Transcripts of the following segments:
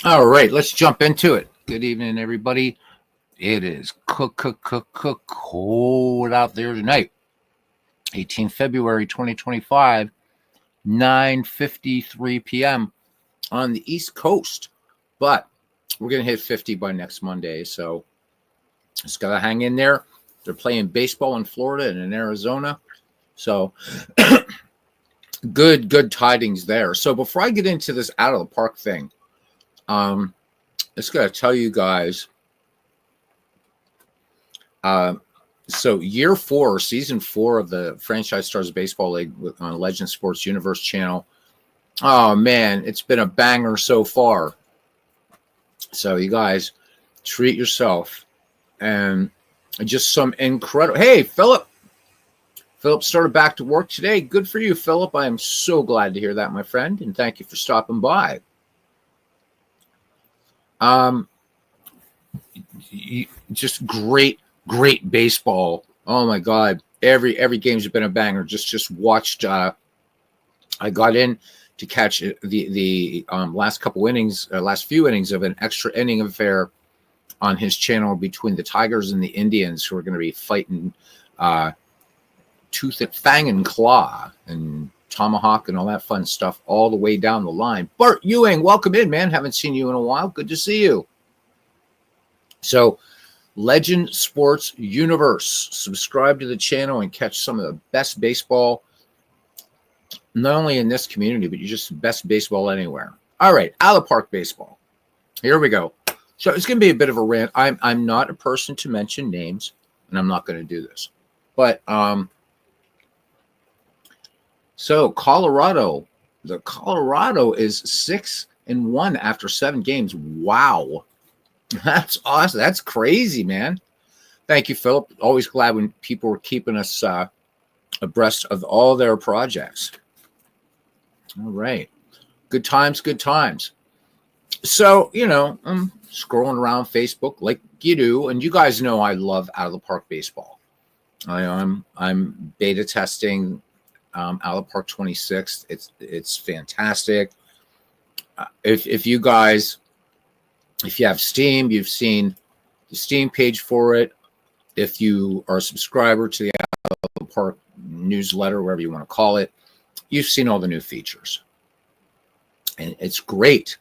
All right, let's jump into it. Good evening, everybody. It is cold out there tonight. 18th February 2025, 9:53 p.m. on the East Coast. But we're going to hit 50 by next Monday, so just got to hang in there. They're playing baseball in Florida and in Arizona. So good tidings there. So before I get into this out of the park thing, just got to tell you guys, so year 4, season 4 of the Franchise Stars Baseball League on Legend Sports Universe channel. Oh man, it's been a banger so far. So you guys treat yourself, and just some incredible. Hey, Philip started back to work today. Good for you, Philip. I am so glad to hear that, my friend, and thank you for stopping by. Just great baseball. Oh my God, every game's been a banger. Just watched. I got in to catch the last couple innings, last few innings of an extra inning affair on his channel between the Tigers and the Indians, who are going to be fighting tooth and fang and claw and tomahawk and all that fun stuff all the way down the line. Bart Ewing, welcome in, man. Haven't seen you in a while. Good to see you. So, Legend Sports Universe. Subscribe to the channel and catch some of the best baseball, not only in this community, but just the best baseball anywhere. All right, out of the park baseball. Here we go. So it's going to be a bit of a rant. I'm not a person to mention names, and I'm not going to do this. But so Colorado is 6-1 after 7 games. Wow. That's awesome. That's crazy, man. Thank you, Philip. Always glad when people are keeping us abreast of all their projects. All right. Good times. So, I'm scrolling around Facebook like you do, and you guys know I love out of the park baseball. I'm beta testing out of the park 26. It's fantastic. If you guys, if you have Steam, you've seen the Steam page for it. If you are a subscriber to the Out of the Park newsletter, whatever you want to call it, you've seen all the new features. And it's great.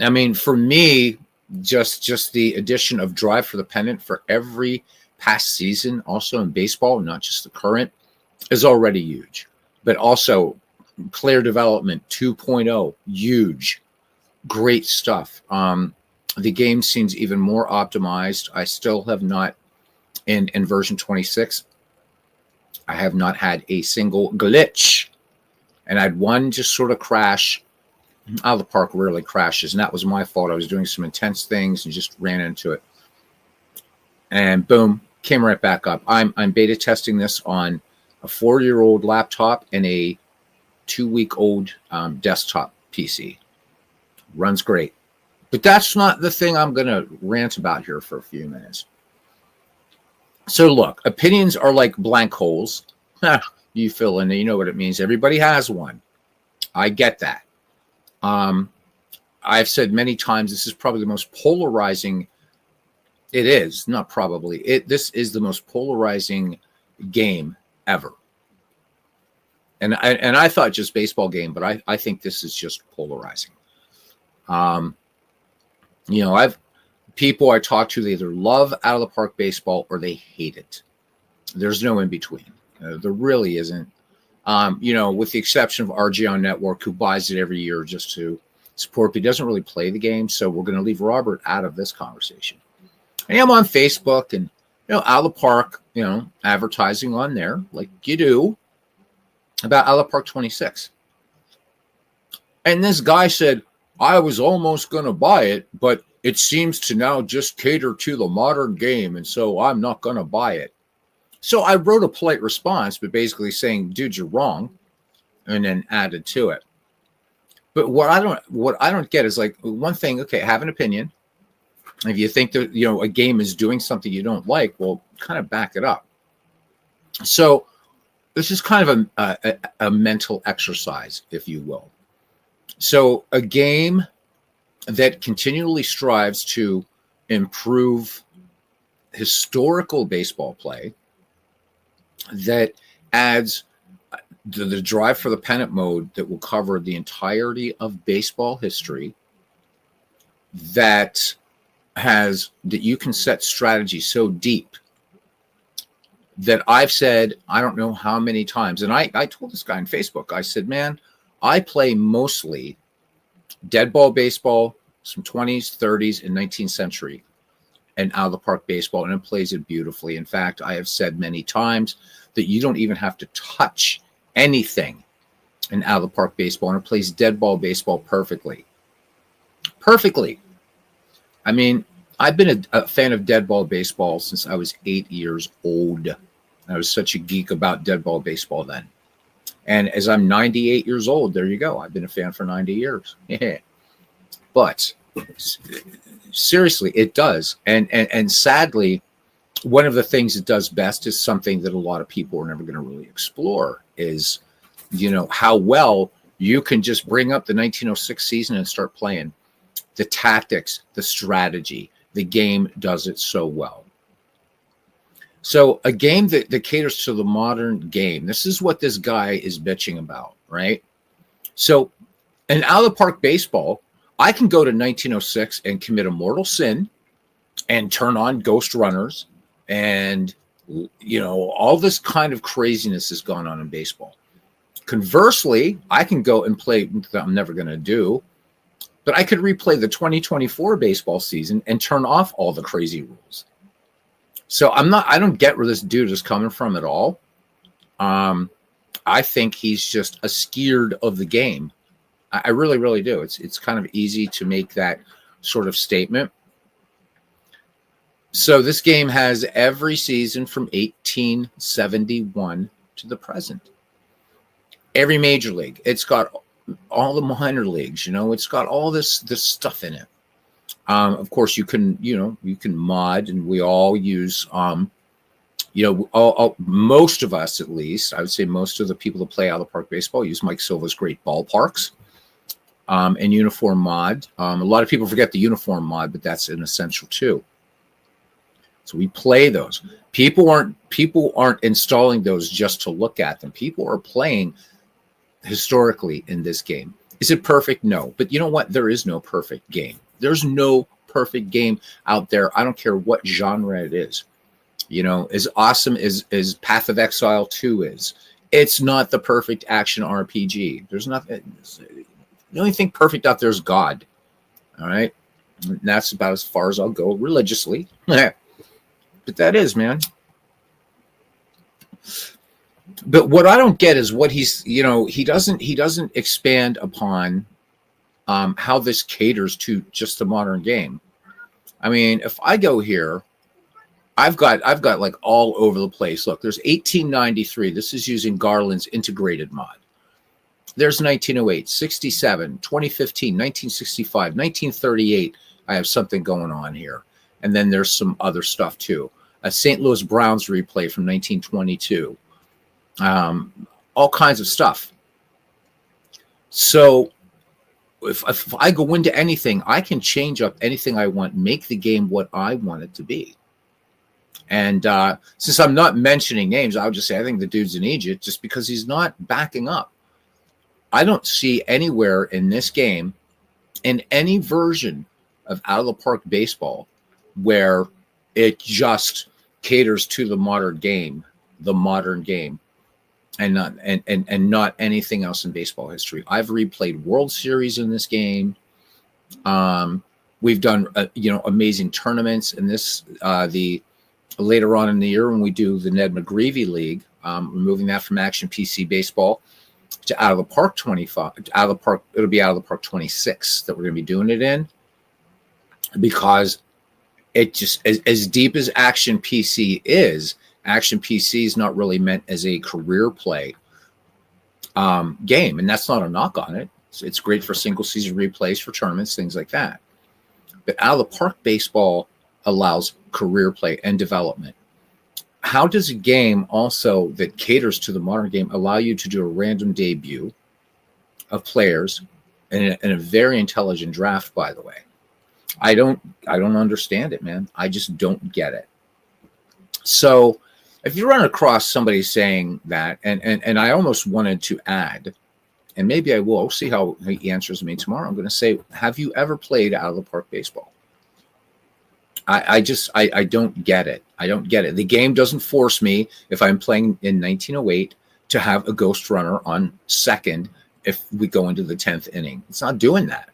I mean, for me, just the addition of Drive for the Pennant for every past season, also in baseball, not just the current, is already huge. But also player development 2.0, huge. Great stuff. The game seems even more optimized. I still have not, in version 26, I have not had a single glitch. And I had one just sort of crash. Out of the park rarely crashes, and that was my fault. I was doing some intense things and just ran into it. And boom, came right back up. I'm beta testing this on a 4-year-old laptop and a 2-week-old desktop PC. Runs great. But that's not the thing I'm going to rant about here for a few minutes. So look, opinions are like blank holes. You fill in, you know what it means. Everybody has one. I get that. I've said many times, this is probably the most polarizing. It is not probably this is the most polarizing game ever. And I thought just baseball game, but I think this is just polarizing. I've people I talk to, they either love out of the park baseball or they hate it. There's no in between. There really isn't. With the exception of RG on Network, who buys it every year just to support, but he doesn't really play the game. So we're going to leave Robert out of this conversation. And I'm on Facebook and, out of the park, advertising on there like you do about out of the park 26. And this guy said, I was almost going to buy it, but it seems to now just cater to the modern game. And so I'm not going to buy it. So I wrote a polite response, but basically saying, dude, you're wrong, and then added to it. But what I don't get is, like, one thing, okay, have an opinion. If you think that, a game is doing something you don't like, well, kind of back it up. So this is kind of a mental exercise, if you will. So a game that continually strives to improve historical baseball play, that adds the drive for the pennant mode that will cover the entirety of baseball history, that you can set strategy so deep that I've said, I don't know how many times, and I told this guy on Facebook, I said, man, I play mostly dead ball baseball, some 20s, 30s, and 19th century, and out of the park baseball, and it plays it beautifully. In fact, I have said many times that you don't even have to touch anything in out of the park baseball, and it plays dead ball baseball perfectly. Perfectly. I mean, I've been a fan of dead ball baseball since I was 8 years old. I was such a geek about dead ball baseball then. And as I'm 98 years old, there you go. I've been a fan for 90 years. Yeah. But seriously, it does. And sadly, one of the things it does best is something that a lot of people are never going to really explore is, how well you can just bring up the 1906 season and start playing. The tactics, the strategy, the game does it so well. So a game that caters to the modern game, this is what this guy is bitching about, right? So in out of the park baseball, I can go to 1906 and commit a mortal sin and turn on ghost runners and, all this kind of craziness has gone on in baseball. Conversely, I can go and play that I'm never going to do, but I could replay the 2024 baseball season and turn off all the crazy rules. So I don't get where this dude is coming from at all. I think he's just scared of the game. I really, really do. It's kind of easy to make that sort of statement. So this game has every season from 1871 to the present. Every major league. It's got all the minor leagues, it's got all this stuff in it. Of course, you can mod, and we all use, most of us, at least, I would say most of the people that play out of the park baseball use Mike Silva's great ballparks and uniform mod. A lot of people forget the uniform mod, but that's an essential too. So we play those. People aren't installing those just to look at them. People are playing historically in this game. Is it perfect? No. But you know what? There is no perfect game. There's no perfect game out there. I don't care what genre it is. As awesome as Path of Exile 2 is, it's not the perfect action RPG. There's nothing. The only thing perfect out there is God. All right? And that's about as far as I'll go religiously. But that is, man. But what I don't get is what he's, he doesn't expand upon how this caters to just the modern game. I mean, if I go here, I've got like all over the place. Look, there's 1893. This is using Garland's integrated mod. There's 1908, 67, 2015, 1965, 1938. I have something going on here. And then there's some other stuff too. A St. Louis Browns replay from 1922. All kinds of stuff. So if I go into anything, I can change up anything I want, make the game what I want it to be. And since I'm not mentioning names, I would just say I think the dude's an idiot just because he's not backing up. I don't see anywhere in this game, in any version of out of the park baseball, where it just caters to the modern game, and not anything else in baseball history. I've replayed World Series in this game. We've done amazing tournaments in this. The later on in the year when we do the Ned McGreevy League, removing that from Action PC Baseball to Out of the Park 25. Out of the Park, it'll be Out of the Park 26 that we're going to be doing it in, because it just as deep as Action PC is. Action PC is not really meant as a career play game, and that's not a knock on it. It's great for single season replays, for tournaments, things like that. But out of the park baseball allows career play and development. How does a game also that caters to the modern game allow you to do a random debut of players in a very intelligent draft, by the way? I don't understand it, man. I just don't get it. So if you run across somebody saying that, and I almost wanted to add, and maybe I will, see how he answers me tomorrow. I'm going to say, have you ever played out of the park baseball? I don't get it. I don't get it. The game doesn't force me, if I'm playing in 1908, to have a ghost runner on second if we go into the 10th inning. It's not doing that.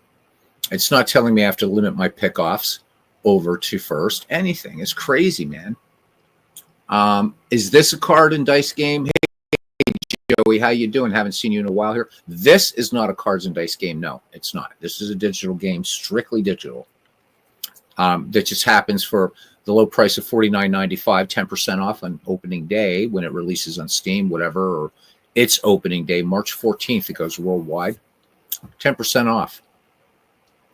It's not telling me I have to limit my pickoffs over to first. Anything. It's crazy, man. Is this a card and dice game? Hey, Joey, how you doing? Haven't seen you in a while here. This is not a cards and dice game. No, it's not. This is a digital game, strictly digital. That just happens for the low price of $49.95, 10% off on opening day when it releases on Steam, whatever, or its opening day, March 14th. It goes worldwide, 10% off.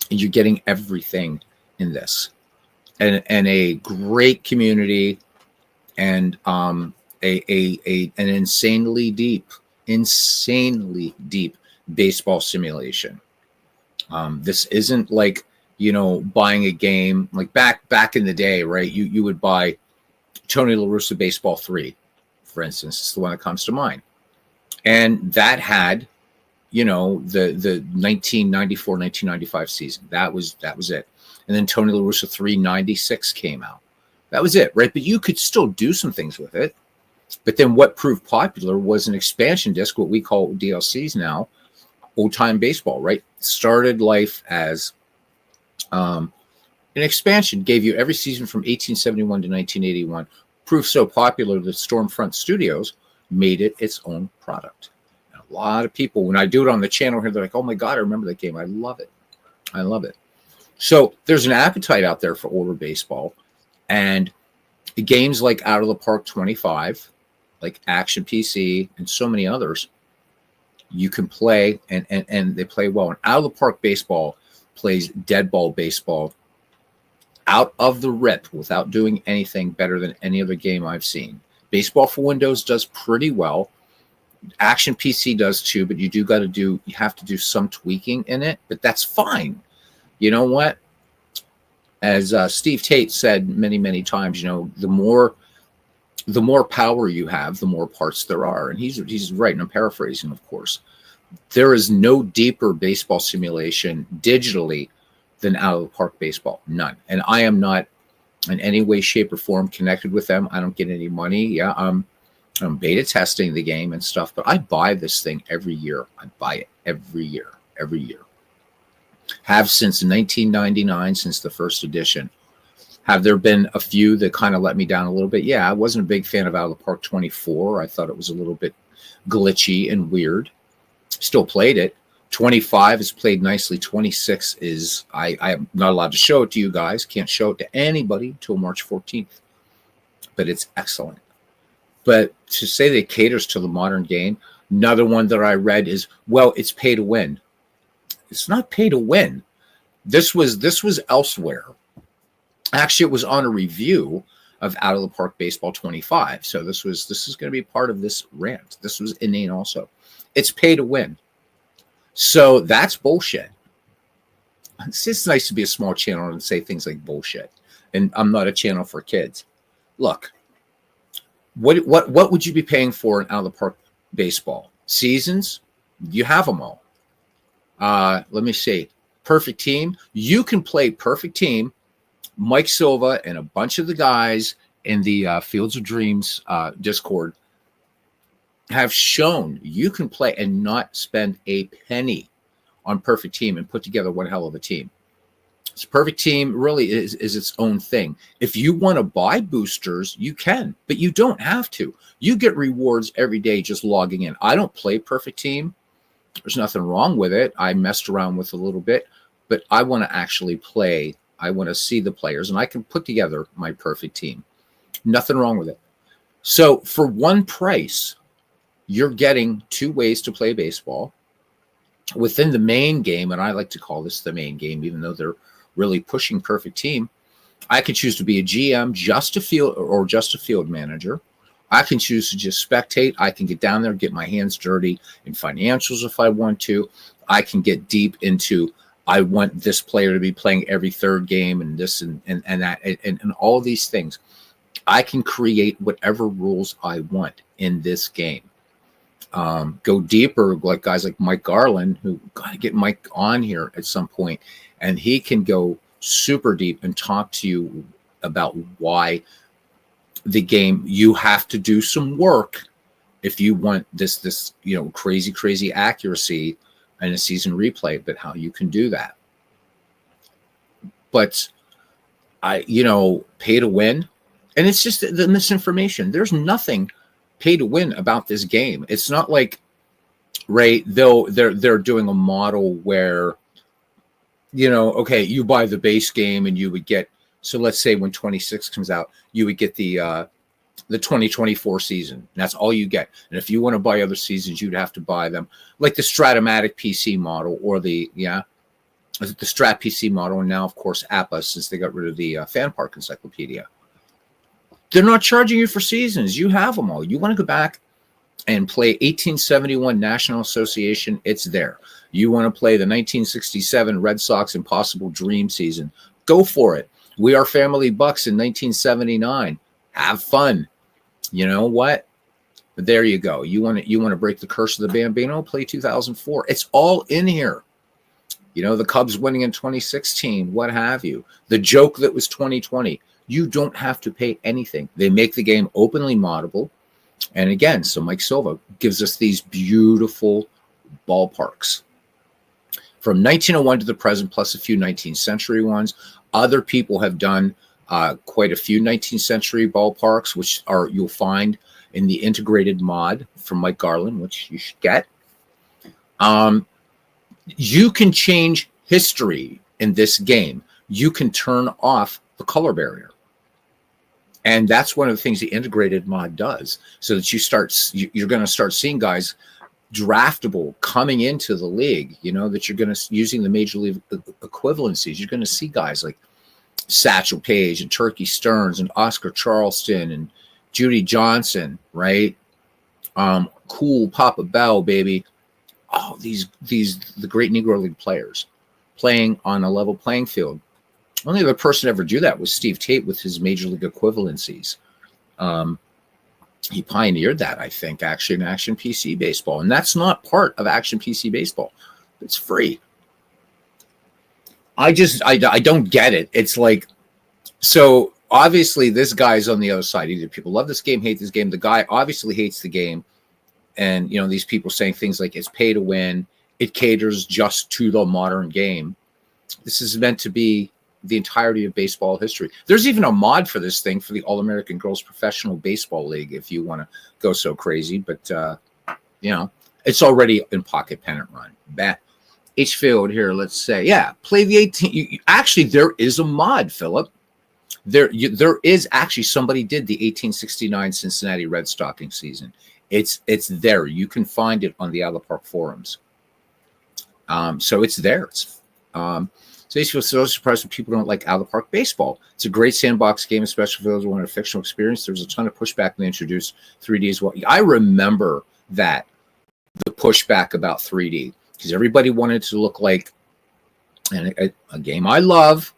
And you're getting everything in this, and a great community, and an insanely deep baseball simulation. This isn't like, buying a game like back in the day, right? You would buy Tony La Russa Baseball 3, for instance. It's the one that comes to mind. And that had, the 1994, 1995 season. That was it. And then Tony La Russa 396 came out. That was it, right? But you could still do some things with it. But then what proved popular was an expansion disc, what we call DLCs now, old time baseball, right? Started life as an expansion, gave you every season from 1871 to 1981, proved so popular that Stormfront Studios made it its own product. And a lot of people, when I do it on the channel here, they're like, oh my God, I remember that game. I love it. I love it. So there's an appetite out there for older baseball, and games like Out of the Park 25, like Action PC, and so many others, you can play, and they play well. And Out of the Park Baseball plays dead ball baseball out of the rip without doing anything better than any other game I've seen. Baseball for Windows does pretty well. Action PC does too, but you have to do some tweaking in it, but that's fine. You know what? As Steve Tate said many, many times, the more power you have, the more parts there are. And he's right, and I'm paraphrasing, of course. There is no deeper baseball simulation digitally than Out of the Park Baseball. None. And I am not in any way, shape, or form connected with them. I don't get any money. Yeah, I'm beta testing the game and stuff, but I buy this thing every year. I buy it every year. Have since 1999, since the first edition. Have there been a few that kind of let me down a little bit? Yeah, I wasn't a big fan of Out of the Park 24. I thought it was a little bit glitchy and weird. Still played it. 25 is played nicely. 26 is, I'm not allowed to show it to you guys. Can't show it to anybody until March 14th. But it's excellent. But to say that it caters to the modern game, another one that I read is, well, it's pay to win. It's not pay to win. This was elsewhere. Actually, it was on a review of Out of the Park Baseball 25. So this is going to be part of this rant. This was inane also. It's pay to win. So that's bullshit. It's just nice to be a small channel and say things like bullshit. And I'm not a channel for kids. Look, what would you be paying for in Out of the Park Baseball? Seasons? You have them all. Let me see. Perfect Team. You can play Perfect Team. Mike Silva and a bunch of the guys in the Fields of Dreams Discord have shown you can play and not spend a penny on Perfect Team and put together one hell of a team. So Perfect Team really is its own thing. If you want to buy boosters, you can, but you don't have to. You get rewards every day just logging in. I don't play Perfect Team. There's nothing wrong with it. I messed around with a little bit, but I want to actually play. I want to see the players, and I can put together my perfect team. Nothing wrong with it. So for one price, you're getting two ways to play baseball within the main game, and I like to call this the main game, even though they're really pushing Perfect Team. I could choose to be a GM, just a field manager. I can choose to just spectate. I can get down there, get my hands dirty in financials if I want to. I can get deep into I want this player to be playing every third game and this and that and all these things. I can create whatever rules I want in this game. Go deeper, like guys like Mike Garland, who got to get Mike on here at some point, and he can go super deep and talk to you about why the game, you have to do some work if you want this crazy accuracy in a season replay, but how you can do that. But pay to win, and it's just the misinformation. There's nothing pay to win about this game. It's not like, right, though they're doing a model where, okay, you buy the base game and you would get, so let's say when 26 comes out, you would get the 2024 season. That's all you get. And if you want to buy other seasons, you'd have to buy them like the Stratomatic PC model or the Strat PC model. And now, of course, APA, since they got rid of the Fan Park Encyclopedia. They're not charging you for seasons. You have them all. You want to go back and play 1871 National Association, it's there. You want to play the 1967 Red Sox Impossible Dream season, go for it. We Are Family Bucks in 1979. Have fun. You know what? But there you go. You want to break the curse of the Bambino? Play 2004. It's all in here. The Cubs winning in 2016, what have you. The joke that was 2020. You don't have to pay anything. They make the game openly moddable. And again, so Mike Silva gives us these beautiful ballparks. From 1901 to the present, plus a few 19th century ones. Other people have done quite a few 19th century ballparks, which you'll find in the integrated mod from Mike Garland, which you should get. You can change history in this game. You can turn off the color barrier. And that's one of the things the integrated mod does, so that you're going to start seeing guys draftable coming into the league, that you're going to, using the major league equivalencies, you're going to see guys like Satchel Paige and Turkey Stearns and Oscar Charleston and Judy Johnson, right? Cool Papa Bell, baby. Oh, the great Negro League players playing on a level playing field. Only other person to ever do that was Steve Tate with his major league equivalencies. He pioneered that, I think, actually, in Action PC Baseball. And that's not part of Action PC Baseball. It's free. I don't get it. It's like, so obviously this guy's on the other side. Either people love this game, hate this game. The guy obviously hates the game. And, these people saying things like it's pay to win. It caters just to the modern game. This is meant to be the entirety of baseball history. There's even a mod for this thing for the All-American Girls Professional Baseball League, if you want to go so crazy. But, it's already in pocket pennant run. H field here, let's say. Yeah, play the 18. Actually, there is a mod, Philip. There is actually, somebody did the 1869 Cincinnati Red Stocking season. It's there. You can find it on the Out of the Park forums. So it's there. So you feel so surprised when people don't like Out of the Park baseball. It's a great sandbox game, especially for those who want a fictional experience. There was a ton of pushback when they introduced 3D as well. I remember that, the pushback about 3D, because everybody wanted to look like a game I love,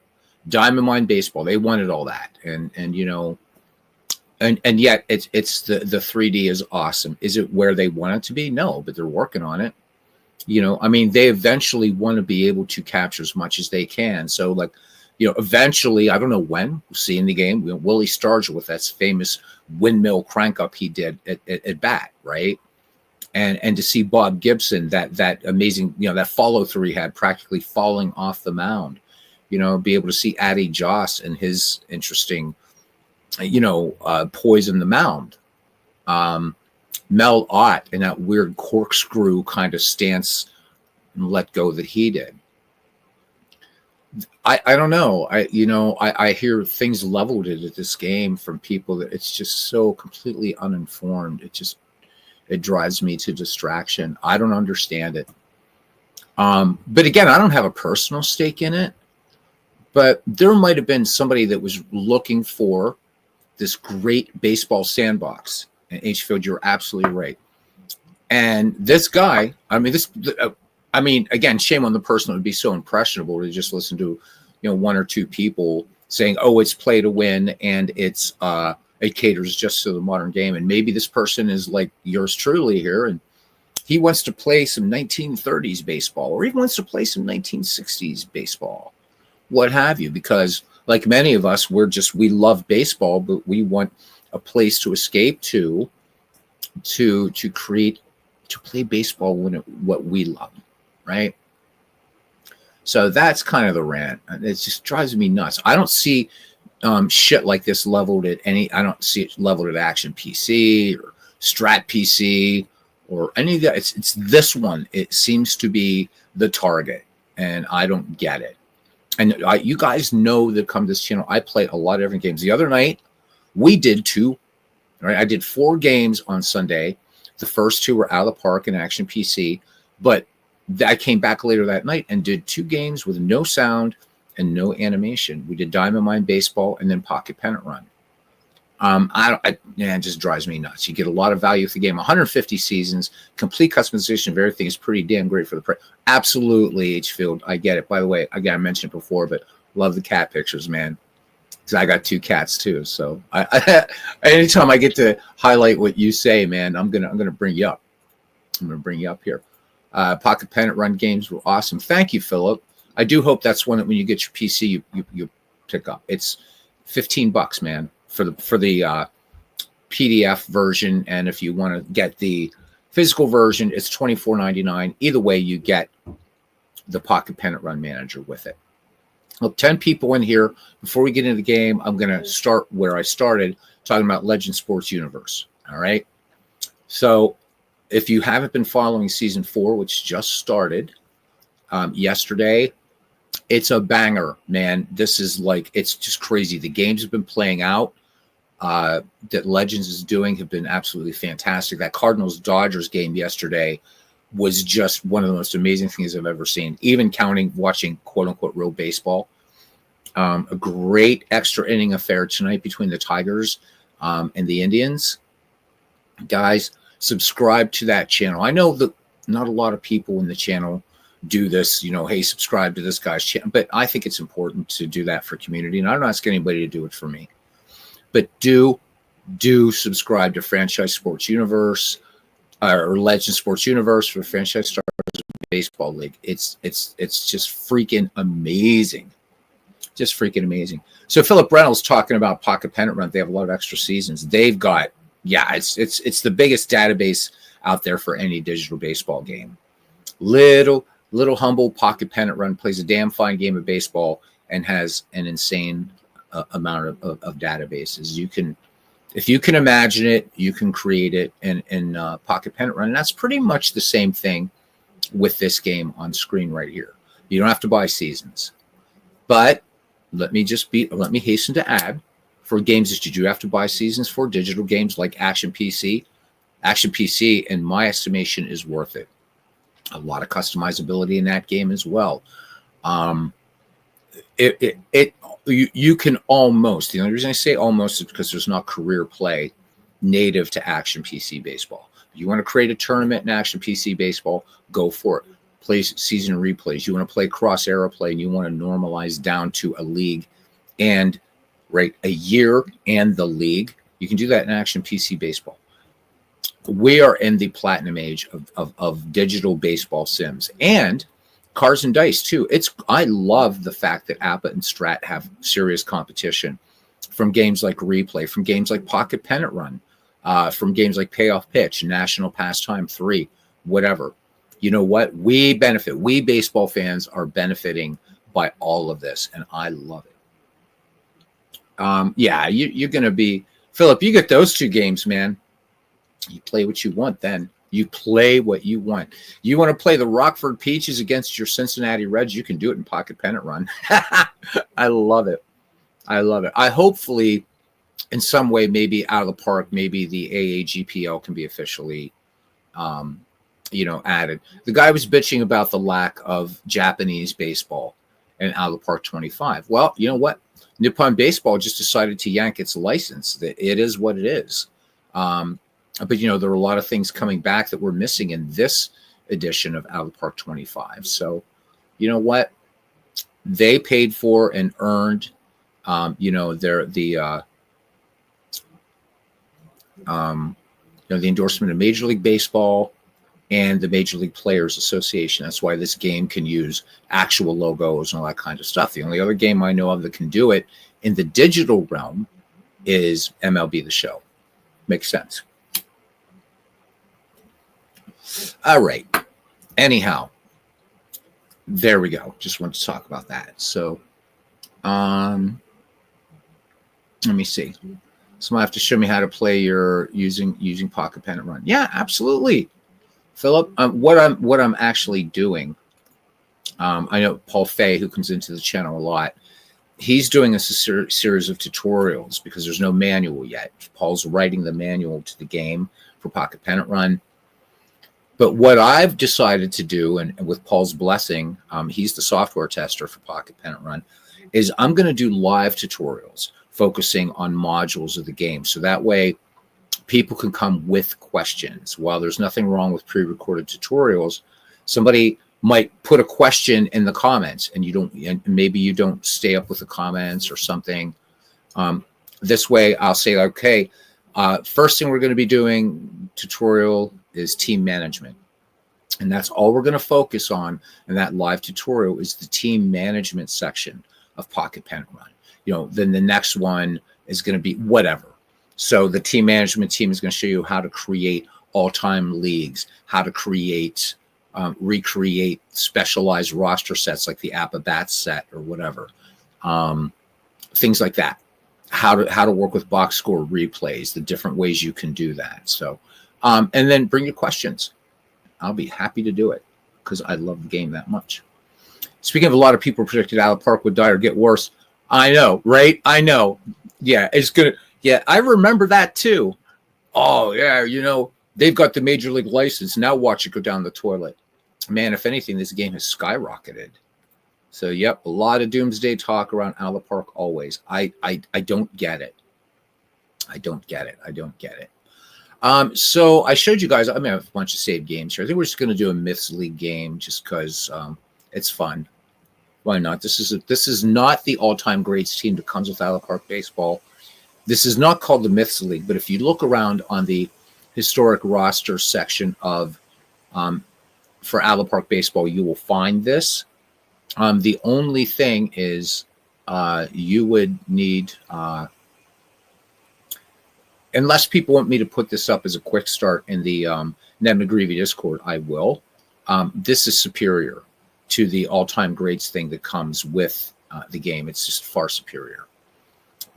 Diamond Mine Baseball. They wanted all that, and yet it's the 3D is awesome. Is it where they want it to be? No, but they're working on it. They eventually want to be able to capture as much as they can. So, eventually, I don't know when, we'll see in the game, Willie Stargell with that famous windmill crank up he did at bat, right? And to see Bob Gibson, that amazing, that follow through he had, practically falling off the mound, be able to see Addie Joss and his interesting, poise in the mound. Mel Ott and that weird corkscrew kind of stance and let go that he did. I don't know. I hear things leveled at this game from people that it's just so completely uninformed. It drives me to distraction. I don't understand it. But again, I don't have a personal stake in it, but there might have been somebody that was looking for this great baseball sandbox. And H-Field, you're absolutely right. And this guy, I mean, again, shame on the person that would be so impressionable to just listen to, one or two people saying, "Oh, it's play to win," and it caters just to the modern game. And maybe this person is like yours truly here, and he wants to play some 1930s baseball, or he wants to play some 1960s baseball, what have you, because like many of us, we love baseball, but we want a place to escape to play baseball what we love, right? So that's kind of the rant. It just drives me nuts. I don't see shit like this leveled at I don't see it leveled at Action PC or Strat PC or any of that. It's this one. It seems to be the target, and I don't get it. And you guys know that come to this channel, I play a lot of different games. The other night, we did 2. Right, I did 4 games on Sunday. The first 2 were out of the park in Action PC, but I came back later that night and did 2 games with no sound and no animation. We did Diamond Mine Baseball and then Pocket Pennant Run. It just drives me nuts. You get a lot of value with the game. 150 seasons, complete customization of everything is pretty damn great for the price. Absolutely, H-Field. I get it. By the way, again, I mentioned it before, but love the cat pictures, man. Because I got 2 cats too. So anytime I get to highlight what you say, man, I'm gonna bring you up. I'm gonna bring you up here. Pocket Pennant Run games were awesome. Thank you, Philip. I do hope that's one that when you get your PC, you pick up. It's $15, man, for the PDF version, and if you want to get the physical version, it's $24.99. Either way, you get the Pocket Pennant Run Manager with it. Look, 10 people in here. Before we get into the game, I'm going to start where I started, talking about Legend Sports Universe. All right. So if you haven't been following season 4, which just started yesterday, it's a banger, man. This is it's just crazy. The games have been playing out that Legends is doing have been absolutely fantastic. That Cardinals-Dodgers game yesterday was just one of the most amazing things I've ever seen, even watching quote-unquote real baseball. A great extra inning affair tonight between the Tigers and the Indians. Guys, subscribe to that channel. I know that not a lot of people in the channel do this, hey, subscribe to this guy's channel, but I think it's important to do that for community, and I don't ask anybody to do it for me. But do subscribe to Franchise Sports Universe, or Legend Sports Universe for Franchise Stars Baseball League. It's just freaking amazing. Just freaking amazing. So Philip Reynolds talking about Pocket Pennant Run. They have a lot of extra seasons. They've got, it's the biggest database out there for any digital baseball game. Little humble Pocket Pennant Run plays a damn fine game of baseball and has an insane amount of databases. If you can imagine it, you can create it in Pocket Pennant Run. And that's pretty much the same thing with this game on screen right here. You don't have to buy seasons. But let me hasten to add, for games that you do have to buy seasons for, digital games like Action PC, in my estimation, is worth it. A lot of customizability in that game as well. You can almost, the only reason I say almost is because there's not career play native to Action PC Baseball. If you want to create a tournament in Action PC Baseball, go for it. Play season replays. You want to play cross era play, and you want to normalize down to a league and a year and the league. You can do that in Action PC Baseball. We are in the platinum age of digital baseball sims and Cars and Dice too. I love the fact that APA and Strat have serious competition from games like Replay, from games like Pocket Pennant Run, from games like Payoff Pitch, National Pastime 3, whatever. You know what? We benefit. We baseball fans are benefiting by all of this, and I love it. You're going to be... Philip, you get those 2 games, man. You play what you want then. You play what you want. You want to play the Rockford Peaches against your Cincinnati Reds, you can do it in Pocket Pennant Run. I love it. I hopefully, in some way, maybe out of the park, maybe the AAGPL can be officially added. The guy was bitching about the lack of Japanese baseball in Out of the Park 25. Well, you know what? Nippon Baseball just decided to yank its license. It is what it is. But there are a lot of things coming back that we're missing, and this edition of Out of the Park 25. So, you know what? They paid for and earned, the endorsement of Major League Baseball and the Major League Players Association. That's why this game can use actual logos and all that kind of stuff. The only other game I know of that can do it in the digital realm is MLB The Show. Makes sense. All right. Anyhow, there we go. Just wanted to talk about that. So, let me see. Someone have to show me how to play your using Pocket Pen and Run. Yeah, absolutely, Philip. What I'm actually doing. I know Paul Fay, who comes into the channel a lot. He's doing a series of tutorials because there's no manual yet. Paul's writing the manual to the game for Pocket Pen and Run. But what I've decided to do, and with Paul's blessing, he's the software tester for Pocket Pen and Run, is I'm going to do live tutorials focusing on modules of the game. So that way people can come with questions. While there's nothing wrong with pre-recorded tutorials, somebody might put a question in the comments and maybe you don't stay up with the comments or something. This way I'll say, okay, first thing we're going to be doing tutorial is team management. And that's all we're going to focus on in that live tutorial is the team management section of Pocket Pen and Run. Then the next one is going to be whatever. So the team management team is going to show you how to create all-time leagues, how to create, recreate specialized roster sets like the Bats set or whatever. Things like that. How to work with box score replays, the different ways you can do that. So, and then bring your questions. I'll be happy to do it because I love the game that much. Speaking of, a lot of people predicted Out of the Park would die or get worse. I know, right? I know. Yeah, it's good. Yeah, I remember that too. Oh, yeah, they've got the Major League license. Now watch it go down the toilet. Man, if anything, this game has skyrocketed. So, yep, a lot of doomsday talk around Out of the Park always. I don't get it. I don't get it. So I showed you guys, I have a bunch of saved games here. I think we're just going to do a Myths League game just because it's fun. Why not? This is not the all-time greats team that comes with Out of the Park Baseball. This is not called the Myths League, but if you look around on the historic roster section of for Out of the Park Baseball, you will find this. The only thing is you would need, unless people want me to put this up as a quick start in the Neb McGreevy Discord, I will. This is superior to the all-time greats thing that comes with the game. It's just far superior.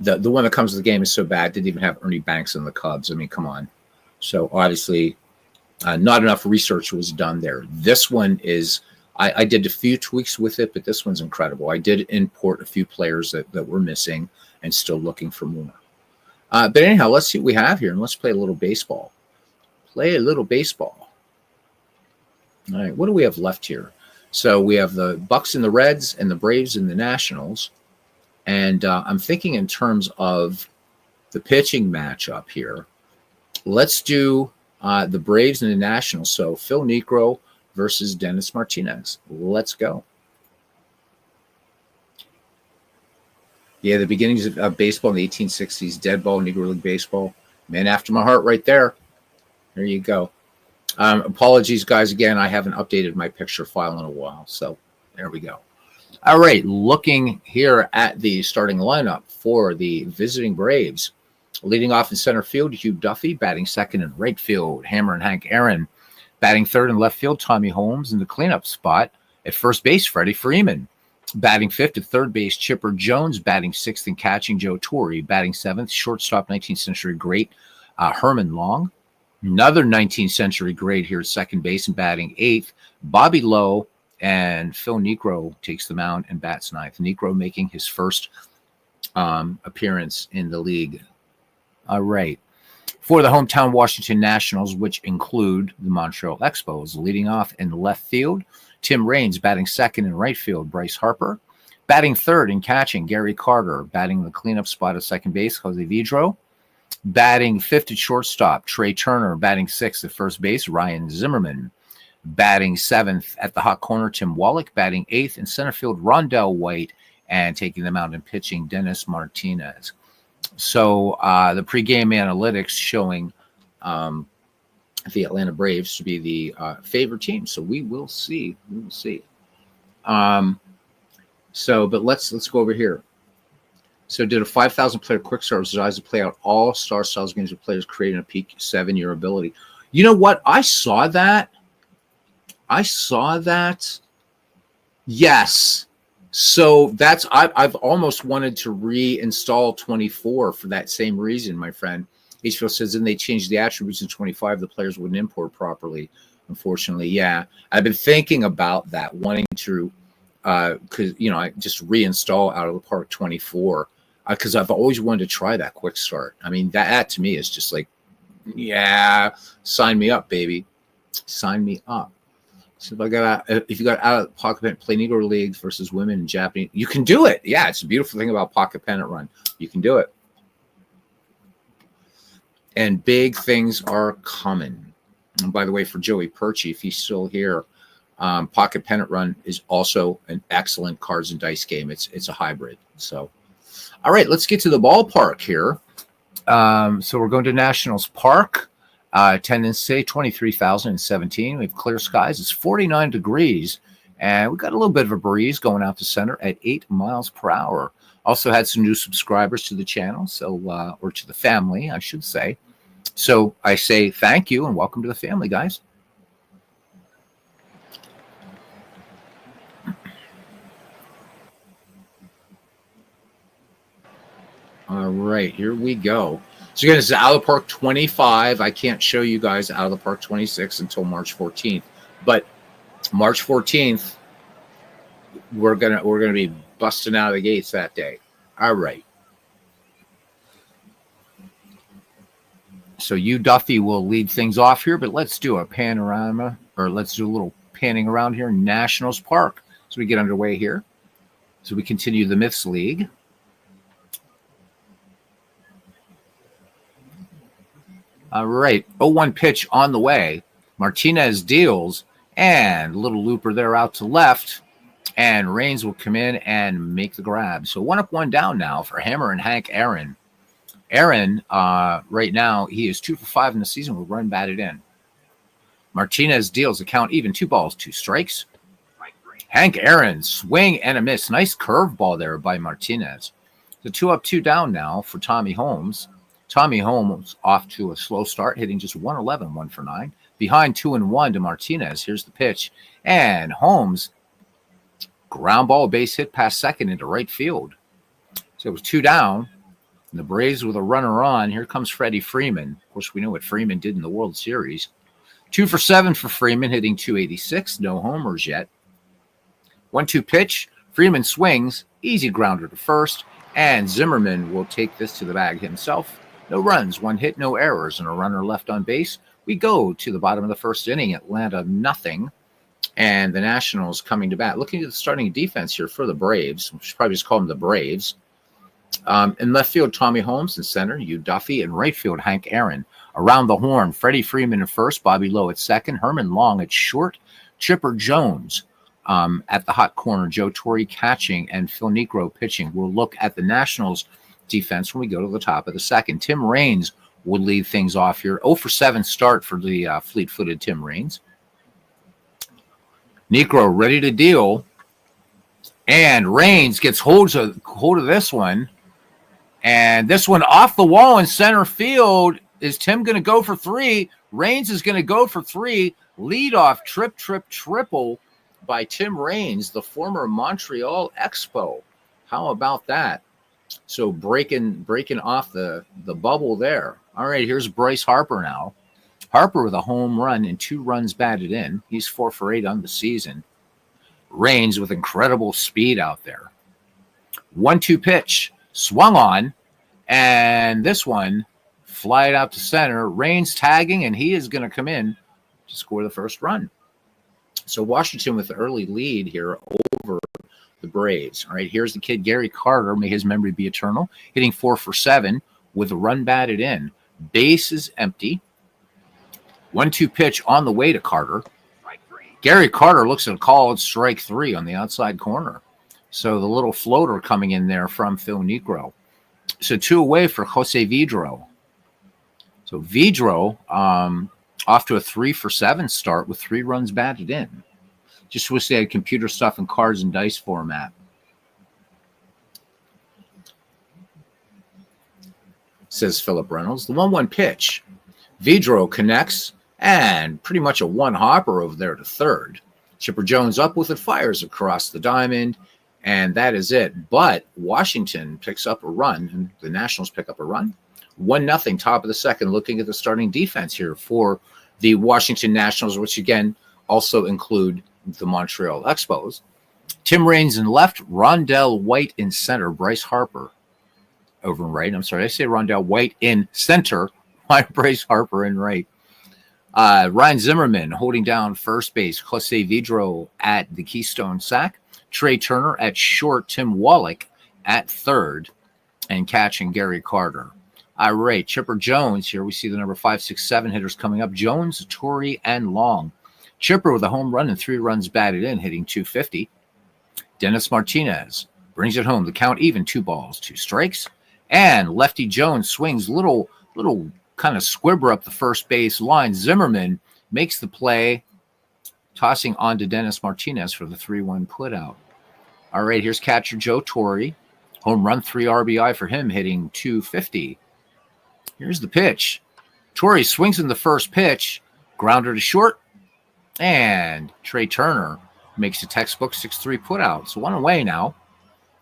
The one that comes with the game is so bad, didn't even have Ernie Banks in the Cubs. I mean, come on. So obviously not enough research was done there. This one is, I did a few tweaks with it, but this one's incredible. I did import a few players that were missing and still looking for more. But anyhow, let's see what we have here, and let's play a little baseball. All right, what do we have left here? So we have the Bucks and the Reds and the Braves and the Nationals. And I'm thinking in terms of the pitching matchup here. Let's do the Braves and the Nationals. So Phil Niekro versus Dennis Martinez. Let's go. Yeah, the beginnings of baseball in the 1860s, dead ball, Negro League Baseball. Man after my heart right there. There you go. Apologies, guys. Again, I haven't updated my picture file in a while. So there we go. All right, looking here at the starting lineup for the visiting Braves. Leading off in center field, Hugh Duffy. Batting second in right field, Hammer and Hank Aaron. Batting third in left field, Tommy Holmes. In the cleanup spot at first base, Freddie Freeman. Batting fifth at third base, Chipper Jones. Batting sixth and catching, Joe Torre. Batting seventh, shortstop, 19th century great, Herman Long. Another 19th century great here at second base and batting eighth, Bobby Lowe. And Phil Niekro takes the mound and bats ninth. Niekro making his first appearance in the league. All right. For the hometown Washington Nationals, which include the Montreal Expos, leading off in left field, Tim Raines. Batting second in right field, Bryce Harper. Batting third and catching, Gary Carter. Batting the cleanup spot at second base, Jose Vidro. Batting fifth at shortstop, Trey Turner. Batting sixth at first base, Ryan Zimmerman. batting seventh at the hot corner. Tim Wallach batting eighth in center field. Rondell White, and taking them out and pitching Dennis Martinez. So the pregame analytics showing the Atlanta Braves to be the favorite team. So we will see. We will see. But let's go over here. So did a 5,000 player quick start was designed to play out all star styles games with players creating a peak 7-year ability. You know what? I saw that. Yes. So that's I've almost wanted to reinstall 24 for that same reason, my friend. H. says, then they changed the attributes in 25. The players wouldn't import properly. Unfortunately, yeah. I've been thinking about that, wanting to, because I just reinstall Out of the Park 24, because I've always wanted to try that quick start. I mean, that to me is just like, yeah, sign me up, baby, sign me up. So if you got Out of the Pocket Pennant, play Negro Leagues versus women and Japanese, you can do it. Yeah, it's a beautiful thing about Pocket Pennant Run. You can do it. And big things are coming. And by the way, for Joey Perchy, if he's still here, Pocket Pennant Run is also an excellent cards and dice game. It's a hybrid. So, all right, let's get to the ballpark here. So we're going to Nationals Park. Attendance say 23,017. We have clear skies. It's 49 degrees. And we got a little bit of a breeze going out to center at 8 miles per hour. Also had some new subscribers to the channel, so or to the family, I should say. So I say thank you and welcome to the family, guys. All right, here we go. So again, this is Out of the Park 25. I can't show you guys Out of the Park 26 until March 14th, but March 14th, we're gonna be busting out of the gates that day. All right. So you, Duffy, will lead things off here, but let's do a panorama, or let's do a little panning around here. Nationals Park. So we get underway here. So we continue the Myths League. All right. 0-1 pitch on the way. Martinez deals, and a little looper there out to left. And Raines will come in and make the grab. So 1 up, 1 down now for Hammer and Hank Aaron. Aaron, right now, he is 2 for 5 in the season with run batted in. Martinez deals the count even, 2 balls, 2 strikes. Hank Aaron, swing and a miss. Nice curveball there by Martinez. The 2 up, 2 down now for Tommy Holmes. Tommy Holmes off to a slow start, hitting just 111, 1 for 9. Behind 2-1 to Martinez. Here's the pitch. And Holmes, ground ball, base hit past second into right field. So it was 2 down. And the Braves with a runner on. Here comes Freddie Freeman. Of course, we know what Freeman did in the World Series. 2 for 7 for Freeman, hitting 286. No homers yet. 1-2 pitch. Freeman swings. Easy grounder to first. And Zimmerman will take this to the bag himself. No runs, 1 hit, no errors, and a runner left on base. We go to the bottom of the first inning. Atlanta, nothing. And the Nationals coming to bat. Looking at the starting defense here for the Braves. We should probably just call them the Braves. In left field, Tommy Holmes. In center, Hugh Duffy. In right field, Hank Aaron. Around the horn, Freddie Freeman at first, Bobby Lowe at second, Herman Long at short, Chipper Jones at the hot corner, Joe Torre catching, and Phil Niekro pitching. We'll look at the Nationals defense when we go to the top of the second. Tim Raines would lead things off here. 0 for 7 start for the fleet-footed Tim Raines. Niekro ready to deal. And Raines gets hold of this one. And this one off the wall in center field. Is Tim going to go for 3? Raines is going to go for 3. Leadoff triple by Tim Raines, the former Montreal Expo. How about that? So breaking off the bubble there. All right, here's Bryce Harper now. Harper with a home run and 2 runs batted in. He's 4 for 8 on the season. Raines with incredible speed out there. 1-2 pitch. Swung on. And this one flied out to center. Raines tagging, and he is going to come in to score the first run. So Washington with the early lead here over the Braves. All right, here's the kid, Gary Carter. May his memory be eternal. Hitting 4 for 7 with a run batted in. Base is empty. 1-2 pitch on the way to Carter. Gary Carter looks at a called strike 3 on the outside corner. So the little floater coming in there from Phil Niekro. So 2 away for Jose Vidro. So Vidro off to a 3-for-7 start with 3 runs batted in. Just wish they had computer stuff in cards and dice format. Says Philip Reynolds. The 1-1 pitch. Vidro connects and pretty much a one-hopper over there to third. Chipper Jones up with it, fires across the diamond, and that is it. But Washington picks up a run, and the Nationals pick up a run. 1-0, top of the second, looking at the starting defense here for the Washington Nationals, which again also include the Montreal Expos. Tim Raines in left, Rondell White in center, Bryce Harper over in right. I'm sorry, I say Rondell White in center, Bryce Harper in right. Ryan Zimmerman holding down first base, Jose Vidro at the Keystone sack, Trey Turner at short, Tim Wallach at third, and catching Gary Carter. All right, Chipper Jones here. We see the number 5, 6, 7 hitters coming up. Jones, Torrey, and Long. Chipper with a home run and 3 runs batted in, hitting .250. Dennis Martinez brings it home. The count even, 2 balls, 2 strikes. And Lefty Jones swings little kind of squibber up the first base line. Zimmerman makes the play, tossing on to Dennis Martinez for the 3-1 putout. All right, here's catcher Joe Torre. Home run, 3 RBI for him, hitting .250. Here's the pitch. Torre swings in the first pitch, grounder to short, and Trey Turner makes a textbook 6-3 putout. So 1 away now,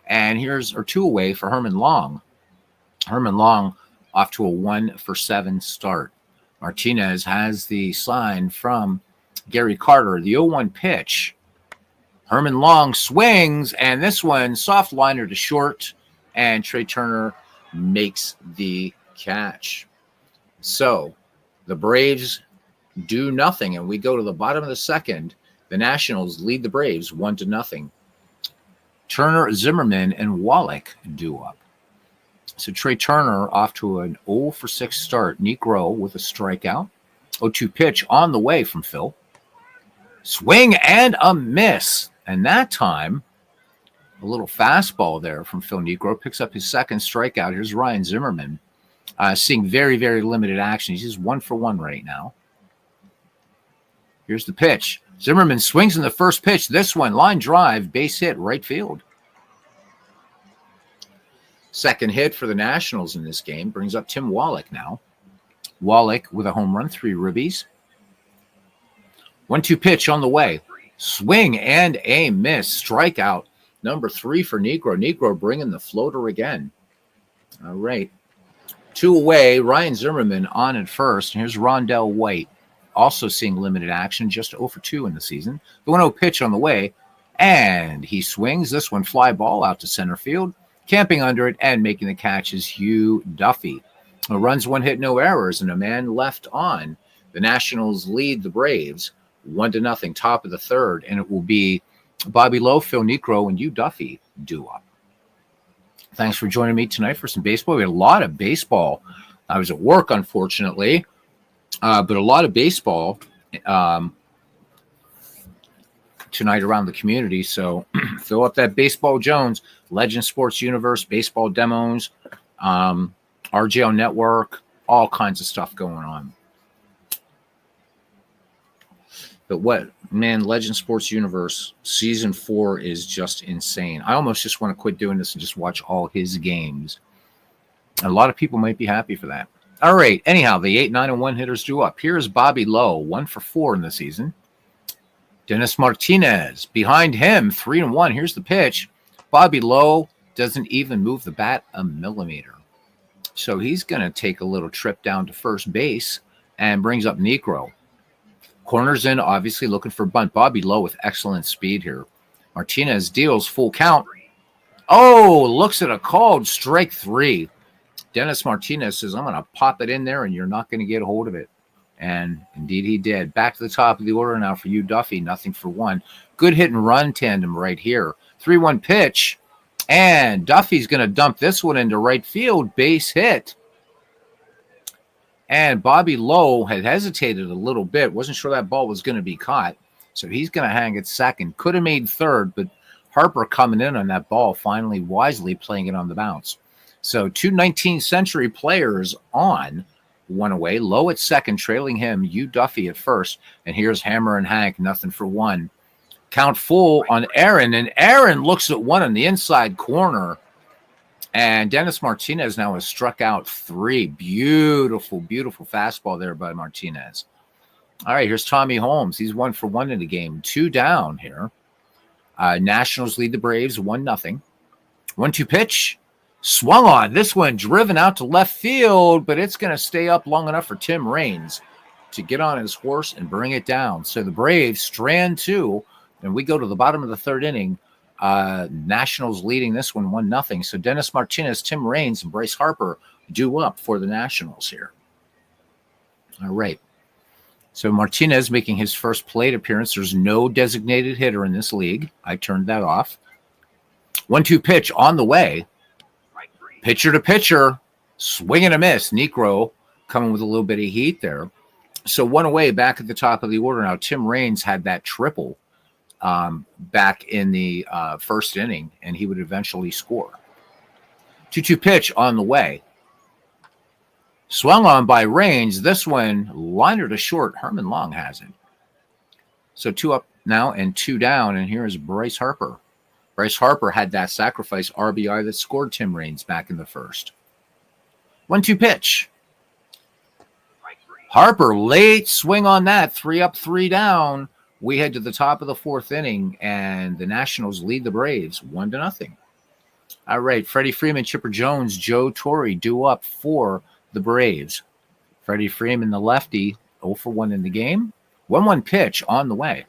and 2 away for Herman Long. Herman Long off to a 1-for-7 start. Martinez has the sign from Gary Carter. The 0-1 pitch. Herman Long swings, and this one, soft liner to short, and Trey Turner makes the catch. So the Braves do nothing, and we go to the bottom of the second. The Nationals lead the Braves 1-0. Turner, Zimmerman, and Wallach do up. So Trey Turner off to an 0-for-6 start. Niekro with a strikeout. 0-2 pitch on the way from Phil. Swing and a miss. And that time, a little fastball there from Phil Niekro. Picks up his second strikeout. Here's Ryan Zimmerman. Seeing very, very limited action. He's just 1-for-1 right now. Here's the pitch. Zimmerman swings in the first pitch. This one, line drive, base hit, right field. Second hit for the Nationals in this game brings up Tim Wallach now. Wallach with a home run, 3 ribbies. 1-2 pitch on the way. Swing and a miss. Strikeout number 3 for Niekro. Niekro bringing the floater again. All right. 2 away. Ryan Zimmerman on at first. Here's Rondell White, also seeing limited action, just 0-for-2 in the season. The 1-0 pitch on the way, and he swings. This one, fly ball out to center field. Camping under it and making the catch is Hugh Duffy. Runs, 1 hit, no errors, and a man left on. The Nationals lead the Braves 1-0, top of the third, and it will be Bobby Lowe, Phil Niekro, and Hugh Duffy do up. Thanks for joining me tonight for some baseball. We had a lot of baseball. I was at work, unfortunately, but a lot of baseball tonight around the community. So fill up that Baseball Jones, Legend Sports Universe, baseball demos, RJO Network, all kinds of stuff going on. But Legend Sports Universe Season 4 is just insane. I almost just want to quit doing this and just watch all his games. A lot of people might be happy for that. All right. Anyhow, the 8, 9, and 1 hitters do up. Here's Bobby Lowe, 1-for-4 in the season. Dennis Martinez behind him, 3-1. Here's the pitch. Bobby Lowe doesn't even move the bat a millimeter. So he's going to take a little trip down to first base and brings up Niekro. Corners in, obviously looking for bunt. Bobby Lowe with excellent speed here. Martinez deals full count. Oh, looks at a called strike 3. Dennis Martinez says, I'm going to pop it in there and you're not going to get a hold of it. And indeed he did. Back to the top of the order now for Hugh Duffy, 0-for-1. Good hit and run tandem right here. 3-1 pitch. And Duffy's going to dump this one into right field. Base hit. And Bobby Lowe had hesitated a little bit. Wasn't sure that ball was going to be caught. So he's going to hang at second. Could have made third, but Harper coming in on that ball, finally wisely playing it on the bounce. So two 19th century players on, one away, Lowe at second, trailing him, Hugh Duffy at first. And here's Hammer and Hank, nothing for one. Count full on Aaron, and Aaron looks at one in the inside corner. And Dennis Martinez now has struck out 3. Beautiful, beautiful fastball there by Martinez. All right, here's Tommy Holmes. He's 1 for 1 in the game. 2 down here. Nationals lead the Braves 1-0. 1-2 pitch. Swung on. This one driven out to left field, but it's going to stay up long enough for Tim Raines to get on his horse and bring it down. So the Braves strand 2, and we go to the bottom of the 3rd inning. Nationals leading this one 1-0. So Dennis Martinez, Tim Raines, and Bryce Harper due up for the Nationals here. All right. So Martinez making his first plate appearance. There's no designated hitter in this league. I turned that off. 1-2 pitch on the way. Pitcher to pitcher. Swing and a miss. Necro coming with a little bit of heat there. So one away back at the top of the order now. Tim Raines had that triple back in the first inning, and he would eventually score. 2-2 pitch on the way. Swung on by Raines. This one, liner to short. Herman Long has it. So 2 up now and 2 down, and here's Bryce Harper. Bryce Harper had that sacrifice RBI that scored Tim Raines back in the first. 1-2 pitch. Harper, late swing on that. 3 up, 3 down. We head to the top of the 4th inning, and the Nationals lead the Braves 1-0. All right, Freddie Freeman, Chipper Jones, Joe Torre due up for the Braves. Freddie Freeman, the lefty, 0 for 1 in the game. 1-1 pitch on the way.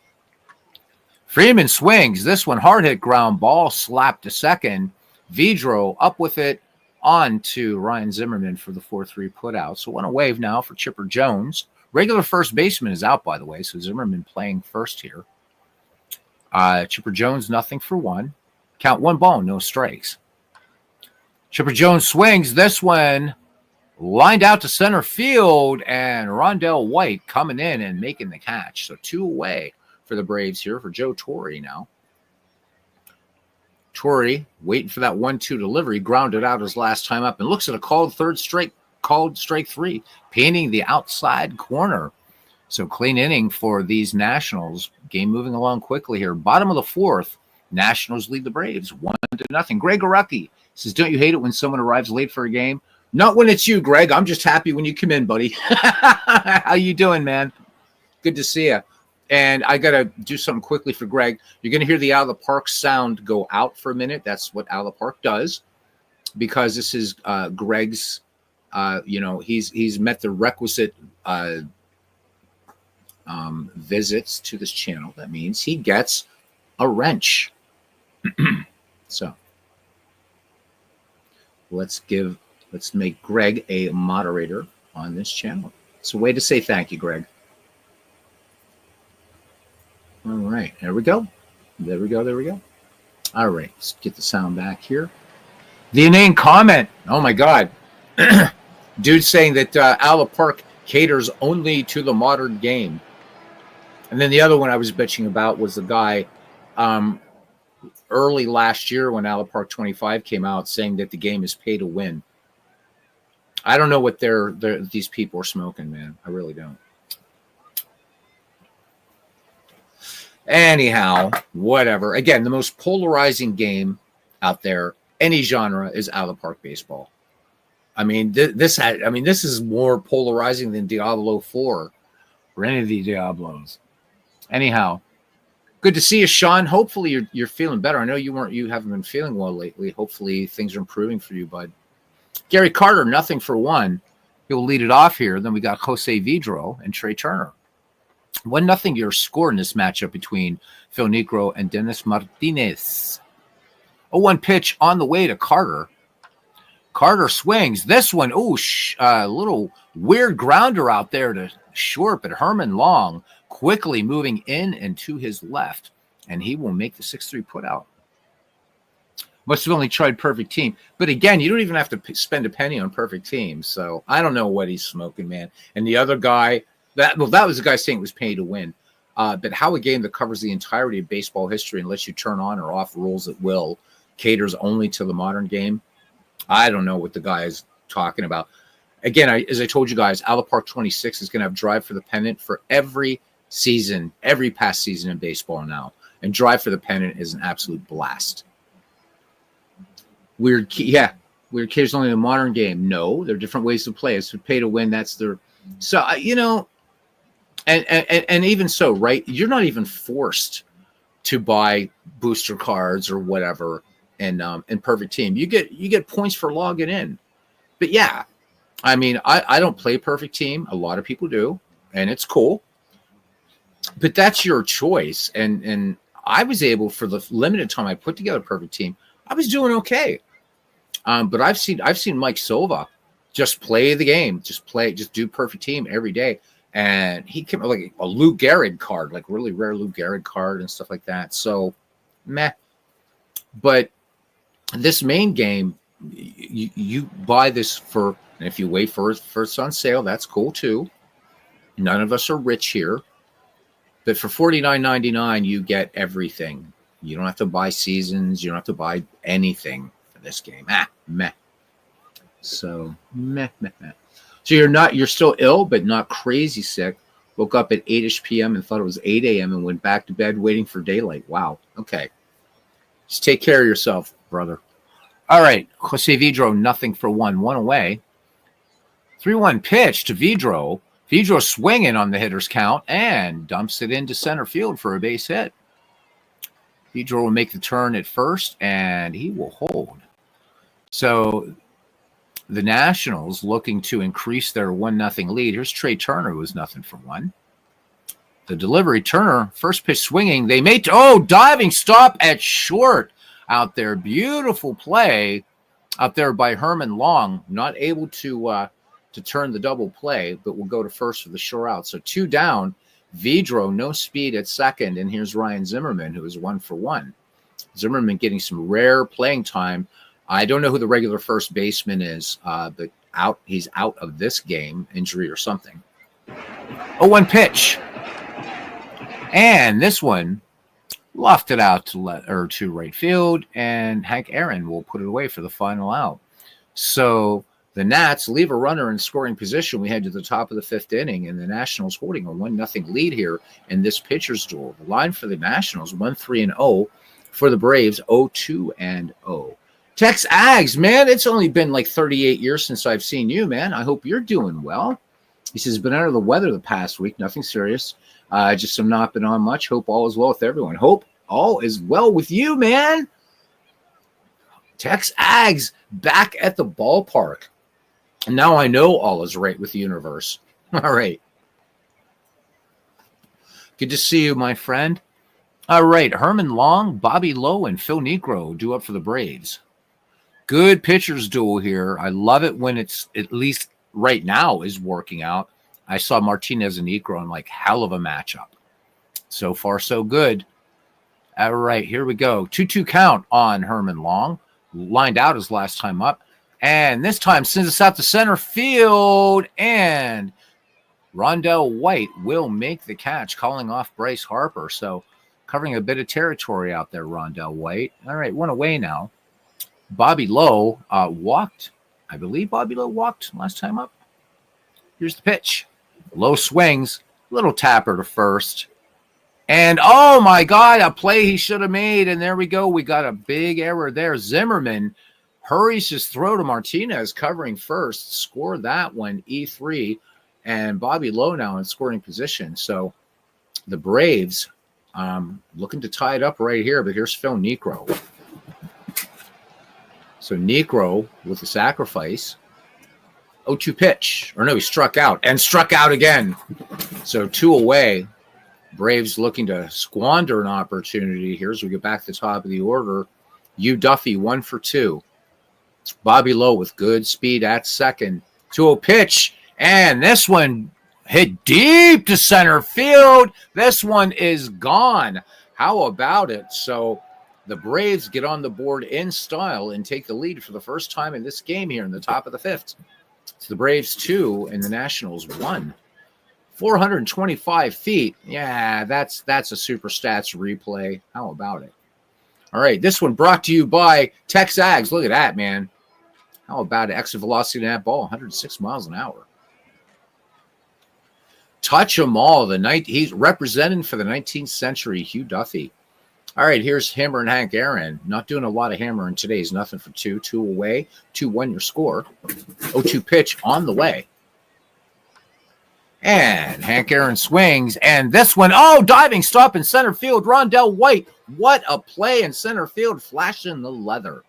Freeman swings. This one, hard hit ground ball, slapped to second. Vidro up with it on to Ryan Zimmerman for the 4-3 putout. So 1 away now for Chipper Jones. Regular first baseman is out, by the way, so Zimmerman playing first here. Chipper Jones, 0 for 1. Count 1 ball, no strikes. Chipper Jones swings. This one lined out to center field, and Rondell White coming in and making the catch. So 2 away for the Braves here for Joe Torre now. Torre waiting for that 1-2 delivery, grounded out his last time up, and looks at a called strike 3, painting the outside corner. So clean inning for these Nationals. Game moving along quickly here. Bottom of the 4th, Nationals lead the Braves 1-0. Greg Arucki says, don't you hate it when someone arrives late for a game? Not when it's you, Greg. I'm just happy when you come in, buddy. How you doing, man? Good to see you. And I got to do something quickly for Greg. You're going to hear the Out of the Park sound go out for a minute. That's what Out of the Park does, because this is Greg's, he's met the requisite visits to this channel. That means he gets a wrench. So let's make Greg a moderator on this channel. It's a way to say thank you, Greg. All right, there we go. There we go. All right, let's get the sound back here. The inane comment. Oh, my God. Dude saying that Out of the Park caters only to the modern game. And then the other one I was bitching about was the guy early last year when Out of the Park 25 came out saying that the game is pay to win. I don't know what these people are smoking, man. I really don't. Anyhow, whatever. Again, the most polarizing game out there, any genre, is Out of the Park baseball. I mean, this is more polarizing than Diablo 4 or any of the Diablos. Anyhow, good to see you, Sean. Hopefully you're feeling better. I know you haven't been feeling well lately. Hopefully things are improving for you, bud. Gary Carter, 0 for 1. He'll lead it off here. Then we got Jose Vidro and Trey Turner. 1-0 your score in this matchup between Phil Necro and Dennis Martinez. 0-1 pitch on the way to Carter. Carter swings. This one, a little weird grounder out there to short, but Herman Long quickly moving in and to his left, and he will make the 6-3 putout. Must have only tried Perfect Team. But again, you don't even have to spend a penny on Perfect Team. So I don't know what he's smoking, man. And the other guy, that was the guy saying it was pay to win. But how a game that covers the entirety of baseball history and lets you turn on or off rules at will caters only to the modern game, I don't know what the guy is talking about. Again, as I told you guys, Out of the Park 26 is going to have Drive for the Pennant for every season, every past season in baseball now. And Drive for the Pennant is an absolute blast. Weird kids only in the modern game. No, there are different ways to play. It's pay to win. That's their. So and even so, right? You're not even forced to buy booster cards or whatever in Perfect Team. You get points for logging in. But yeah, I mean, I don't play Perfect Team. A lot of people do, and it's cool. But that's your choice. And I was able, for the limited time I put together Perfect Team, I was doing okay. But I've seen Mike Silva just play the game, just do Perfect Team every day. And he came like a Lou Gehrig card, like really rare Lou Gehrig card and stuff like that. So, meh. But this main game, you buy this for, and if you wait for it's on sale, that's cool too. None of us are rich here. But for $49.99, you get everything. You don't have to buy seasons. You don't have to buy anything for this game. Meh. So, meh. So you're still ill, but not crazy sick. Woke up at 8-ish p.m. and thought it was 8 a.m. and went back to bed waiting for daylight. Wow. Okay. Just take care of yourself, brother. All right. Jose Vidro, nothing for one away. 3-1 pitch to Vidro. Vidro swinging on the hitter's count and dumps it into center field for a base hit. Vidro will make the turn at first, and he will hold. So the Nationals looking to increase their 1-0 lead. Here's Trey Turner, who was 0-1. The delivery, Turner, first pitch swinging. They made, diving stop at short out there. Beautiful play out there by Herman Long. Not able to turn the double play, but will go to first for the sure out. So 2 down. Vidro, no speed at second. And here's Ryan Zimmerman, who is 1-1. Zimmerman getting some rare playing time. I don't know who the regular first baseman is, but he's out of this game, injury or something. 0-1 pitch. And this one lofted out to right field, and Hank Aaron will put it away for the final out. So the Nats leave a runner in scoring position. We head to the top of the 5th inning, and the Nationals holding a 1-0 lead here in this pitcher's duel. The line for the Nationals, 1-3-0. For the Braves, 0-2-0. Tex Ags, man, it's only been like 38 years since I've seen you, man. I hope you're doing well. He says, been under the weather the past week. Nothing serious. Just some not been on much. Hope all is well with everyone. Hope all is well with you, man. Tex Ags back at the ballpark. And now I know all is right with the universe. All right. Good to see you, my friend. All right. Herman Long, Bobby Lowe, and Phil Niekro due up for the Braves. Good pitchers duel here. I love it when it's, at least right now, is working out. I saw Martinez and Niekro in like hell of a matchup. So far, so good. All right, here we go. 2-2 count on Herman Long. Lined out his last time up. And this time sends us out to center field. And Rondell White will make the catch, calling off Bryce Harper. So covering a bit of territory out there, Rondell White. All right, 1 away now. Bobby Lowe walked. I believe Bobby Lowe walked last time up. Here's the pitch. Lowe swings. Little tapper to first. And, oh, my God, a play he should have made. And there we go. We got a big error there. Zimmerman hurries his throw to Martinez, covering first. Score that one, E3. And Bobby Lowe now in scoring position. So the Braves looking to tie it up right here. But here's Phil Niekro. So Niekro with the sacrifice. 0-2 pitch. Or no, he struck out. And struck out again. So 2 away. Braves looking to squander an opportunity here as we get back to the top of the order. Hugh Duffy, 1 for 2. Bobby Lowe with good speed at second. 2-0 pitch. And this one hit deep to center field. This one is gone. How about it? So the Braves get on the board in style and take the lead for the first time in this game here in the top of the 5th. It's the Braves 2 and the Nationals 1. 425 feet. Yeah, that's a super stats replay. How about it? All right, this one brought to you by Texags. Look at that, man. How about it? Exit velocity in that ball, 106 miles an hour. Touch 'em all. He's representing for the 19th century, Hugh Duffy. All right, here's Hammer and Hank Aaron. Not doing a lot of hammering today. He's nothing for two. 2 away. 2-1 your score. 0-2 pitch on the way. And Hank Aaron swings. And this one, diving stop in center field. Rondell White. What a play in center field, flashing the leather.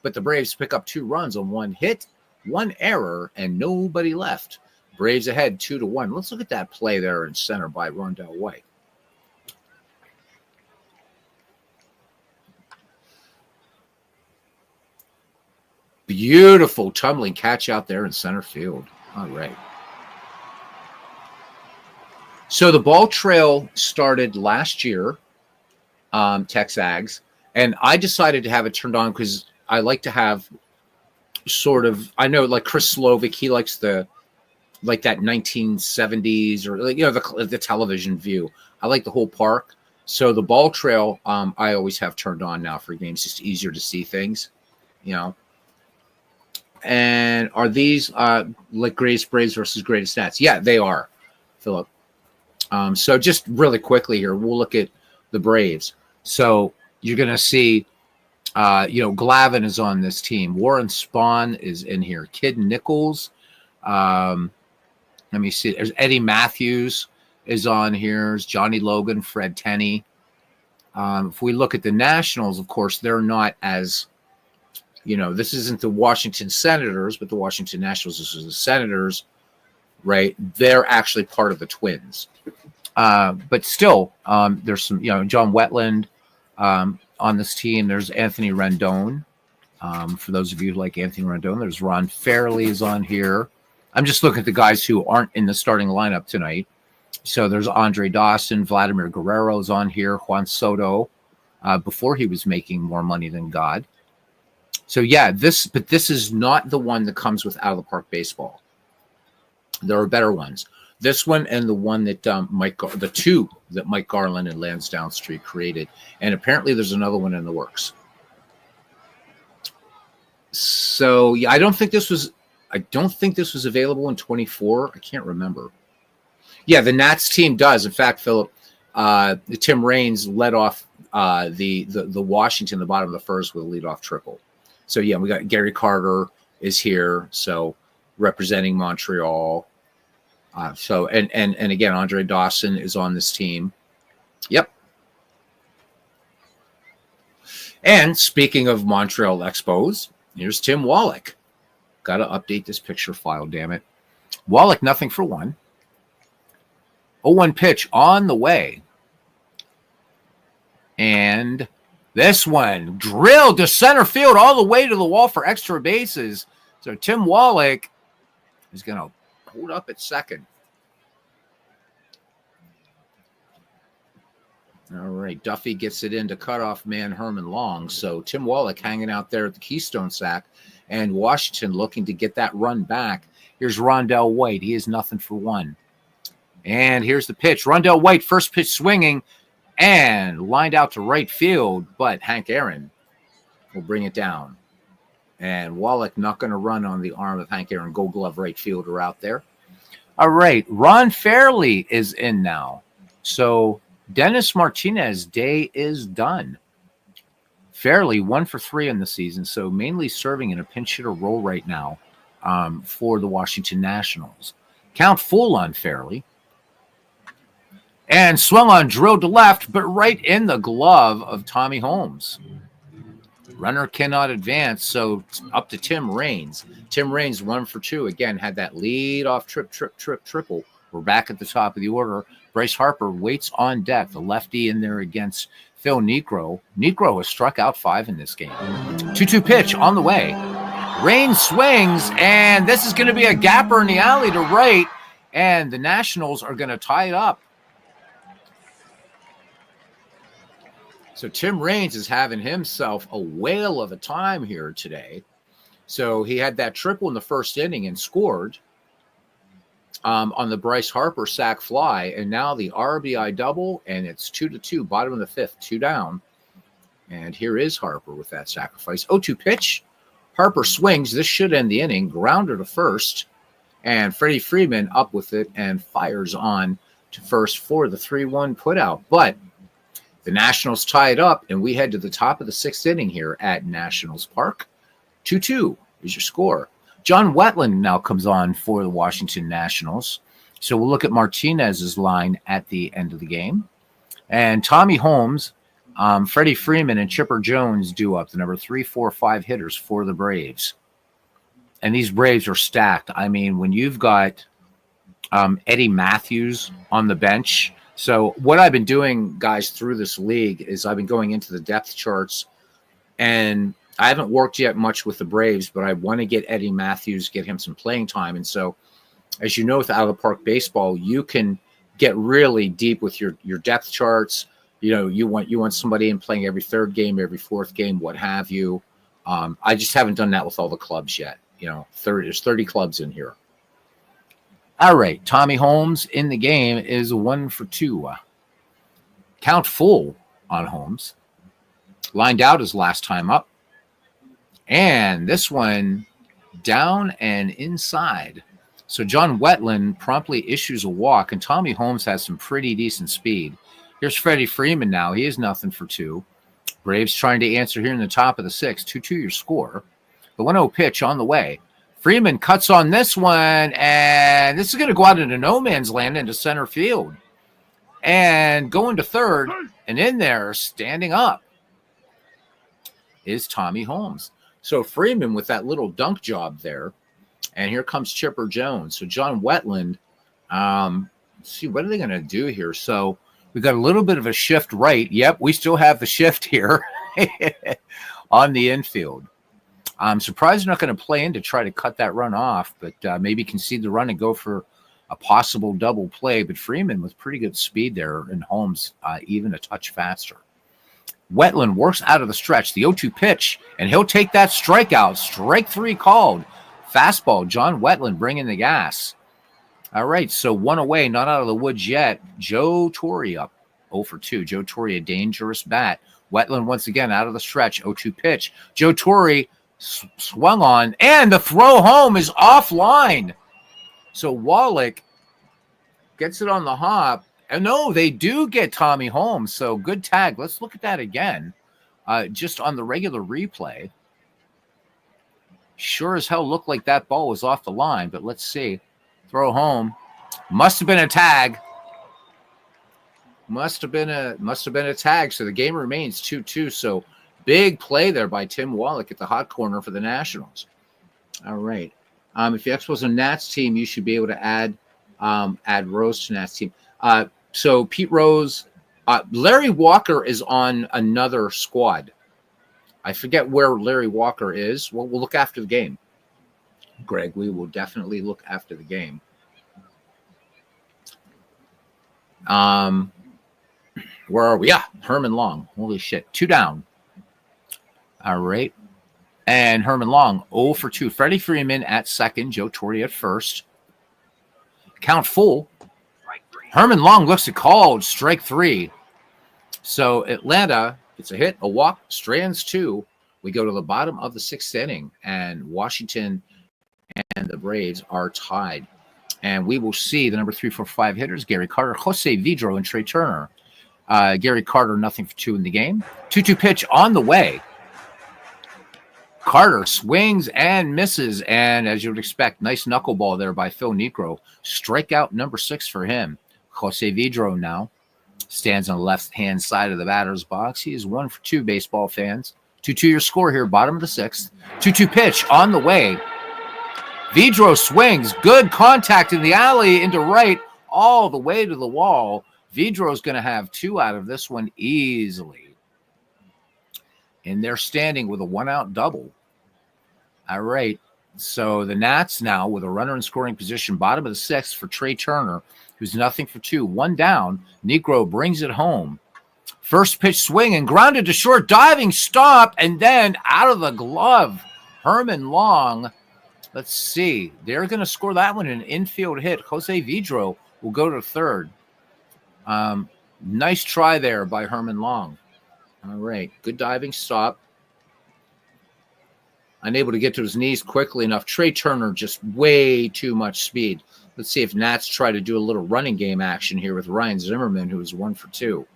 But the Braves pick up 2 runs on 1 hit, 1 error, and nobody left. Braves ahead 2-1. Let's look at that play there in center by Rondell White. Beautiful tumbling catch out there in center field. All right. So the ball trail started last year, Texags, and I decided to have it turned on because I like to have sort of, I know like Chris Slovic, he likes that 1970s or the television view. I like the whole park. So the ball trail, I always have turned on now for games, just easier to see things, And are these like greatest Braves versus greatest stats? Yeah, they are, Philip. So just really quickly here, we'll look at the Braves. So you're going to see, Glavine is on this team. Warren Spahn is in here. Kid Nichols. Let me see. There's Eddie Matthews is on here. There's Johnny Logan, Fred Tenney. If we look at the Nationals, of course, they're not as, this isn't the Washington Senators, but the Washington Nationals. This is the Senators, right? They're actually part of the Twins. But still, there's some, John Wetland on this team. There's Anthony Rendon. For those of you who like Anthony Rendon, there's Ron Fairley is on here. I'm just looking at the guys who aren't in the starting lineup tonight. So there's Andre Dawson, Vladimir Guerrero is on here, Juan Soto, before he was making more money than God. So yeah, this is not the one that comes with Out of the Park Baseball. There are better ones. This one and the one that the 2 that Mike Garland and Lansdowne Street created, and apparently there's another one in the works. So yeah, I don't think this was available in 24. I can't remember. Yeah, the Nats team does. In fact, Philip, Tim Raines led off the Washington, the bottom of the first with a leadoff triple. So yeah, we got Gary Carter is here, so representing Montreal. So and again, Andre Dawson is on this team. Yep. And speaking of Montreal Expos, here's Tim Wallach. Got to update this picture file, damn it. Wallach, nothing for 1. 0-1 pitch on the way. And this one drilled to center field all the way to the wall for extra bases. So Tim Wallach is going to hold up at second. All right, Duffy gets it into cutoff man Herman Long. So Tim Wallach hanging out there at the Keystone Sack, and Washington looking to get that run back. Here's Rondell White. He is nothing for 1. And here's the pitch. Rondell White, first pitch swinging and lined out to right field, but Hank Aaron will bring it down. And Wallach not going to run on the arm of Hank Aaron. Gold Glove right fielder out there. All right, Ron Fairley is in now. So Dennis Martinez day is done. Fairley 1 for 3 in the season, so mainly serving in a pinch hitter role right now for the Washington Nationals. Count full on Fairley. And swung on, drilled to left, but right in the glove of Tommy Holmes. Runner cannot advance, so up to Tim Raines. Tim Raines 1 for 2. Again, had that lead off triple. We're back at the top of the order. Bryce Harper waits on deck. The lefty in there against Phil Niekro. Niekro has struck out 5 in this game. 2-2 pitch on the way. Raines swings, and this is going to be a gapper in the alley to right, and the Nationals are going to tie it up. So Tim Raines is having himself a whale of a time here today. So he had that triple in the first inning and scored. on the Bryce Harper sac fly, and now the RBI double, and it's 2-2, bottom of the fifth, 2 down. And here is Harper with that sacrifice. 0-2 pitch. Harper swings. This should end the inning. Grounder to first, and Freddie Freeman up with it and fires on to first for the 3-1 putout. But the Nationals tie it up, and we head to the top of the sixth inning here at Nationals Park. 2-2 is your score. John Wetland now comes on for the Washington Nationals. So we'll look at Martinez's line at the end of the game. And Tommy Holmes, Freddie Freeman, and Chipper Jones do up the number 3, 4, 5 hitters for the Braves. And these Braves are stacked. I mean, when you've got Eddie Matthews on the bench. So what I've been doing, guys, through this league is I've been going into the depth charts, and I haven't worked yet much with the Braves, but I want to get Eddie Matthews, get him some playing time. And so, as you know, with Out of the Park Baseball, you can get really deep with your depth charts. You know, you want somebody in playing every third game, every fourth game, what have you. I just haven't done that with all the clubs yet. You know, there's 30 clubs in here. All right, Tommy Holmes in the game is 1 for 2. Count full on Holmes. Lined out his last time up. And this one down and inside. So John Wetland promptly issues a walk, and Tommy Holmes has some pretty decent speed. Here's Freddie Freeman now. He is nothing for 2. Braves trying to answer here in the top of the sixth. 2-2 your score. The 1-0 pitch on the way. Freeman cuts on this one, and this is going to go out into no man's land into center field. And going to third, and in there, standing up, is Tommy Holmes. So Freeman with that little dunk job there. And here comes Chipper Jones. So John Wetland, let's see, what are they going to do here? So we got a little bit of a shift right. Yep, we still have the shift here on the infield. I'm surprised they're not going to play in to try to cut that run off, but maybe concede the run and go for a possible double play. But Freeman with pretty good speed there, and Holmes even a touch faster. Wetland works out of the stretch, the 0-2 pitch, and he'll take that strikeout. Strike 3 called. Fastball, John Wetland bringing the gas. All right, so 1 away, not out of the woods yet. Joe Torre up 0 for 2. Joe Torre, a dangerous bat. Wetland once again out of the stretch, 0-2 pitch. Joe Torre swung on, and the throw home is offline. So Wallach gets it on the hop. And no, they do get Tommy Holmes. So good tag. Let's look at that again. Just on the regular replay. Sure as hell looked like that ball was off the line, but let's see. Throw home. Must have been a tag. Must have been a tag. So the game remains 2-2. So big play there by Tim Wallach at the hot corner for the Nationals. All right. If your Expos and Nats team, you should be able to add Rose to Nats team. So Pete Rose, Larry Walker is on another squad. I forget where Larry Walker is. Well, we'll look after the game. Greg, we will definitely look after the game. Where are we? Yeah, Herman Long. Holy shit. 2 down. All right. And Herman Long, 0 for 2. Freddie Freeman at second. Joe Torre at first. Count full. Herman Long looks at called. Strike 3. So Atlanta, it's a hit, a walk, strands 2. We go to the bottom of the sixth inning, and Washington and the Braves are tied. And we will see the number 3, 4, 5 hitters, Gary Carter, Jose Vidro, and Trey Turner. Gary Carter, nothing for 2 in the game. 2-2 pitch on the way. Carter swings and misses, and as you would expect, nice knuckleball there by Phil Niekro. Strikeout number 6 for him. Jose Vidro now stands on the left-hand side of the batter's box. He is 1 for 2, baseball fans. 2-2 your score here, bottom of the sixth. 2-2 pitch on the way. Vidro swings. Good contact in the alley into right, all the way to the wall. Vidro's going to have 2 out of this one easily. And they're standing with a 1-out double. All right. So the Nats now with a runner in scoring position, bottom of the sixth for Trey Turner, who's nothing for 2. 1 down. Niekro brings it home. First pitch swing and grounded to short, diving stop, and then out of the glove. Herman Long Let's see. They're going to score that one, an infield hit. Jose Vidro will go to third. Nice try there by Herman Long. All right. Good diving stop. Unable to get to his knees quickly enough. Trey Turner, just way too much speed. Let's see if Nats try to do a little running game action here with Ryan Zimmerman, who is 1 for 2.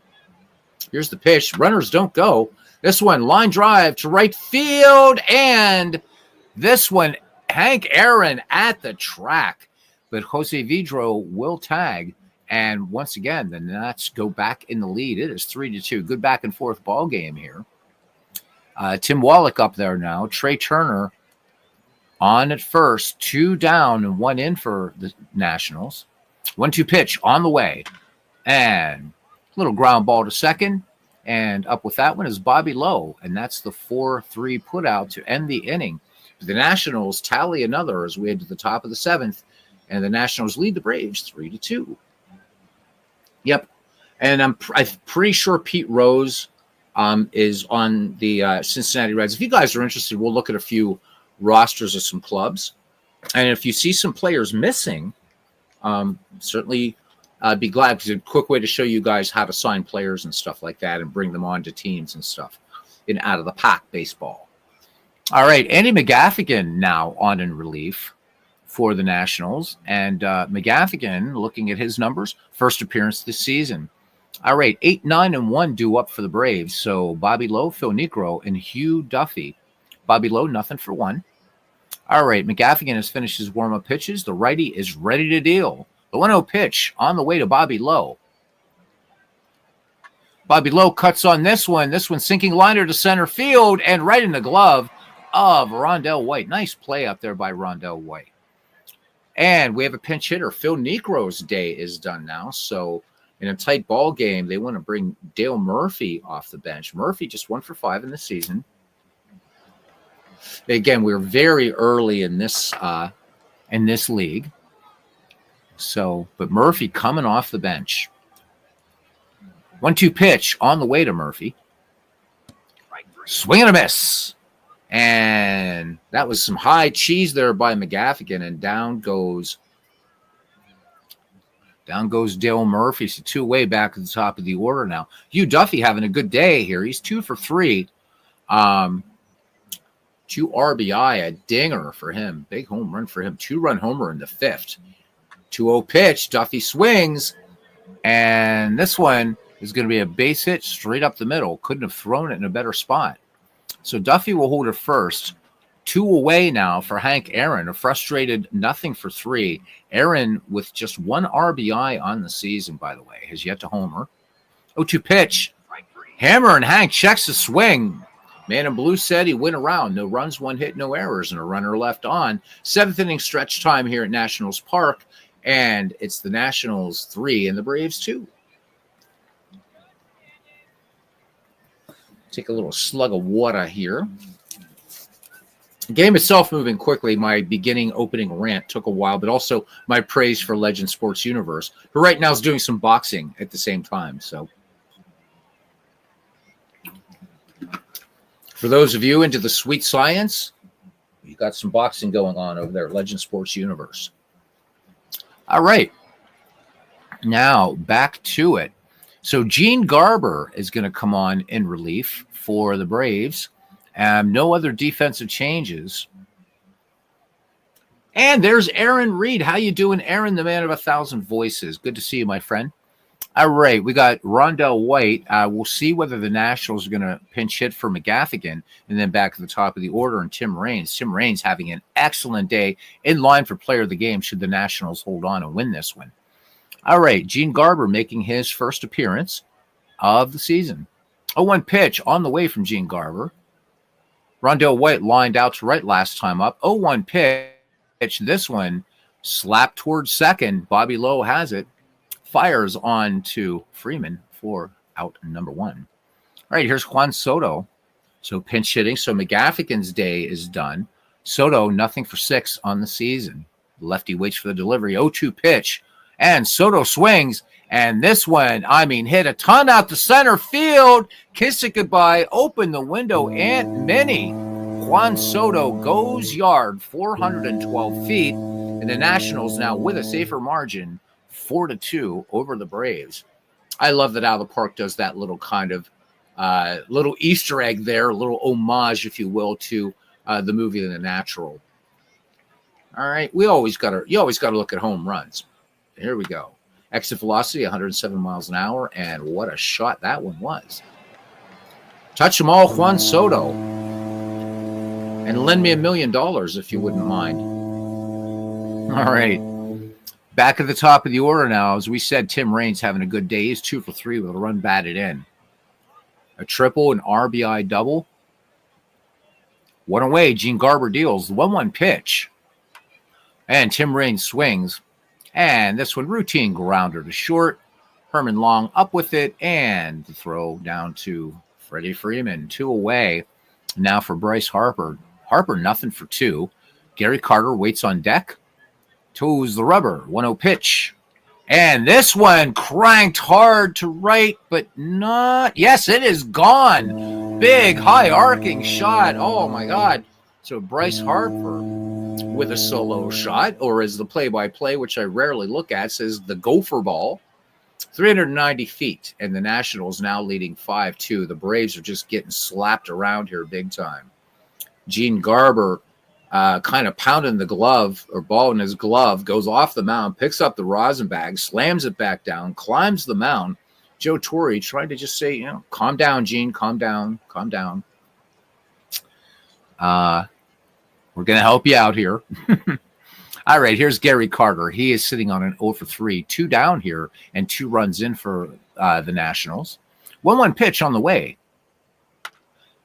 Here's the pitch. Runners don't go. This one, line drive to right field. And this one, Hank Aaron at the track. But Jose Vidro will tag. And once again, the Nats go back in the lead. It is 3-2. Good back and forth ball game here. Tim Wallach up there now. Trey Turner on at first. 2 down and 1 in for the Nationals. 1-2 pitch on the way. And little ground ball to second. And up with that one is Bobby Lowe. And that's the 4-3 put out to end the inning. The Nationals tally another as we head to the top of the 7th. And the Nationals lead the Braves 3-2. Yep. And I'm pretty sure Pete Rose is on the Cincinnati Reds. If you guys are interested, we'll look at a few rosters of some clubs. And if you see some players missing, certainly be glad, because it's a quick way to show you guys how to sign players and stuff like that and bring them on to teams and stuff in out of the pack baseball. All right, Andy McGaffigan now on in relief for the Nationals. And McGaffigan, looking at his numbers, first appearance this season. All right, 8-9-1 due up for the Braves. So Bobby Lowe, Phil Niekro, and Hugh Duffy. Bobby Lowe, nothing for 1. All right, McGaffigan has finished his warm-up pitches. The righty is ready to deal. The 1-0 pitch on the way to Bobby Lowe. Bobby Lowe cuts on this one. This one sinking liner to center field and right in the glove of Rondell White. Nice play up there by Rondell White. And we have a pinch hitter. Phil Niekro's day is done now. So in a tight ball game, they want to bring Dale Murphy off the bench. Murphy just 1 for 5 in the season. Again, we're very early in this league. So, but Murphy coming off the bench. 1-2 pitch on the way to Murphy. Swing and a miss. And that was some high cheese there by McGaffigan, and down goes Dale Murphy. So 2 away back at the top of the order now. Hugh Duffy having a good day here. He's 2 for 3. 2 RBI, a dinger for him. Big home run for him. 2-run homer in the 5th. 2-0 pitch. Duffy swings. And this one is going to be a base hit straight up the middle. Couldn't have thrown it in a better spot. So Duffy will hold it first. 2 away now for Hank Aaron. A frustrated 0 for 3. Aaron with just 1 RBI on the season, by the way, has yet to homer. 0-2 pitch. Hammer and Hank checks the swing. Man in blue said he went around. No runs, 1 hit, no errors, and a runner left on. 7th inning stretch time here at Nationals Park. And it's the Nationals 3 and the Braves 2. Take a little slug of water here. The game itself moving quickly. My opening rant took a while, but also my praise for Legend Sports Universe, who right now is doing some boxing at the same time. So for those of you into the sweet science, you got some boxing going on over there at Legend Sports Universe. All right. Now back to it. So Gene Garber is going to come on in relief for the Braves. No other defensive changes. And there's Aaron Reed. How you doing, Aaron, the man of 1,000 voices? Good to see you, my friend. All right, we got Rondell White. We'll see whether the Nationals are going to pinch hit for McGaffigan, and then back at the top of the order, and Tim Raines. Tim Raines having an excellent day, in line for player of the game should the Nationals hold on and win this one. All right, Gene Garber making his first appearance of the season. 0-1 pitch on the way from Gene Garber. Rondell White lined out to right last time up. 0-1 pitch. This one slapped towards second. Bobby Lowe has it. Fires on to Freeman for out number 1. All right, here's Juan Soto. So pinch hitting. So McGaffigan's day is done. Soto, 0 for 6 on the season. Lefty waits for the delivery. 0-2 pitch. And Soto swings. And this one, hit a ton out to center field. Kiss it goodbye. Open the window. Aunt Minnie. Juan Soto goes yard, 412 feet, and the Nationals now with a safer margin, 4-2 over the Braves. I love that Out of the Park does that little kind of little Easter egg there, a little homage, if you will, to the movie The Natural. All right, you always got to look at home runs. Here we go. Exit velocity, 107 miles an hour, and what a shot that one was. Touch them all, Juan Soto. And lend me $1 million if you wouldn't mind. All right. Back at the top of the order now. As we said, Tim Raines having a good day. He's 2 for 3 with a run batted in. A triple, an RBI double. One away, Gene Garber deals. The 1-1 pitch. And Tim Raines swings. And this one, routine grounder to short. Herman Long up with it. And the throw down to Freddie Freeman. 2 away. Now for Bryce Harper. Harper, nothing for 2. Gary Carter waits on deck. Toes the rubber. 1-0 pitch. And this one cranked hard to right, but not. Yes, it is gone. Big, high arcing shot. Oh, my God. So Bryce Harper with a solo shot, or as the play-by-play, which I rarely look at, says the gopher ball. 390 feet, and the Nationals now leading 5-2. The Braves are just getting slapped around here big time. Gene Garber kind of pounding the glove or ball in his glove, goes off the mound, picks up the rosin bag, slams it back down, climbs the mound. Joe Torre trying to just say, calm down, Gene, calm down, calm down. We're going to help you out here. All right, here's Gary Carter. He is sitting on an 0 for 3, 2 down here, and 2 runs in for the Nationals. 1-1 pitch on the way.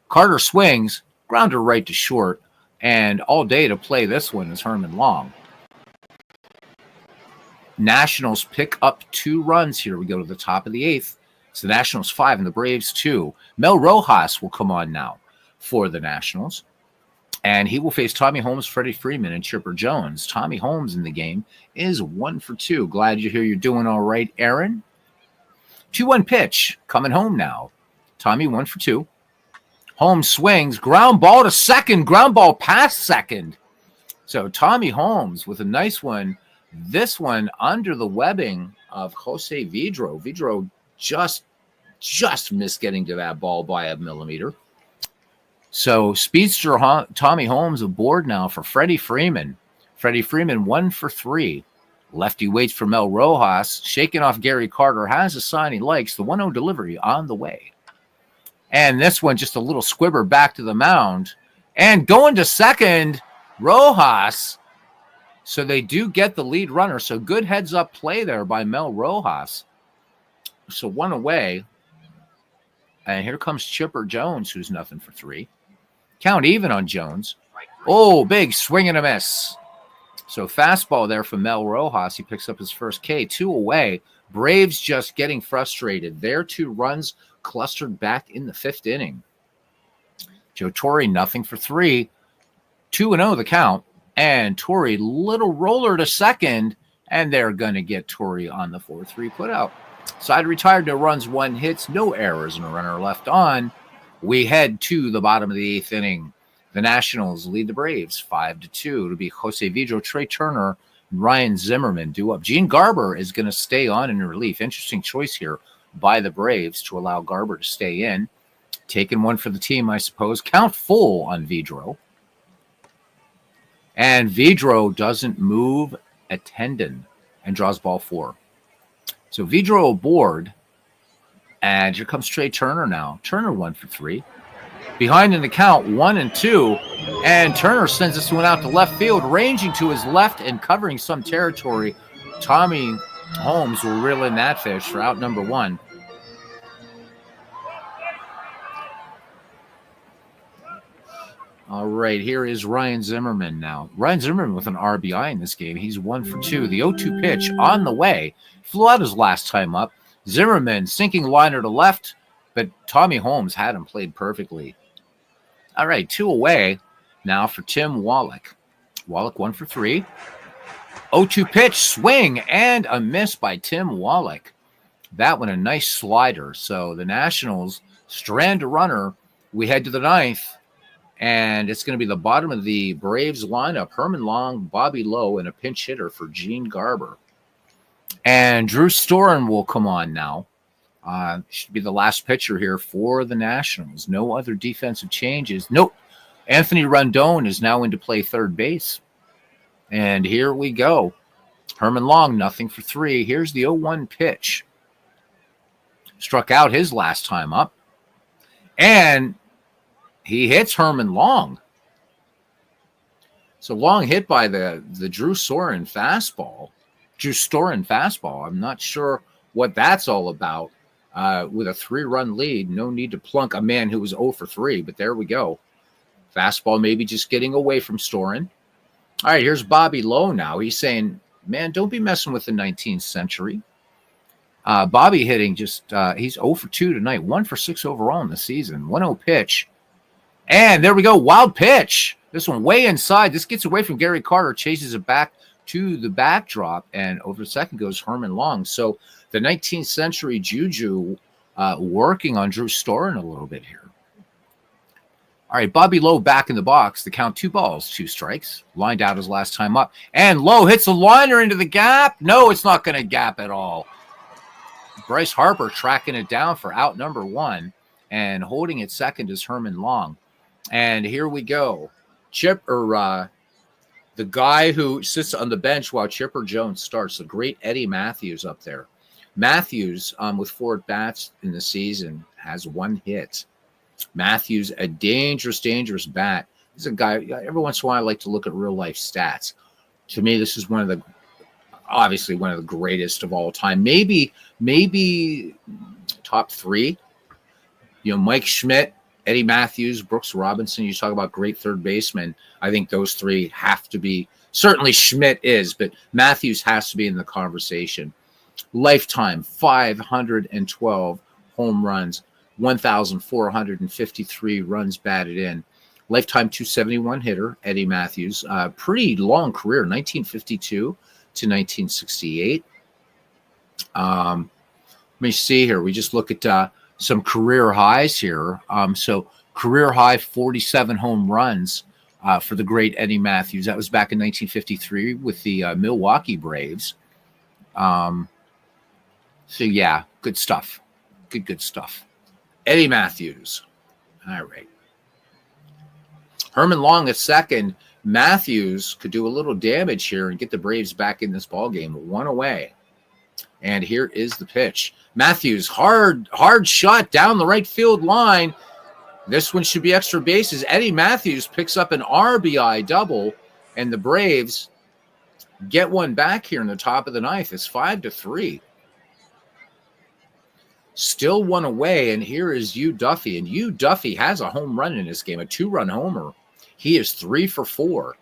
Carter swings, grounder right to short, and all day to play this one is Herman Long. Nationals pick up 2 runs here. We go to the top of the 8th. It's the Nationals 5 and the Braves 2. Mel Rojas will come on now for the Nationals. And he will face Tommy Holmes, Freddie Freeman, and Chipper Jones. Tommy Holmes in the game is 1 for 2. Glad you hear you're doing all right, Aaron. 2-1 pitch, coming home now. Tommy 1 for 2. Holmes swings, ground ball to second, ground ball past second. So Tommy Holmes with a nice one. This one under the webbing of Jose Vidro. Vidro just missed getting to that ball by a millimeter. So speedster Tommy Holmes aboard now for Freddie Freeman. Freddie Freeman 1 for 3. Lefty waits for Mel Rojas. Shaking off Gary Carter. Has a sign he likes. The 1-0 delivery on the way. And this one just a little squibber back to the mound. And going to second, Rojas. So they do get the lead runner. So good heads-up play there by Mel Rojas. So 1 away. And here comes Chipper Jones, who's nothing for 3. Count even on Jones. Oh, big swing and a miss. So fastball there from Mel Rojas. He picks up his first K. 2 away. Braves just getting frustrated. Their 2 runs clustered back in the 5th inning. Joe Torre, nothing for 3. 2-0 the count. And Torre, little roller to second. And they're going to get Torre on the 4-3 putout. Side retired, no runs, 1 hits, no errors, and a runner left on. We head to the bottom of the 8th inning. The Nationals lead the Braves 5-2. It'll be Jose Vidro, Trey Turner, and Ryan Zimmerman due up. Gene Garber is going to stay on in relief. Interesting choice here by the Braves to allow Garber to stay in. Taking one for the team, I suppose. Count full on Vidro. And Vidro doesn't move a tendon and draws ball 4. So Vidro aboard, and here comes Trey Turner now. Turner 1 for 3. Behind in the count, 1-2, and Turner sends this one out to left field, ranging to his left and covering some territory. Tommy Holmes will reel in that fish for out number 1. All right, here is Ryan Zimmerman now. Ryan Zimmerman with an RBI in this game. He's 1 for 2. The 0-2 pitch on the way. Flew out his last time up. Zimmerman sinking liner to left, but Tommy Holmes had him played perfectly. All right, 2 away now for Tim Wallach. Wallach 1 for 3. 0-2 pitch, swing, and a miss by Tim Wallach. That one a nice slider. So the Nationals strand a runner. We head to the 9th. And it's going to be the bottom of the Braves lineup. Herman Long, Bobby Lowe, and a pinch hitter for Gene Garber. And Drew Storen will come on now. Should be the last pitcher here for the Nationals. No other defensive changes. Nope. Anthony Rondon is now into play third base. And here we go. Herman Long, nothing for 3. Here's the 0-1 pitch. Struck out his last time up. And he hits Herman Long. So Long hit by the Drew Storen fastball. I'm not sure what that's all about. With a 3-run lead, no need to plunk a man who was 0 for 3, but there we go. Fastball maybe just getting away from Storen. All right, here's Bobby Lowe now. He's saying, man, don't be messing with the 19th century. Bobby hitting just, he's 0 for 2 tonight, 1 for 6 overall in the season. 1-0 pitch. And there we go, wild pitch. This one way inside. This gets away from Gary Carter, chases it back to the backdrop, and over the second goes Herman Long. So the 19th century juju working on Drew Storen a little bit here. All right, Bobby Lowe back in the box. The count 2 balls, 2 strikes. Lined out his last time up. And Lowe hits a liner into the gap. No, it's not going to gap at all. Bryce Harper tracking it down for out number 1. And holding it second is Herman Long. And here we go. The guy who sits on the bench while Chipper Jones starts, the great Eddie Matthews up there. Matthews, with 4 at-bats in the season, has 1 hit. Matthews, a dangerous, dangerous bat. He's a guy, every once in a while, I like to look at real-life stats. To me, this is obviously one of the greatest of all time. Maybe top 3. Mike Schmidt, Eddie Matthews, Brooks Robinson. You talk about great third basemen. I think those 3 have to be. Certainly Schmidt is, but Matthews has to be in the conversation. Lifetime, 512 home runs, 1,453 runs batted in. Lifetime 271 hitter, Eddie Matthews. Pretty long career, 1952 to 1968. Let me see here. We just look at some career highs here. So career high 47 home runs for the great Eddie Matthews. That was back in 1953 with the Milwaukee Braves. So yeah, good stuff. Good stuff. Eddie Matthews. All right. Herman Long at second. Matthews could do a little damage here and get the Braves back in this ballgame. 1 away. And here is the pitch. Matthews, hard shot down the right field line. This one should be extra bases. Eddie Matthews picks up an RBI double, and the Braves get one back here in the top of the ninth. It's 5-3. Still 1 away, and here is Hugh Duffy. And Hugh Duffy has a home run in this game, a 2-run homer. He is 3 for 4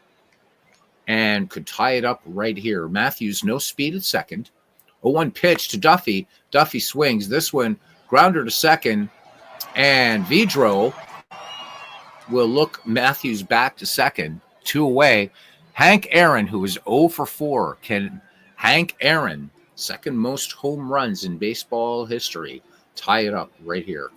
and could tie it up right here. Matthews, no speed at second. 0-1 pitch to Duffy. Duffy swings. This one, grounder to second. And Vidro will look Matthews back to second. 2 away. Hank Aaron, who is 0 for 4. Hank Aaron, second most home runs in baseball history, tie it up right here.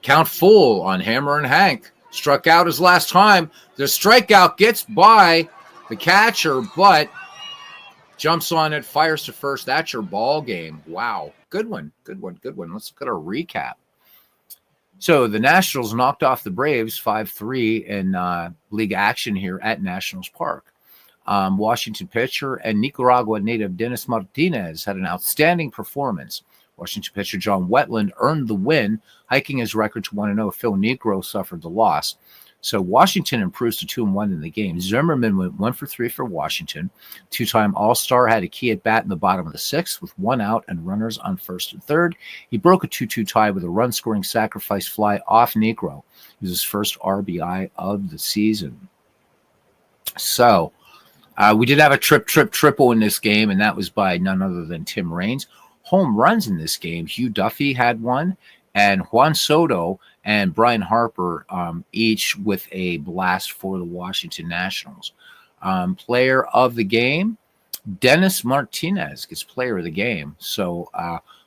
Count full on Hammer and Hank. Struck out his last time. The strikeout gets by the catcher, but jumps on it, fires to first. That's your ball game. Wow. Good one. Let's look at our recap. So the Nationals knocked off the Braves 5-3 in league action here at Nationals Park. Washington pitcher and Nicaragua native Dennis Martinez had an outstanding performance. Washington pitcher John Wetland earned the win, hiking his record to 1-0. Phil Negro suffered the loss. So Washington improves to 2-1 in the game. Zimmerman went 1 for 3 for Washington. 2-time All-Star had a key at bat in the bottom of the 6th with 1 out and runners on first and third. He broke a 2-2 tie with a run-scoring sacrifice fly off Negro. It was his first RBI of the season. So we did have a triple in this game, and that was by none other than Tim Raines. Home runs in this game, Hugh Duffy had 1, and Juan Soto and Brian Harper, each with a blast for the Washington Nationals. Player of the game, Dennis Martinez gets player of the game. So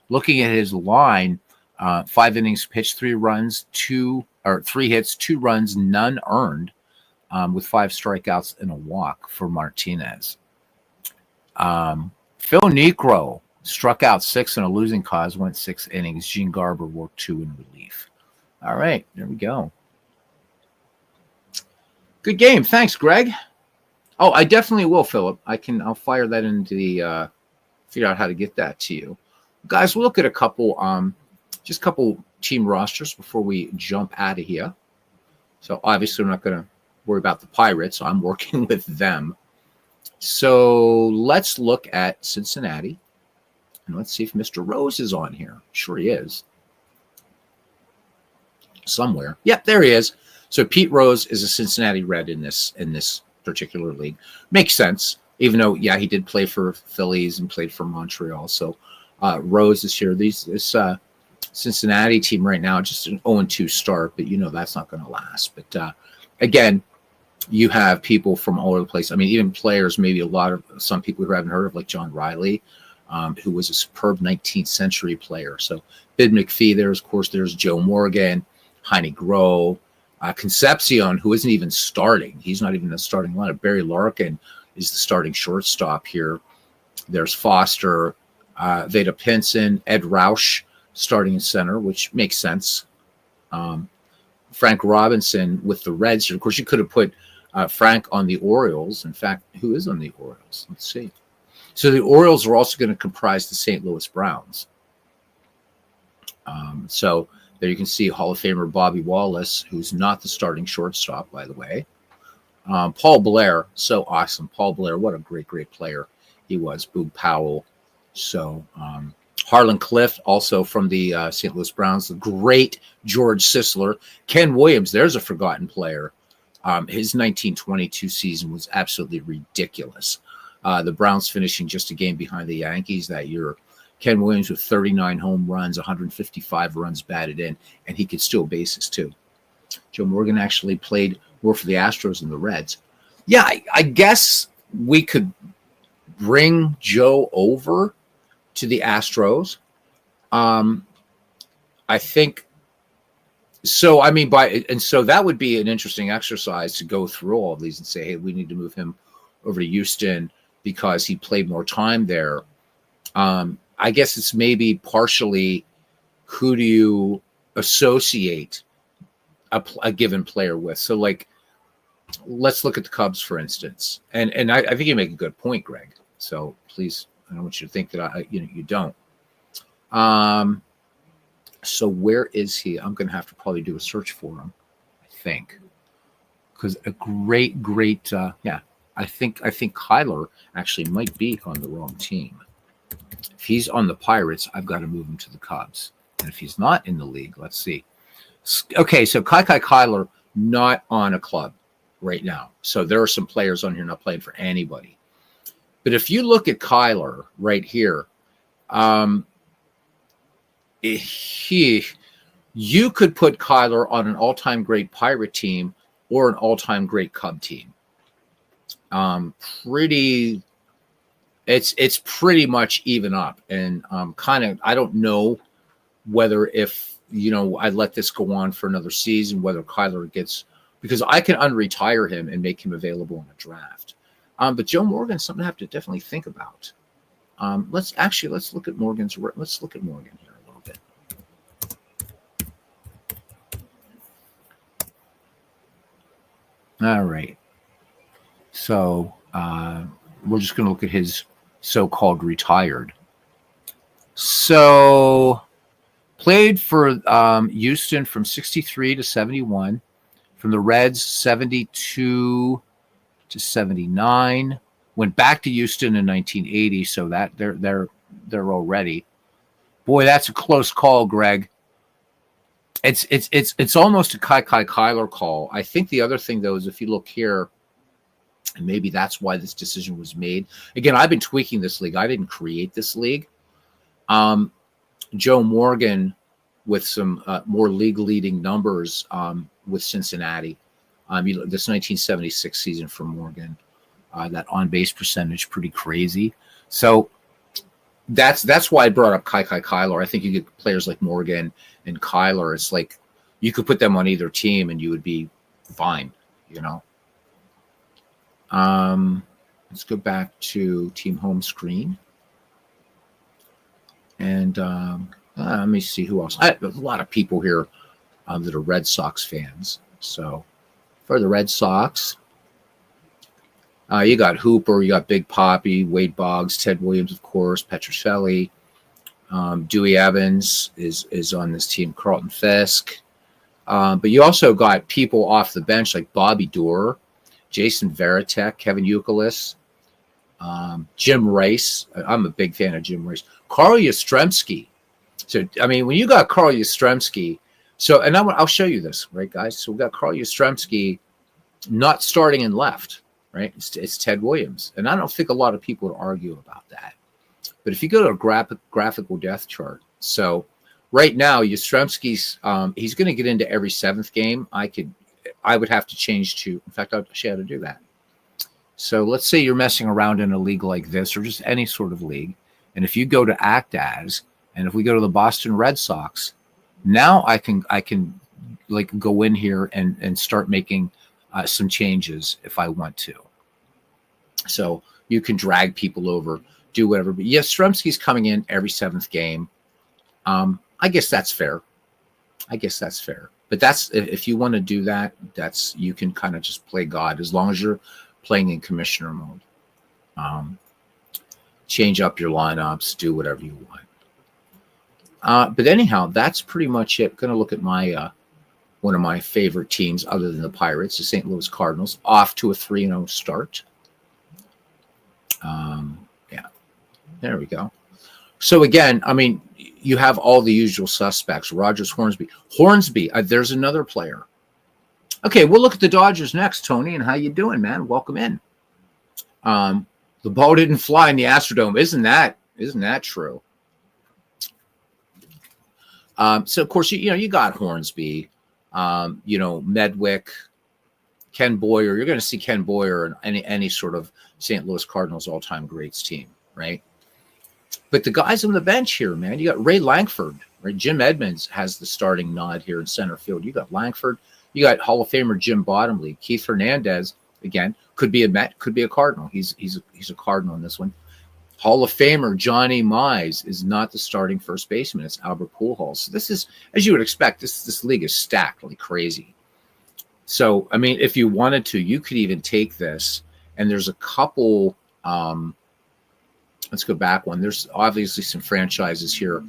looking at his line, 5 innings pitched, 3 runs, or 3 hits, 2 runs, none earned, with 5 strikeouts and a walk for Martinez. Phil Niekro struck out 6 in a losing cause, went 6 innings. Gene Garber worked 2 in relief. All right, there we go. Good game. Thanks, Greg. Oh, I definitely will, Philip. I'll fire that into the figure out how to get that to you. Guys, we'll look at a couple team rosters before we jump out of here. So obviously we're not going to worry about the Pirates. So I'm working with them. So let's look at Cincinnati. And let's see if Mr. Rose is on here. Sure he is. Somewhere. Yep, there he is. So Pete Rose is a Cincinnati Red in this particular league. Makes sense. Even though, yeah, he did play for Phillies and played for Montreal. So Rose is here. This Cincinnati team right now, just an 0-2 start, but that's not going to last. But again, you have people from all over the place. I mean, even players, maybe some people who haven't heard of, like John Riley, who was a superb 19th century player. So Bid McPhee, of course, there's Joe Morgan, Heine Groh, Concepcion, who isn't even starting. He's not even in the starting lineup. Barry Larkin is the starting shortstop here. There's Foster, Veda Pinson, Ed Rausch starting in center, which makes sense. Frank Robinson with the Reds here. Of course, you could have put Frank on the Orioles. In fact, who is on the Orioles? Let's see. So the Orioles are also going to comprise the St. Louis Browns. So there you can see Hall of Famer Bobby Wallace, who's not the starting shortstop, by the way. Paul Blair, so awesome. Paul Blair, what a great, great player he was. Boog Powell. So Harlan Cliff, also from the St. Louis Browns. The great George Sisler. Ken Williams, there's a forgotten player. His 1922 season was absolutely ridiculous. The Browns finishing just a game behind the Yankees that year. Ken Williams with 39 home runs, 155 runs batted in, and he could steal bases too. Joe Morgan actually played more for the Astros than the Reds. Yeah, I guess we could bring Joe over to the Astros. I think so. I mean, so that would be an interesting exercise to go through all of these and say, hey, we need to move him over to Houston because he played more time there. I guess it's maybe partially who do you associate a given player with. So, like, let's look at the Cubs, for instance. And I think you make a good point, Greg. So please, I don't want you to think that you don't. So where is he? I'm going to have to probably do a search for him, I think, because a great, I think Kyler actually might be on the wrong team. If he's on the Pirates, I've got to move him to the Cubs. And if he's not in the league, let's see. Okay, so Kyler not on a club right now. So there are some players on here not playing for anybody. But if you look at Kyler right here, you could put Kyler on an all-time great Pirate team or an all-time great Cub team. It's pretty much even up, and kind of I don't know whether if I let this go on for another season, whether Kyler gets, because I can unretire him and make him available in a draft. But Joe Morgan's something I have to definitely think about. Let's look at Morgan here a little bit. All right. So we're just going to look at his so-called retired. So played for Houston from 63 to 71, from the Reds 72 to 79, went back to Houston in 1980, so that they're already. Boy, that's a close call, Greg. It's almost a Kyler call. I think the other thing though is if you look here, and maybe that's why this decision was made. Again, I've been tweaking this league. I didn't create this league. Joe Morgan with some more league-leading numbers with Cincinnati. This 1976 season for Morgan, that on-base percentage, pretty crazy. So that's why I brought up Kyler. I think you get players like Morgan and Kyler. It's like you could put them on either team and you would be fine, you know. Let's go back to team home screen. And let me see who else. I have a lot of people here that are Red Sox fans. So for the Red Sox, you got Hooper, you got Big Poppy, Wade Boggs, Ted Williams, of course, Petrocelli. Dewey Evans is on this team, Carlton Fisk. But you also got people off the bench like Bobby Doerr, Jason Varitek, Kevin Youkilis, Jim Rice. I'm a big fan of Jim Rice. Carl Yastrzemski. So, I mean, when you got Carl Yastrzemski, so, and I'll show you this, right, guys? So we got Carl Yastrzemski not starting in left, right? It's Ted Williams. And I don't think a lot of people would argue about that. But if you go to a graphical depth chart, so right now, Yastrzemski's, he's going to get into every 7th game. I would have to change to, in fact, I'll show you how to do that. So let's say you're messing around in a league like this or just any sort of league. And if you go to act as, and if we go to the Boston Red Sox, now I can like go in here and start making some changes if I want to. So you can drag people over, do whatever. But yes, Yastrzemski's coming in every 7th game. I guess that's fair. But that's, if you want to do that, you can kind of just play God as long as you're playing in commissioner mode. Change up your lineups, do whatever you want. But anyhow, that's pretty much it. Going to look at my one of my favorite teams other than the Pirates, the St. Louis Cardinals, off to a 3-0 start. Yeah, there we go. So again, I mean, you have all the usual suspects. Rogers, Hornsby. There's another player. Okay, we'll look at the Dodgers next, Tony. And how you doing, man? Welcome in. The ball didn't fly in the Astrodome. Isn't that true? So of course you got Hornsby, Medwick, Ken Boyer. You're going to see Ken Boyer in any sort of St. Louis Cardinals all-time greats team, right? But the guys on the bench here, man, you got Ray Lankford, right? Jim Edmonds has the starting nod here in center field. You got Lankford. You got Hall of Famer Jim Bottomley. Keith Hernandez, again, could be a Met, could be a Cardinal. He's a Cardinal in this one. Hall of Famer Johnny Mize is not the starting first baseman. It's Albert Pujols. So this is, as you would expect, this league is stacked like crazy. So, I mean, if you wanted to, you could even take this, and there's a couple, let's go back one. There's obviously some franchises here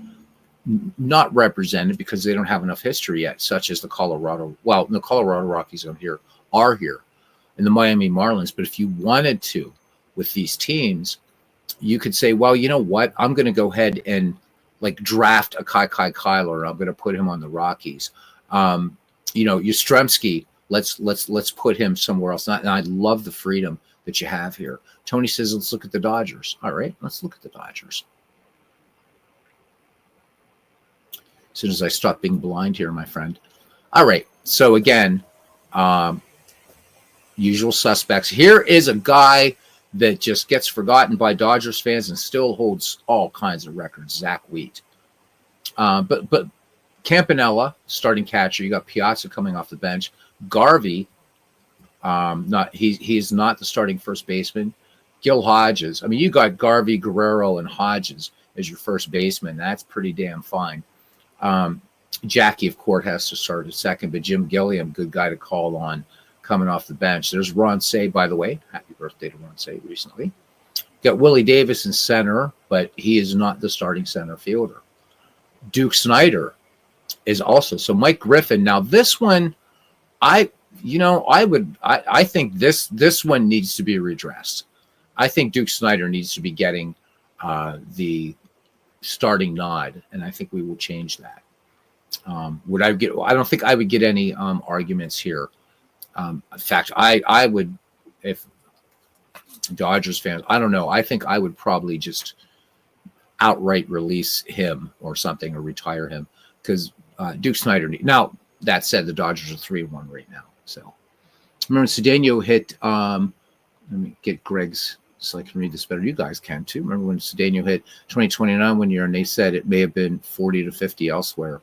not represented because they don't have enough history yet, such as the Colorado Rockies are here, and the Miami Marlins. But if you wanted to, with these teams, you could say, well, you know what? I'm going to go ahead and like draft a Kai Kyler. I'm going to put him on the Rockies. Yastrzemski, let's put him somewhere else. And I love the freedom that you have here. Tony says, let's look at the Dodgers. All right, let's look at the Dodgers. As soon as I stop being blind here, my friend. All right, so again, usual suspects. Here is a guy that just gets forgotten by Dodgers fans and still holds all kinds of records, Zach Wheat. But Campanella, starting catcher. You got Piazza coming off the bench. Garvey, he's not the starting first baseman. Gil Hodges. I mean, you got Garvey, Guerrero, and Hodges as your first baseman. That's pretty damn fine. Jackie, of course, has to start at second, but Jim Gilliam, good guy to call on, coming off the bench. There's Ron Say, by the way. Happy birthday to Ron Say recently. Got Willie Davis in center, but he is not the starting center fielder. Duke Snyder is also. So Mike Griffin. Now this one, I think this one needs to be redressed. I think Duke Snyder needs to be getting the starting nod, and I think we will change that. I don't think I would get any arguments here. In fact, I would, if Dodgers fans, I don't know. I think I would probably just outright release him or something, or retire him, because Duke Snyder. Now that said, the Dodgers are 3-1 right now. So remember, Cedeno hit. Let me get Greg's so I can read this better. You guys can too. Remember when Cedeno hit 2029 1 year, and they said it may have been 40 to 50 elsewhere.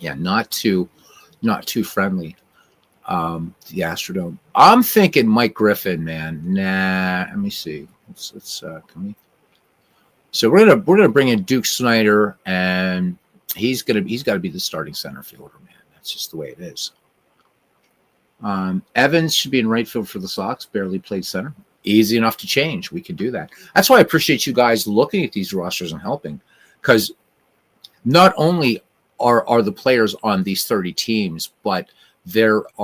Yeah, not to not too friendly. The Astrodome. I'm thinking Mike Griffin, man. Nah, let me see. Let's can we? So we're gonna bring in Duke Snyder, and he's got to be the starting center fielder, man. That's just the way it is. Evans should be in right field for the Sox. Barely played center. Easy enough to change. We can do that. That's why I appreciate you guys looking at these rosters and helping, because not only are the players on these 30 teams, but there's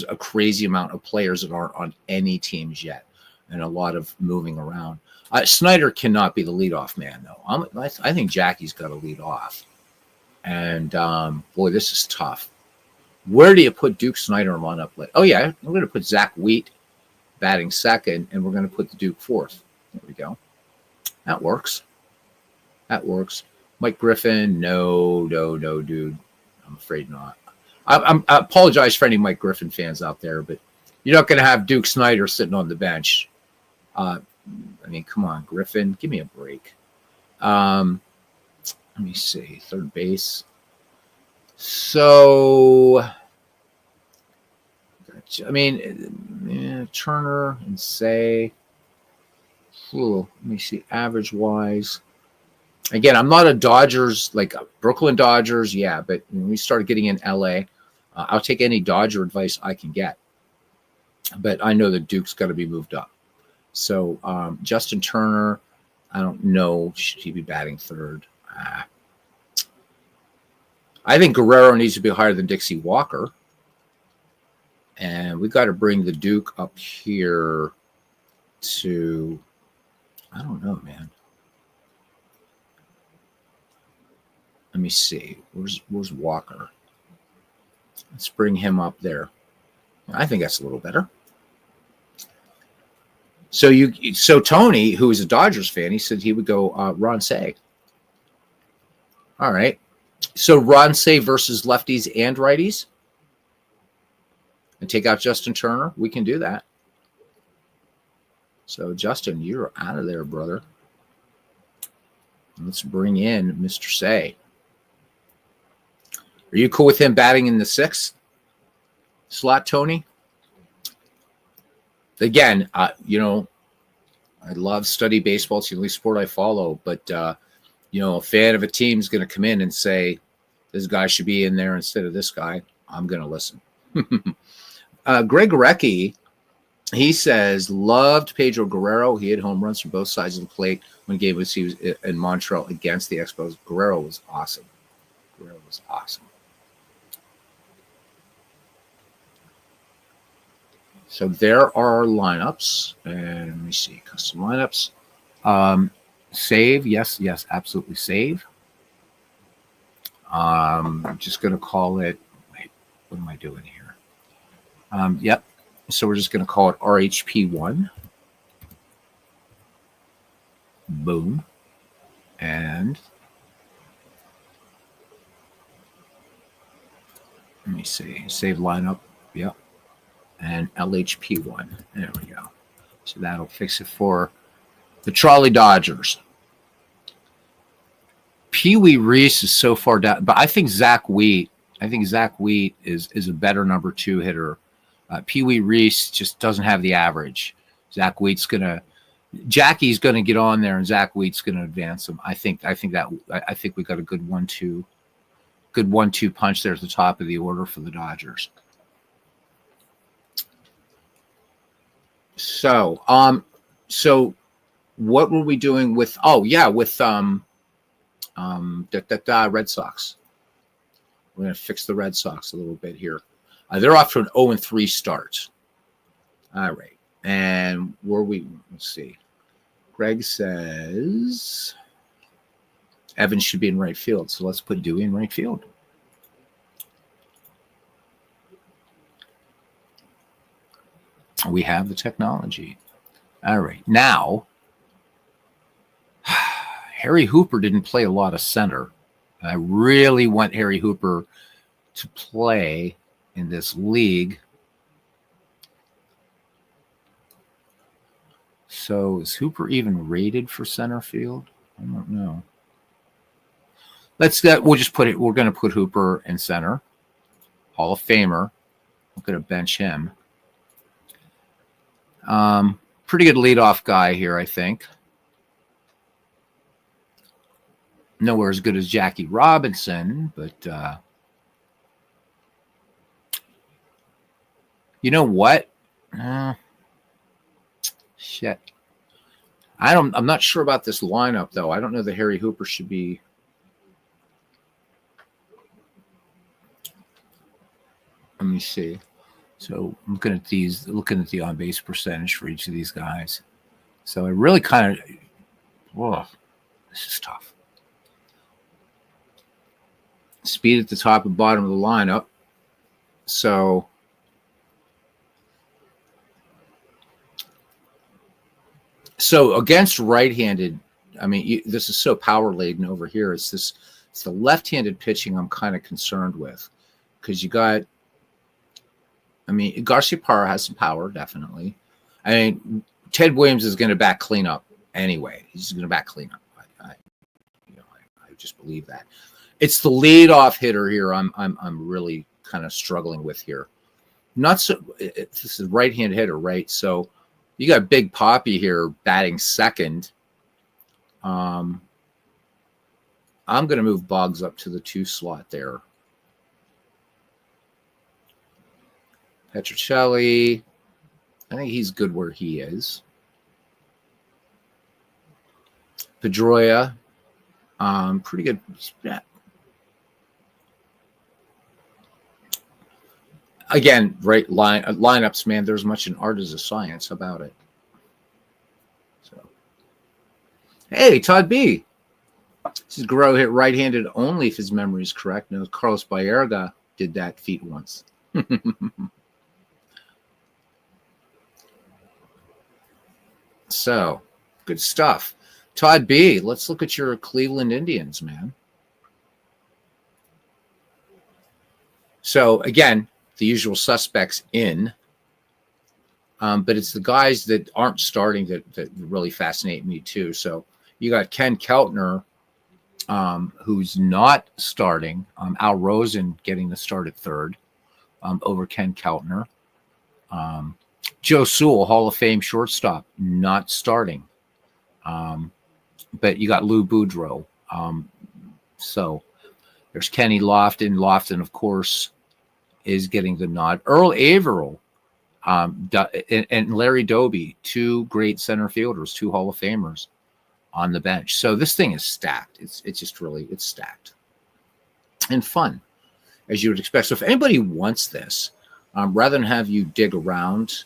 a crazy amount of players that aren't on any teams yet, and a lot of moving around. Snyder cannot be the leadoff man, though. I think Jackie's got to lead off. And boy, this is tough. Where do you put Duke Snyder in lineup? Oh yeah, I'm going to put Zach Wheat batting second, and we're going to put the Duke fourth. There we go. That works. That works. Mike Griffin, no, dude. I'm afraid not. I apologize for any Mike Griffin fans out there, but you're not going to have Duke Snyder sitting on the bench. I mean, come on, Griffin, give me a break. Let me see, third base. So, I mean, Turner and Say. Let me see, average wise. Again, I'm not a Dodgers, like Brooklyn Dodgers, yeah, but when we started getting in LA, I'll take any Dodger advice I can get. But I know that Duke's got to be moved up. So Justin Turner, I don't know, should he be batting third? I think Guerrero needs to be higher than Dixie Walker. And we've got to bring the Duke up here to, I don't know, man. Let me see. Where's Walker? Let's bring him up there. I think that's a little better. So Tony, who is a Dodgers fan, he said he would go Ron Say. All right. So Ron Say versus lefties and righties, and take out Justin Turner. We can do that. So Justin, you're out of there, brother. Let's bring in Mr. Say. Are you cool with him batting in the sixth slot, Tony? Again, I love study baseball. It's the only sport I follow. But, a fan of a team is going to come in and say, this guy should be in there instead of this guy. I'm going to listen. Greg Recchi, he says, loved Pedro Guerrero. He had home runs from both sides of the plate when he was in Montreal against the Expos. Guerrero was awesome. So there are our lineups. And let me see, custom lineups. Save, yes, absolutely save. I'm just going to call it, wait, what am I doing here? Yep. So we're just going to call it RHP1. Boom. And let me see, save lineup. Yep. And LHP1. There we go. So that'll fix it for the Trolley Dodgers. Pee Wee Reese is so far down, but I think Zach Wheat is a better number two hitter. Pee Wee Reese just doesn't have the average. Jackie's gonna get on there, and Zach Wheat's gonna advance him. I think we got a good 1-2 punch there at the top of the order for the Dodgers. So what were we doing with? Oh yeah, with Red Sox. We're gonna fix the Red Sox a little bit here. They're off to an 0-3 start. All right, and let's see. Greg says Evans should be in right field, so let's put Dewey in right field. We have the technology. All right. Now, Harry Hooper didn't play a lot of center. I really want Harry Hooper to play in this league. So is Hooper even rated for center field? I don't know. We'll just put it. We're going to put Hooper in center, Hall of Famer. We're going to bench him. Pretty good leadoff guy here, I think. Nowhere as good as Jackie Robinson, but you know what? Shit. I'm not sure about this lineup though. I don't know that Harry Hooper should be. Let me see. So I'm looking at the on base percentage for each of these guys. So I really kind of, whoa, this is tough. Speed at the top and bottom of the lineup. So against right-handed, I mean, this is so power laden over here. It's the left-handed pitching I'm kind of concerned with, because you got. I mean, Garcia Parra has some power, definitely. I mean, Ted Williams is going to back cleanup anyway. He's going to back cleanup. I just believe that. It's the leadoff hitter here. I'm really kind of struggling with here. Not so. This is right-hand hitter, right? So you got Big Papi here batting second. I'm going to move Boggs up to the 2 slot there. Petrocelli, I think he's good where he is. Pedroia, pretty good. Yeah. Again, right lineups, man. There's much an art as a science. How about it? So, hey, Todd B. This is Guerrero hit right-handed only if his memory is correct. No, Carlos Baerga did that feat once. So, good stuff. Todd B., let's look at your Cleveland Indians, man. So, again, the usual suspects in, but it's the guys that aren't starting that really fascinate me, too. So, you got Ken Keltner, who's not starting. Al Rosen getting the start at third over Ken Keltner. Joe Sewell, Hall of Fame shortstop, not starting. But you got Lou Boudreau. So there's Kenny Lofton. Lofton, of course, is getting the nod. Earl Averill and Larry Doby, 2 great center fielders, 2 Hall of Famers on the bench. So this thing is stacked. It's just really, it's stacked. And fun, as you would expect. So if anybody wants this, rather than have you dig around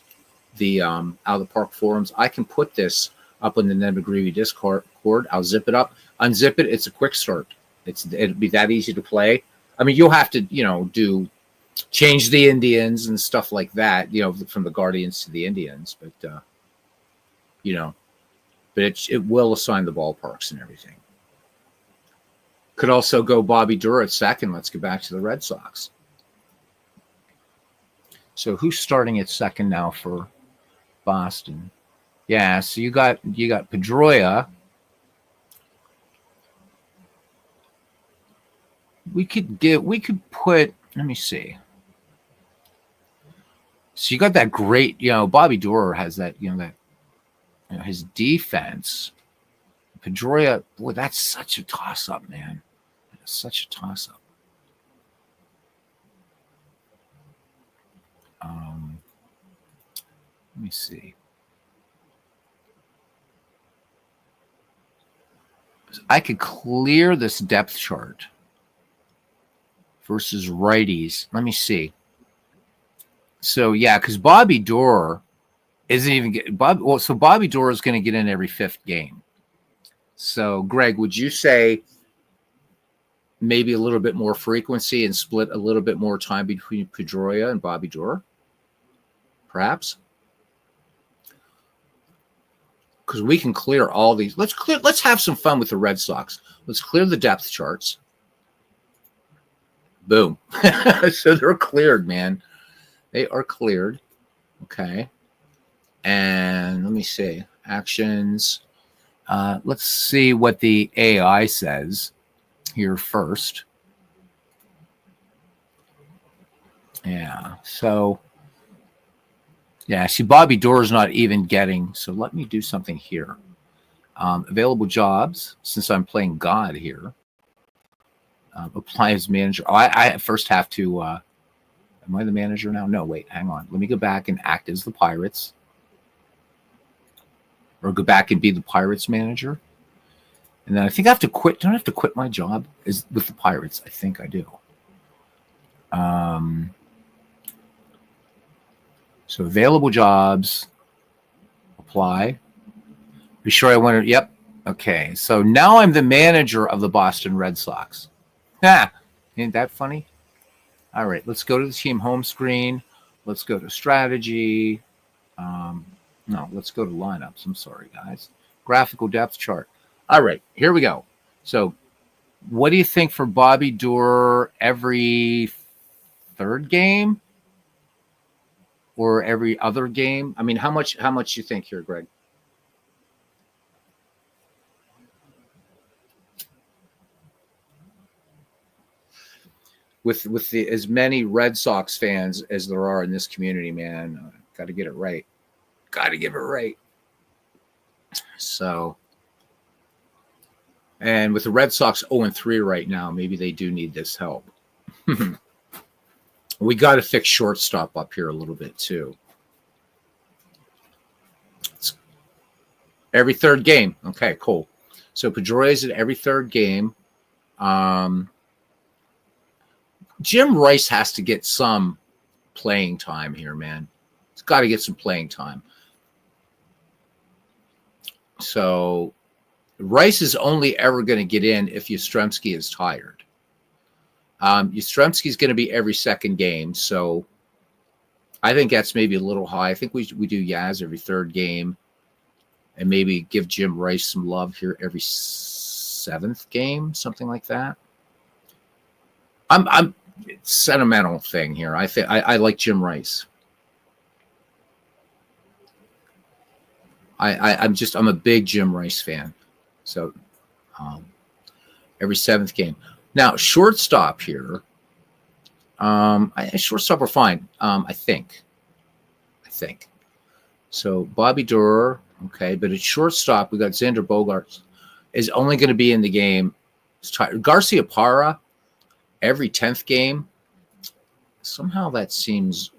the Out of the Park forums, I can put this up on the Ned McGreevy Discord. I'll zip it up, unzip it. It's a quick start. It'll be that easy to play. I mean, you'll have to, change the Indians and stuff like that, from the Guardians to the Indians, but it will assign the ballparks and everything. Could also go Bobby Durr at second. Let's get back to the Red Sox. So who's starting at second now for Boston? Yeah, so you got Pedroia. We could put, let me see. So you got that great, Bobby Durr has that, his defense. Pedroia, boy, that's such a toss-up, man. That's such a toss-up. Let me see. I could clear this depth chart versus righties. Let me see. So yeah, because Bobby Durr isn't even so Bobby Durr is going to get in every 5th game. So Greg, would you say maybe a little bit more frequency and split a little bit more time between Pedroia and Bobby Durr? Perhaps? Because we can clear all these. Let's have some fun with the Red Sox. Let's clear the depth charts. Boom. So they're cleared, man. They are cleared. Okay. And let me see. Actions. Let's see what the AI says. here first. Yeah, so yeah, see, Bobby Doerr's not even getting, so let me do something here. Available jobs, since I'm playing God here. Apply as manager. Oh, I first have to, am I the manager now? No, wait, hang on. Let me go back and act as the Pirates. Or go back and be the Pirates manager. And then I think I have to quit. Don't I have to quit my job with the Pirates? I think I do. So available jobs, apply. Be sure I want to, yep. Okay, so now I'm the manager of the Boston Red Sox. Ain't that funny? All right, let's go to the team home screen. Let's go to strategy. No, let's go to lineups. I'm sorry, guys. Graphical depth chart. All right, here we go. So what do you think for Bobby Doerr every third game? Or every other game? I mean, how much you think here, Greg? With the as many Red Sox fans as there are in this community, man, got to get it right. Got to give it right. So, and with the Red Sox 0-3 right now, maybe they do need this help. We got to fix shortstop up here a little bit too. It's every third game. Okay, cool. So Pedroia's at every third game. Jim Rice has to get some playing time here, man. He's got to get some playing time. So Rice is only ever going to get in if Yastrzemski is tired. Yastrzemski's going to be every second game, so I think that's maybe a little high. I think we do Yaz every third game, and maybe give Jim Rice some love here every seventh game, something like that. I'm sentimental thing here. I think I like Jim Rice. I'm a big Jim Rice fan. So every seventh game. Now, shortstop here. Shortstop are fine. I think. So Bobby Doerr, okay, but at shortstop we got Xander Bogaerts is only going to be in the game. Garcia Parra every 10th game. Somehow that seems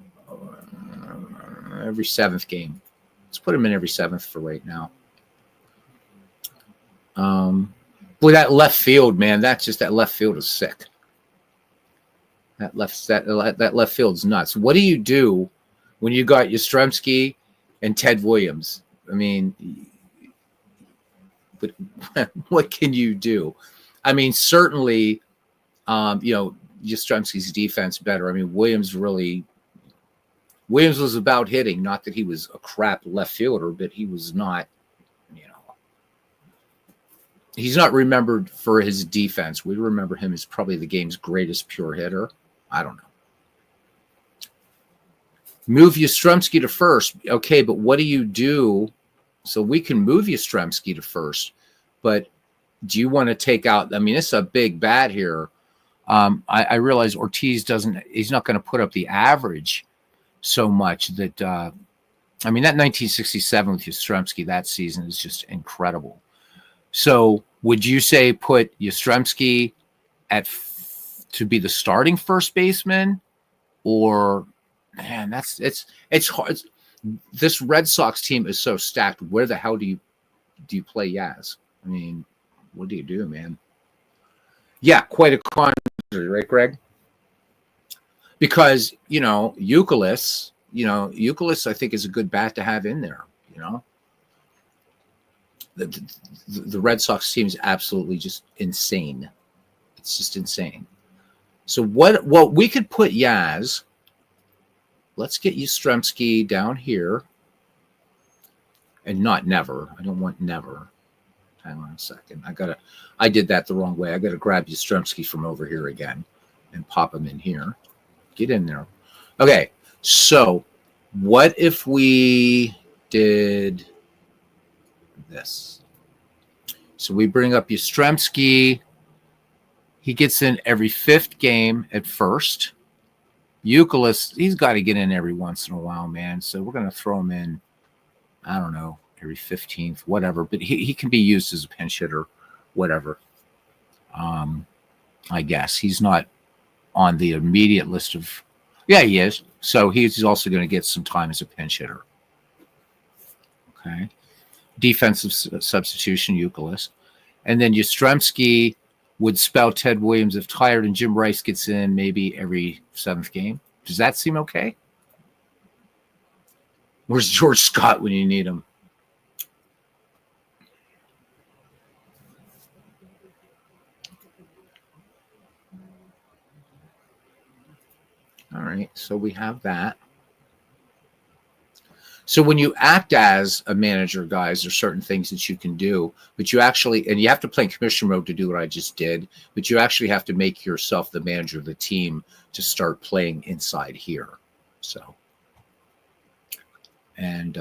every 7th game. Let's put him in every 7th for right now. Boy, that left field, man, that left field is sick. That left field's nuts. What do you do when you got Yastrzemski and Ted Williams? I mean, but what can you do? I mean, certainly, Yastrzemski's defense better. I mean, Williams was about hitting. Not that he was a crap left fielder, but he was not. He's not remembered for his defense. We remember him as probably the game's greatest pure hitter. I don't know. Move Yastrzemski to first. Okay, but what do you do? So we can move Yastrzemski to first, but do you want to take out? I mean, it's a big bat here. I realize Ortiz he's not going to put up the average so much that, that 1967 with Yastrzemski that season is just incredible. So would you say put Yastrzemski to be the starting first baseman, or man, it's hard. This Red Sox team is so stacked. Where the hell do you play Yaz? I mean, what do you do, man? Yeah, quite a quandary, right, Greg? Because Youkilis, I think is a good bat to have in there. The Red Sox team is absolutely just insane. It's just insane. So what we could put Yaz. Let's get Yastrzemski down here. And not never. I don't want never. Hang on a second. I did that the wrong way. I got to grab Yastrzemski from over here again and pop him in here. Get in there. Okay. So what if we did this? So we bring up Yastrzemski. He gets in every 5th game at first. Euclid, he's got to get in every once in a while, man. So we're going to throw him in, I don't know, every 15th, whatever. But he can be used as a pinch hitter, whatever. I guess he's not on the immediate list of. Yeah, he is. So he's also going to get some time as a pinch hitter. Okay. Defensive substitution, Euclid. And then Yastrzemski would spell Ted Williams if tired, and Jim Rice gets in maybe every 7th game. Does that seem okay? Where's George Scott when you need him? All right, so we have that. So when you act as a manager, guys, there's certain things that you can do, but you actually, and you have to play in commissioner mode to do what I just did, but you actually have to make yourself the manager of the team to start playing inside here. So, and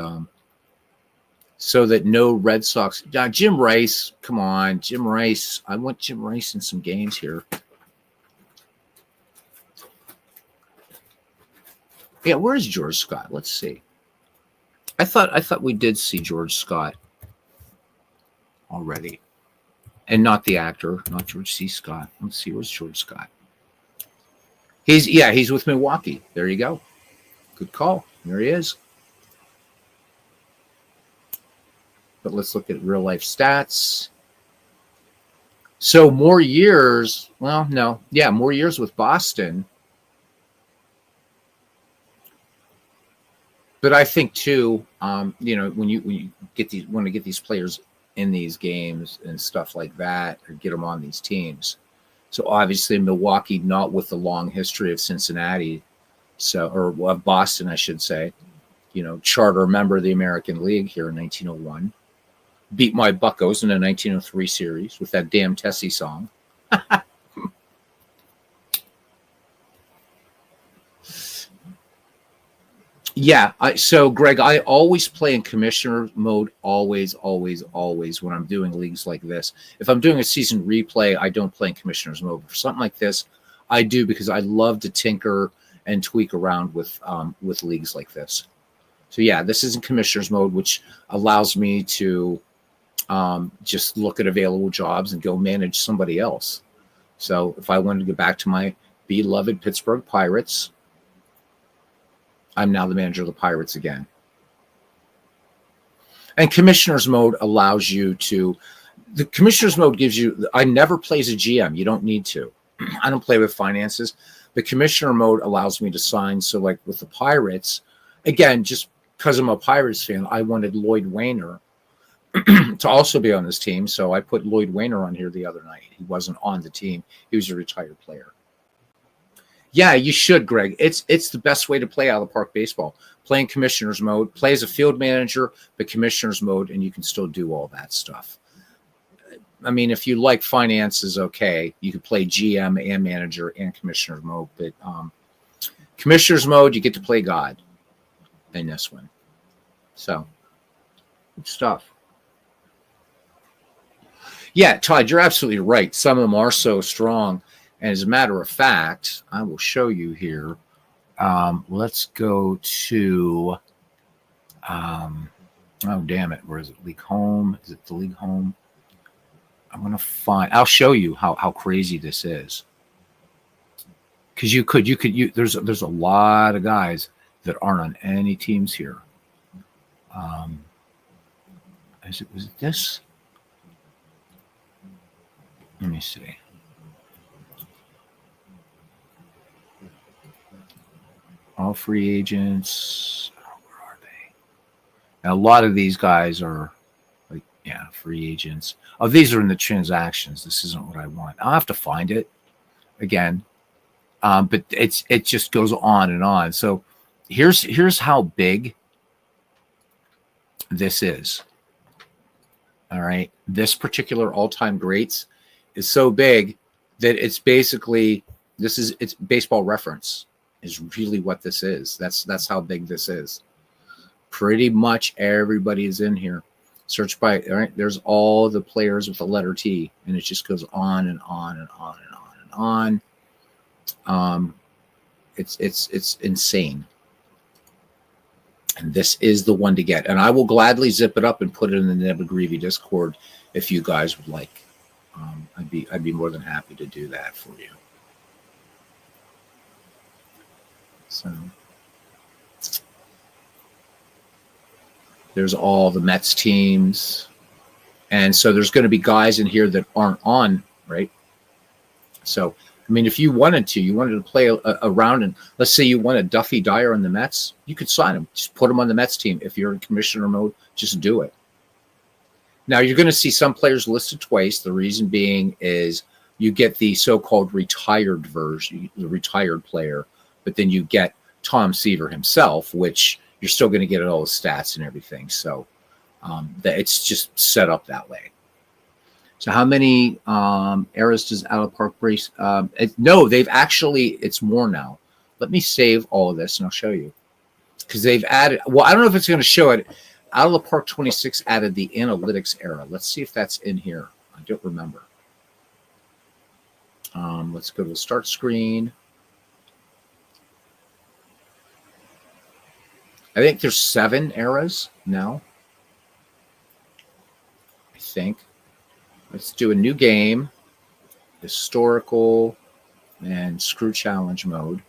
so that no Red Sox, Jim Rice, come on, Jim Rice. I want Jim Rice in some games here. Yeah, where's George Scott? Let's see. I thought we did see George Scott already, and not the actor, not George C. Scott. Let's see, where's George Scott? He's with Milwaukee. There you go. Good call. There he is. But let's look at real life stats. So more years. Well, no, yeah, more years with Boston. But I think too, when you want to get these players in these games and stuff like that, or get them on these teams. So obviously Milwaukee, not with the long history of Cincinnati, or of Boston, I should say. Charter member of the American League here in 1901, beat my Buccos in the 1903 series with that damn Tessie song. Yeah. So, Greg, I always play in commissioner mode. Always when I'm doing leagues like this. If I'm doing a season replay, I don't play in commissioner's mode. For something like this, I do, because I love to tinker and tweak around with leagues like this. So, yeah, this is in commissioner's mode, which allows me to just look at available jobs and go manage somebody else. So if I wanted to go back to my beloved Pittsburgh Pirates, I'm now the manager of the Pirates again. And commissioner's mode allows you to, the commissioner's mode gives you, I never play as a GM. You don't need to. I don't play with finances. The commissioner mode allows me to sign. So like with the Pirates, again, just because I'm a Pirates fan, I wanted Lloyd Wainer to also be on this team. So I put Lloyd Wainer on here the other night. He wasn't on the team. He was a retired player. Yeah, you should, Greg. It's the best way to play out of the park baseball. Playing commissioner's mode, play as a field manager, but commissioner's mode, and you can still do all that stuff. I mean, if you like finances, okay, you could play GM and manager and commissioner's mode, but commissioner's mode, you get to play God in this one. So, good stuff. Yeah, Todd, you're absolutely right. Some of them are so strong. And as a matter of fact, I will show you here. Let's go to, oh, damn it. Where is it? League home. Is it the league home? I'm going to find, I'll show you how crazy this is. Because there's a lot of guys that aren't on any teams here. Was it this? Let me see. All free agents. Where are they? Now, a lot of these guys are like, yeah, free agents. Oh, these are in the transactions. This isn't what I want. I'll have to find it again. But it just goes on and on. So here's how big this is. All right. This particular all-time greats is so big that it's basically, it's Baseball Reference is really what this is. That's how big this is. Pretty much everybody is in here. Search by, all right, there's all the players with the letter T, and it just goes on and on and on and on on. It's insane. And this is the one to get. And I will gladly zip it up and put it in the Never Grievy Discord if you guys would like. I'd be more than happy to do that for you. So there's all the Mets teams. And so there's going to be guys in here that aren't on, right? So, I mean, if you wanted to play a round, and let's say you wanted Duffy Dyer on the Mets, you could sign him. Just put him on the Mets team. If you're in commissioner mode, just do it. Now, you're going to see some players listed twice. The reason being is you get the so-called retired version, the retired player, but then you get Tom Seaver himself, which you're still going to get all the stats and everything. So that it's just set up that way. So how many eras does Out of the Park brace? No, they've actually, it's more now. Let me save all of this and I'll show you. Because they've added, well, I don't know if it's going to show it. Out of the Park 26 added the analytics era. Let's see if that's in here. I don't remember. Let's go to the start screen. I think there's 7 eras now. I think. Let's do a new game, historical, and screw challenge mode.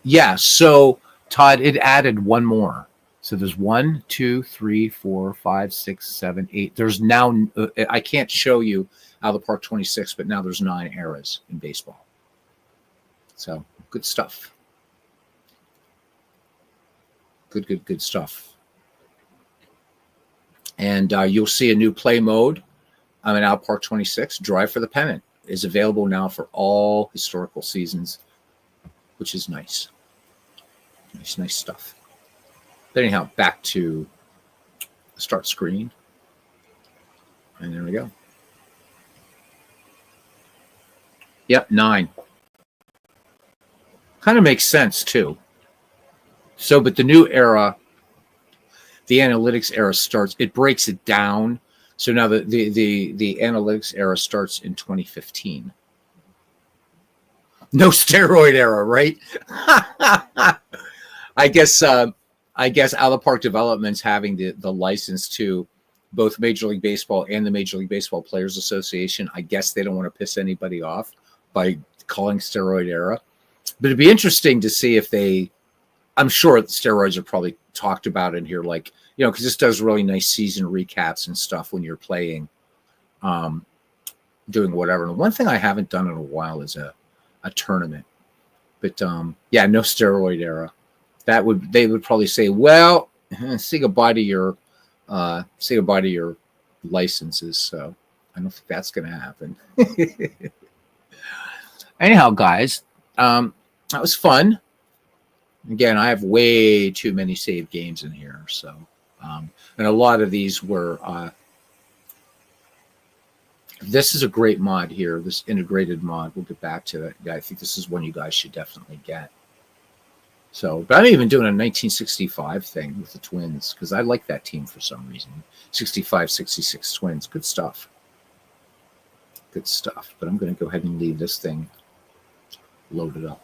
Yeah, so Todd, it added one more. So there's 1, 2, 3, 4, 5, 6, 7, 8. There's now, I can't show you Out of the Park 26, but now there's 9 eras in baseball. So good stuff. Good stuff. And you'll see a new play mode. I'm in Out Park 26. Drive for the Pennant is available now for all historical seasons, which is nice. Nice stuff. But anyhow, back to the start screen. And there we go. Yep, 9. Kind of makes sense, too. So, but the new era, the analytics era starts, it breaks it down. So now the analytics era starts in 2015. No steroid era, right? I guess Out of the Park Development's having the license to both Major League Baseball and the Major League Baseball Players Association. I guess they don't want to piss anybody off by calling steroid era. But it'd be interesting to see if they, I'm sure steroids are probably talked about in here, like, you know, because this does really nice season recaps and stuff when you're playing, doing whatever. And one thing I haven't done in a while is a tournament. But yeah, no steroid era. They would probably say, well, say goodbye to your licenses. So I don't think that's going to happen. Anyhow, guys, that was fun. Again, I have way too many saved games in here. So, and a lot of these were, this is a great mod here, this integrated mod. We'll get back to it. I think this is one you guys should definitely get. So, but I'm even doing a 1965 thing with the Twins because I like that team for some reason. 65, 66 Twins. Good stuff. Good stuff. But I'm going to go ahead and leave this thing loaded up.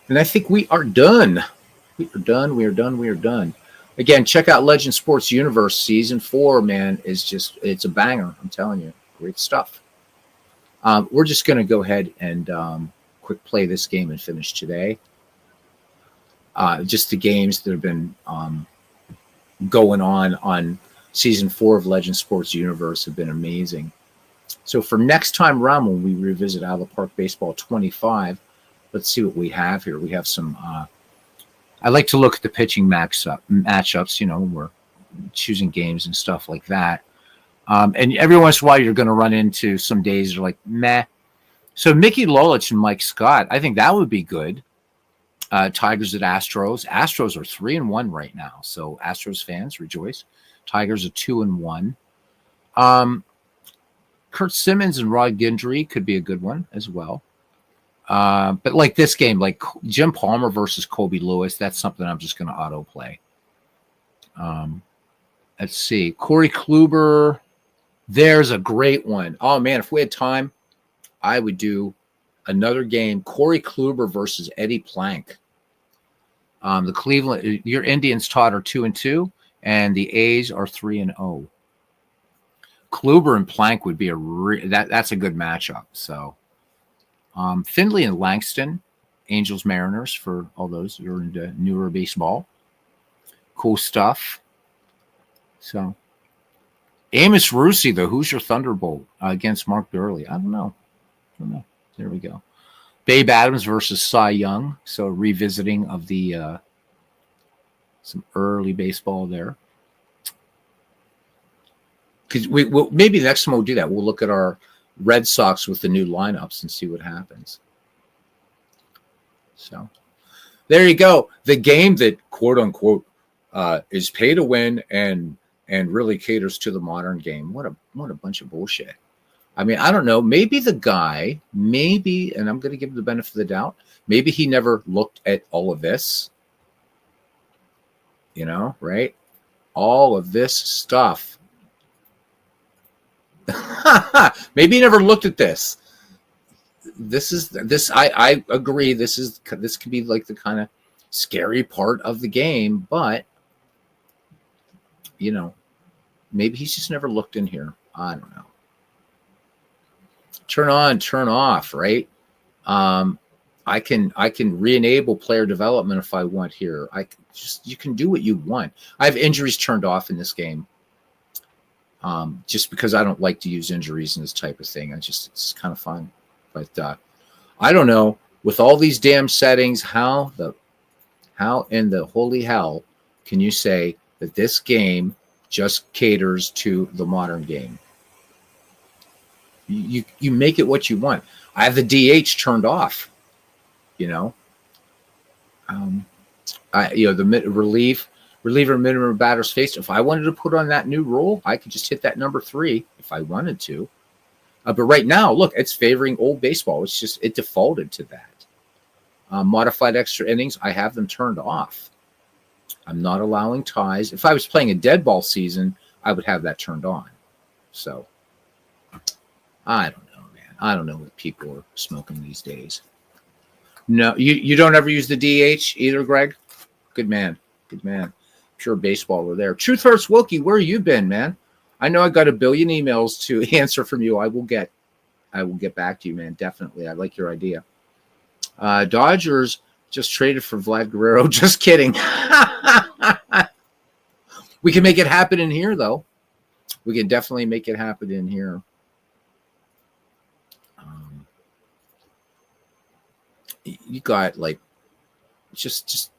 And I think we are done. We are done. Again, check out Legend Sports Universe Season 4, man. It's a banger. I'm telling you. Great stuff. We're just going to go ahead and quick play this game and finish today. Just the games that have been going on Season 4 of Legend Sports Universe have been amazing. So for next time around when we revisit Out of the Park Baseball 25, let's see what we have here. We have some, I like to look at the pitching matchups, you know, when we're choosing games and stuff like that. And every once in a while, you're going to run into some days you're like, meh. So Mickey Lolich and Mike Scott, I think that would be good. Tigers at Astros. Astros are 3-1 right now. So Astros fans, rejoice. Tigers are 2-1. Kurt Simmons and Rod Guidry could be a good one as well. But like this game, like Jim Palmer versus Kobe Lewis, that's something I'm just going to autoplay. Let's see. Corey Kluber There's a great one. Oh man, if we had time, I would do another game. Corey Kluber versus Eddie Plank. The Cleveland, your Indians, Todd, are 2-2, and the A's are 3-0. Kluber and Plank would be that's a good matchup. So, Findlay and Langston, Angels Mariners, for all those who are into newer baseball. Cool stuff. So, Amos Russi, the Hoosier Thunderbolt against Mark Gurley. I don't know. There we go. Babe Adams versus Cy Young. So, revisiting of the some early baseball there. Because we'll maybe next time we'll do that. We'll look at our Red Sox with the new lineups and see what happens. So, there you go. The game that quote unquote is pay to win and really caters to the modern game. What a bunch of bullshit. I mean, I don't know. Maybe the guy, and I'm going to give him the benefit of the doubt, maybe he never looked at all of this. You know, right? All of this stuff. Maybe he never looked at this. I agree. This could be like the kind of scary part of the game, but you know, maybe he's just never looked in here. I don't know. Turn on, turn off, right? I can re-enable player development if I want here. You can do what you want. I have injuries turned off in this game. Just because I don't like to use injuries in this type of thing. It's kind of fun. But I don't know. With all these damn settings, how in the holy hell can you say that this game just caters to the modern game? You make it what you want. I have the DH turned off. You know, the reliever minimum batters faced. If I wanted to put on that new rule, I could just hit that number 3 if I wanted to. But right now, look, it's favoring old baseball. It defaulted to that. Modified extra innings, I have them turned off. I'm not allowing ties. If I was playing a dead ball season, I would have that turned on. So, I don't know, man. I don't know what people are smoking these days. No, you don't ever use the DH either, Greg? Good man. Pure baseball over there. Truth Hurts Wilkie, where you been, man? I know I got a billion emails to answer from you. I will get back to you, man. Definitely. I like your idea. Dodgers just traded for Vlad Guerrero. Just kidding. We can make it happen in here, though. We can definitely make it happen in here. You got like just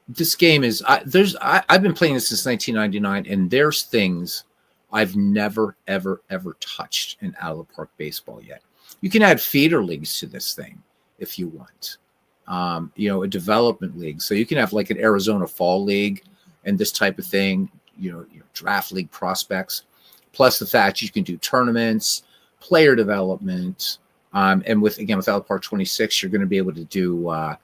this game is I've been playing this since 1999, and there's things I've never ever touched in out of the park baseball yet. You can add feeder leagues to this thing if you want. A development league, so you can have like an Arizona Fall League and this type of thing. Draft league prospects, plus the fact you can do tournaments, player development. And with out of Park 26, you're going to be able to do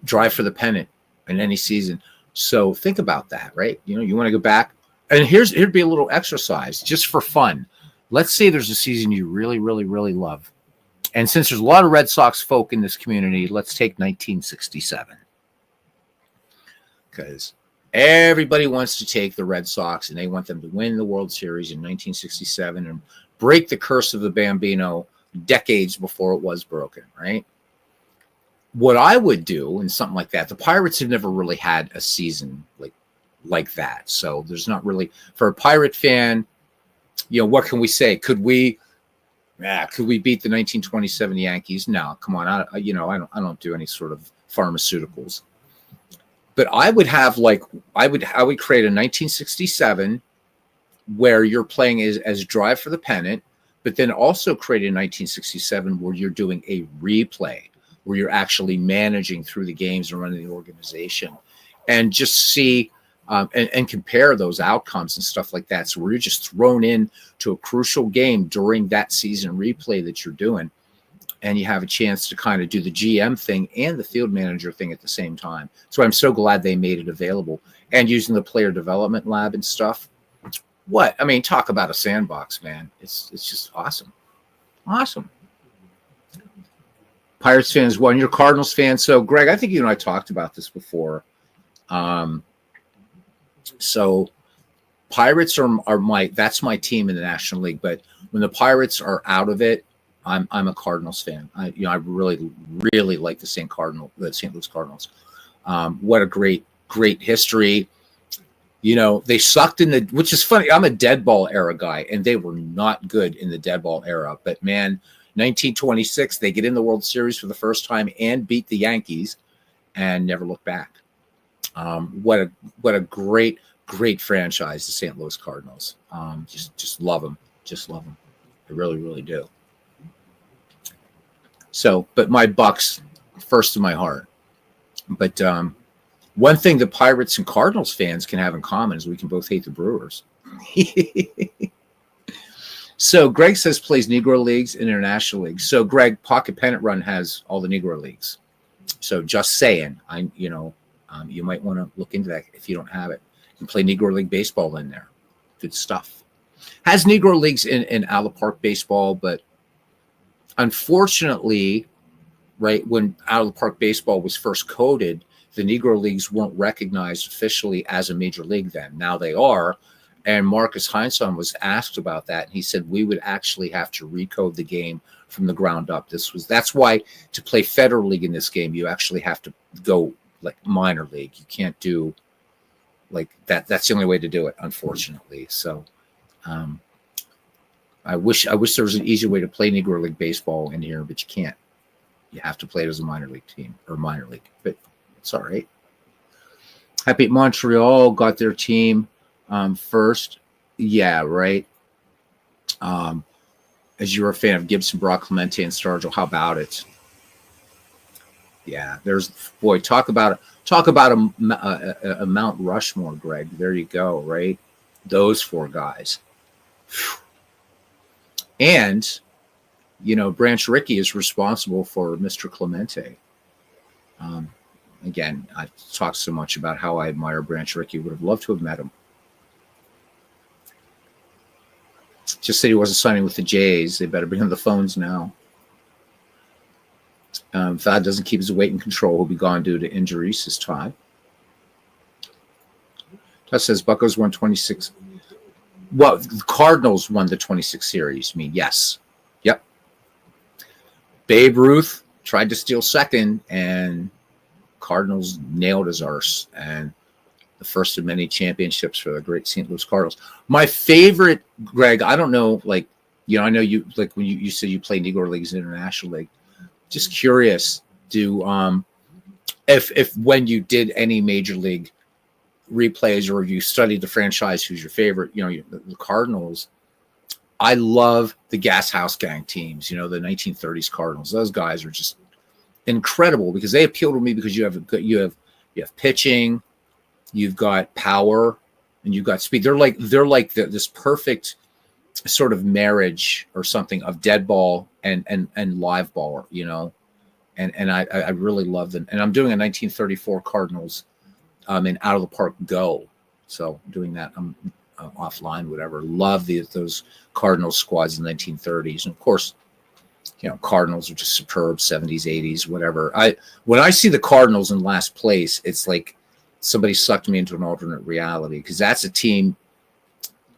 drive for the pennant in any season. So think about that, right? You want to go back, and here'd be a little exercise just for fun. Let's say there's a season you really, really, really love, and since there's a lot of Red Sox folk in this community, let's take 1967, because everybody wants to take the Red Sox and they want them to win the World Series in 1967 and break the curse of the Bambino decades before it was broken, right? What I would do in something like that, the Pirates have never really had a season like that. So there's not really, for a Pirate fan, what can we say? Could we beat the 1927 Yankees? No, come on. I don't do any sort of pharmaceuticals. But I would create a 1967 where you're playing as drive for the pennant, but then also create a 1967 where you're doing a replay, where you're actually managing through the games and running the organization, and just see and compare those outcomes and stuff like that. So where you're just thrown in to a crucial game during that season replay that you're doing, and you have a chance to kind of do the GM thing and the field manager thing at the same time. So I'm so glad they made it available. And using the player development lab and stuff, What? I mean, talk about a sandbox, man. It's just awesome. Awesome. Pirates fans won. You're Cardinals fan. So, Greg, I think you and I talked about this before. Um, so Pirates are that's my team in the National League. But when the Pirates are out of it, I'm a Cardinals fan. I really like the St. Louis Cardinals. What a great history. They sucked which is funny. I'm a dead ball era guy, and they were not good in the dead ball era. But man, 1926, they get in the World Series for the first time and beat the Yankees, and never look back. What a great franchise, the St. Louis Cardinals. Just love them. Just love them. I really, really do. So, but my Bucks first in my heart. But one thing the Pirates and Cardinals fans can have in common is we can both hate the Brewers. So Greg says plays Negro Leagues and International Leagues. So Greg, Pocket Pennant Run has all the Negro Leagues. So just saying, you might want to look into that if you don't have it. You can play Negro League baseball in there. Good stuff. Has Negro Leagues in Out of the Park baseball, but unfortunately, right, when Out of the Park baseball was first coded, the Negro Leagues weren't recognized officially as a major league then. Now they are. And Marcus Heinsohn was asked about that. And he said, we would actually have to recode the game from the ground up. That's why to play Federal League in this game, you actually have to go like minor league. You can't do like that. That's the only way to do it, unfortunately. So I wish there was an easy way to play Negro League baseball in here, but you can't. You have to play it as a minor league team or minor league, but it's all right. Happy Montreal got their team first. Yeah, right. As you're a fan of Gibson, Brock, Clemente, and Stargell, how about it? Yeah, talk about a Mount Rushmore, Greg. There you go, right? Those four guys. And Branch Rickey is responsible for Mr. Clemente. Again, I talked so much about how I admire Branch Rickey. Would have loved to have met him. Just said he wasn't signing with the Jays. They better bring him the phones now. If that doesn't keep his weight in control, he'll be gone due to injuries, says Todd. Todd says Buccos won 26. Well, the Cardinals won the 26 series. I mean, yes. Yep. Babe Ruth tried to steal second, and Cardinals nailed his arse. And the first of many championships for the great St. Louis Cardinals. My favorite, Greg, I don't know, I know you, like when you said you play Negro Leagues and International League. Just curious, if when you did any major league replays or if you studied the franchise, who's your favorite? The Cardinals. I love the Gas House Gang teams. The 1930s Cardinals. Those guys are just incredible because they appeal to me because you have pitching, you've got power, and you've got speed. They're like this perfect sort of marriage or something of dead ball and live ball, and I really love them. And I'm doing a 1934 Cardinals in Out of the Park Go. So I'm doing that. I'm offline, whatever. Love those Cardinals squads in the 1930s. And of course, Cardinals are just superb, 70s, 80s, whatever. When I see the Cardinals in last place, it's like somebody sucked me into an alternate reality because that's a team,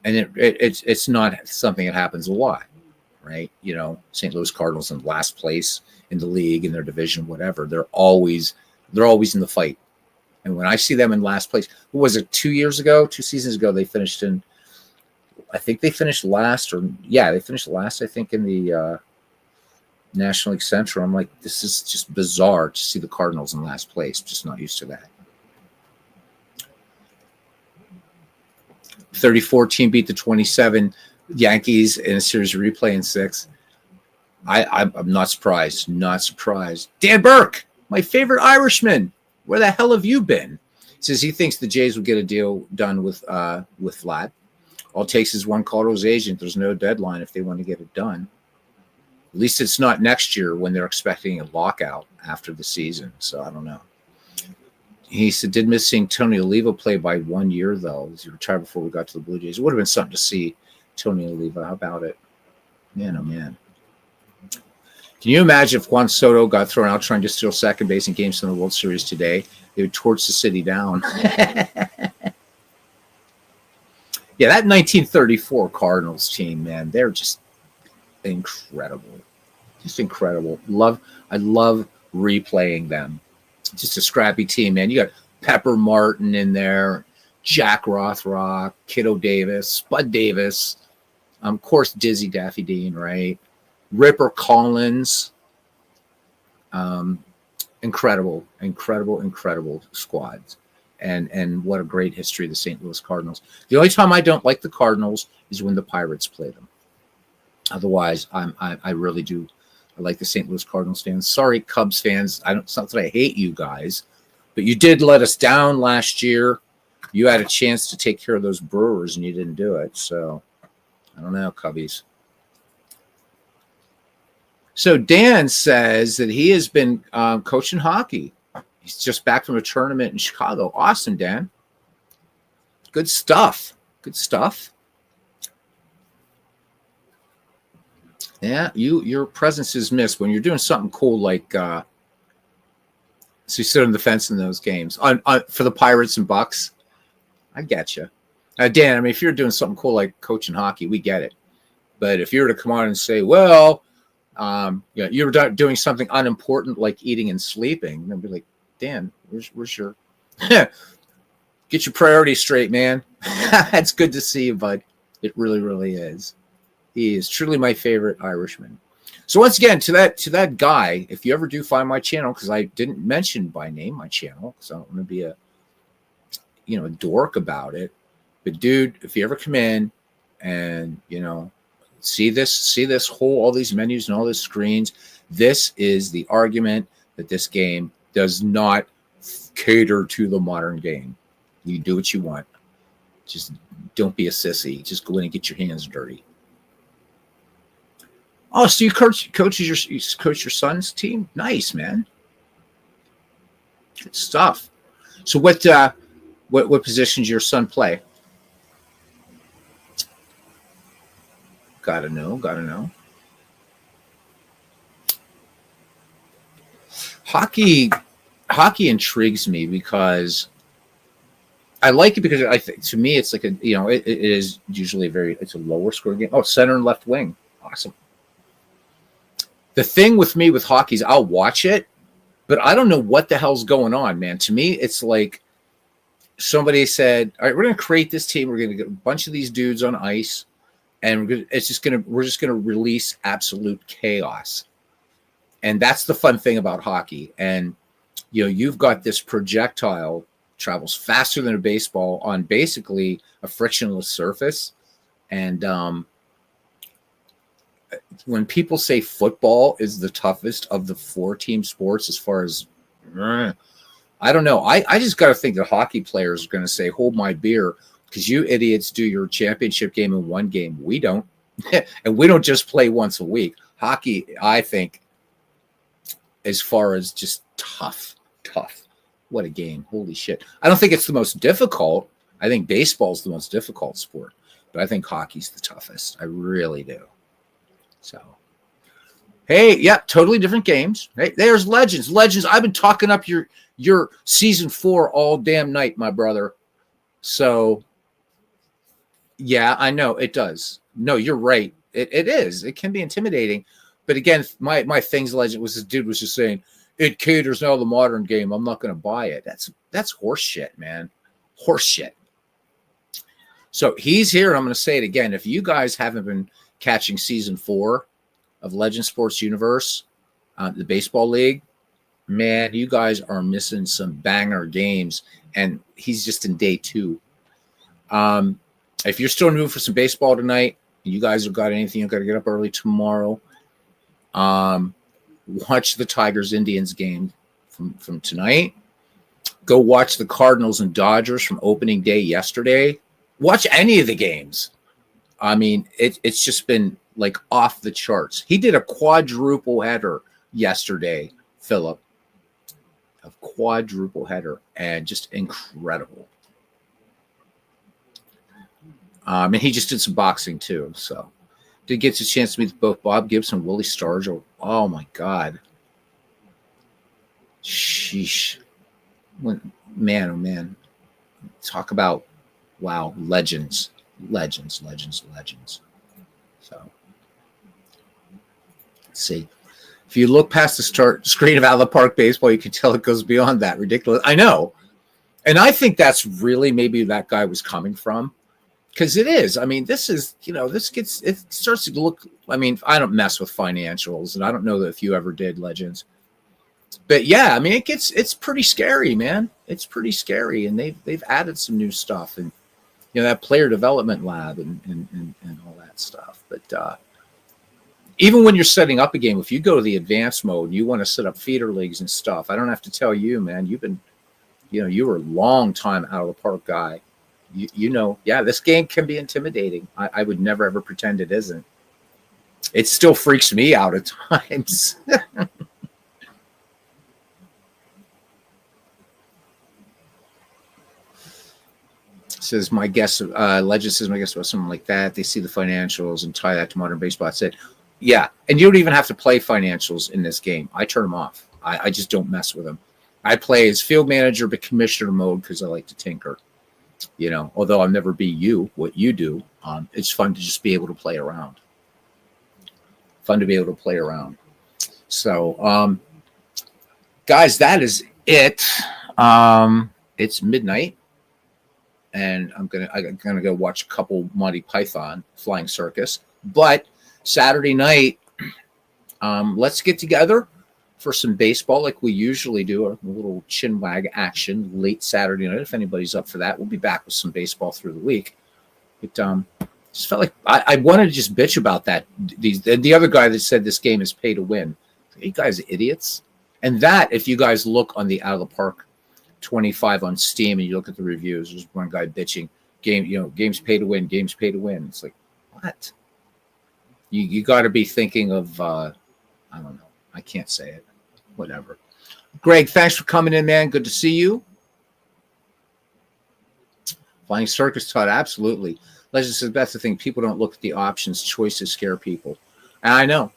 and it's not something that happens a lot, right? St. Louis Cardinals in last place in the league, in their division, whatever. They're always in the fight. And when I see them in last place, what was it, 2 seasons ago, they finished in, I think they finished last, they finished last, I think, in the National League Central. I'm like, this is just bizarre to see the Cardinals in last place. Just not used to that. 34 team beat the 27 Yankees in a series replay in 6. I'm not surprised. Not surprised. Dan Burke, my favorite Irishman. Where the hell have you been? He says he thinks the Jays will get a deal done with Vlad. All it takes is one call to his agent. There's no deadline if they want to get it done. At least it's not next year when they're expecting a lockout after the season. So I don't know. He said, did miss seeing Tony Oliva play by 1 year, though. He retired before we got to the Blue Jays. It would have been something to see Tony Oliva. How about it? Man, oh, man. Can you imagine if Juan Soto got thrown out trying to steal second base in games in the World Series today? They would torch the city down. Yeah, that 1934 Cardinals team, man, they're just incredible. Just incredible. I love replaying them. Just a scrappy team, man. You got Pepper Martin in there, Jack Rothrock, Kiddo Davis, Spud Davis, of course, Dizzy Daffy Dean, right? Ripper Collins. Incredible squads. And what a great history of the St. Louis Cardinals. The only time I don't like the Cardinals is when the Pirates play them. Otherwise, I really do. I like the St. Louis Cardinals fans. Sorry, Cubs fans. It's not that I hate you guys, but you did let us down last year. You had a chance to take care of those Brewers, and you didn't do it. So, I don't know, Cubbies. So, Dan says that he has been coaching hockey. He's just back from a tournament in Chicago. Awesome, Dan. Good stuff. Yeah, your presence is missed when you're doing something cool like so you sit on the fence in those games on for the Pirates and Bucks. I get you, Dan. I mean, if you're doing something cool like coaching hockey, we get it. But if you were to come on and say, well, you're doing something unimportant like eating and sleeping, I'd be like, Dan, where's your get your priorities straight, man. It's good to see you, bud. It really, really is. He is truly my favorite Irishman. So once again, to that guy, if you ever do find my channel, because I didn't mention by name my channel, because I don't want to be a dork about it. But dude, if you ever come in and see this whole all these menus and all these screens, this is the argument that this game does not cater to the modern game. You do what you want. Just don't be a sissy. Just go in and get your hands dirty. Oh, so you coach your son's team? Nice, man. Good stuff. So what positions your son play? Gotta know. Hockey intrigues me because I like it because I think to me it's like it is usually it's a lower scoring game. Oh, center and left wing. Awesome. The thing with me with hockey is I'll watch it, but I don't know what the hell's going on, man. To me, it's like somebody said, all right, we're going to create this team. We're going to get a bunch of these dudes on ice, and we're just going to release absolute chaos. And that's the fun thing about hockey. And, you've got this projectile travels faster than a baseball on basically a frictionless surface. And, when people say football is the toughest of the 4-team sports, as far as, I don't know. I just got to think that hockey players are going to say, hold my beer, because you idiots do your championship game in one game. We don't. And we don't just play once a week. Hockey, I think, as far as just tough. What a game. Holy shit. I don't think it's the most difficult. I think baseball is the most difficult sport. But I think hockey's the toughest. I really do. So, hey, yeah, totally different games. Hey, there's Legends. I've been talking up your season 4 all damn night, my brother. So, yeah, I know it does. No, you're right. It is. It can be intimidating. But again, my thing's Legend was this dude was just saying it caters now the modern game. I'm not going to buy it. That's horse shit, man. Horse shit. So he's here, and I'm going to say it again. If you guys haven't been catching season 4 of Legend Sports Universe, the baseball league, man, you guys are missing some banger games. And he's just in day 2. If you're still in the mood for some baseball tonight, you guys have got anything, you've got to get up early tomorrow. Watch the Tigers Indians game from tonight. Go watch the Cardinals and Dodgers from opening day yesterday. Watch any of the games. I mean, it's just been like off the charts. He did a quadruple header yesterday, Philip. a quadruple header, and just incredible. And he just did some boxing too. So did get a chance to meet both Bob Gibson and Willie Stargell. Oh my God. Sheesh. Man, oh man. Talk about, wow, legends. So let's see. If you look past the screen of Out of the Park Baseball, you can tell it goes beyond that. Ridiculous. I know. And I think that's really maybe that guy was coming from. Because it is. I mean, this is, it starts to look, I mean, I don't mess with financials, and I don't know that if you ever did, Legends. But yeah, I mean, it's pretty scary, man. It's pretty scary. And they've added some new stuff, and, that player development lab and all that stuff. But even when you're setting up a game, if you go to the advanced mode, you want to set up feeder leagues and stuff. I don't have to tell you, man, you've been, you were a long time Out of the Park guy. Yeah, this game can be intimidating. I would never, ever pretend it isn't. It still freaks me out at times. Says my guess, Legend says my guess was something like that. They see the financials and tie that to modern baseball. I said, yeah, and you don't even have to play financials in this game. I turn them off. I just don't mess with them. I play as field manager, but commissioner mode because I like to tinker. Although I'll never be what you do, it's fun to just be able to play around. So, guys, that is it. It's midnight, and I'm gonna go watch a couple Monty Python Flying Circus. But Saturday night, let's get together for some baseball like we usually do, a little chin wag action late Saturday night. If anybody's up for that, we'll be back with some baseball through the week. But just felt like I wanted to just bitch about that. The other guy that said this game is pay to win. You guys are idiots. And that, if you guys look on the Out of the Park 25 on Steam and you look at the reviews, there's one guy bitching, games pay to win, games pay to win. It's like, what? You got to be thinking of, I don't know. I can't say it. Whatever. Greg, thanks for coming in, man. Good to see you. Flying Circus, Todd, absolutely. Legend says that's the thing. People don't look at the options. Choices scare people. And I know.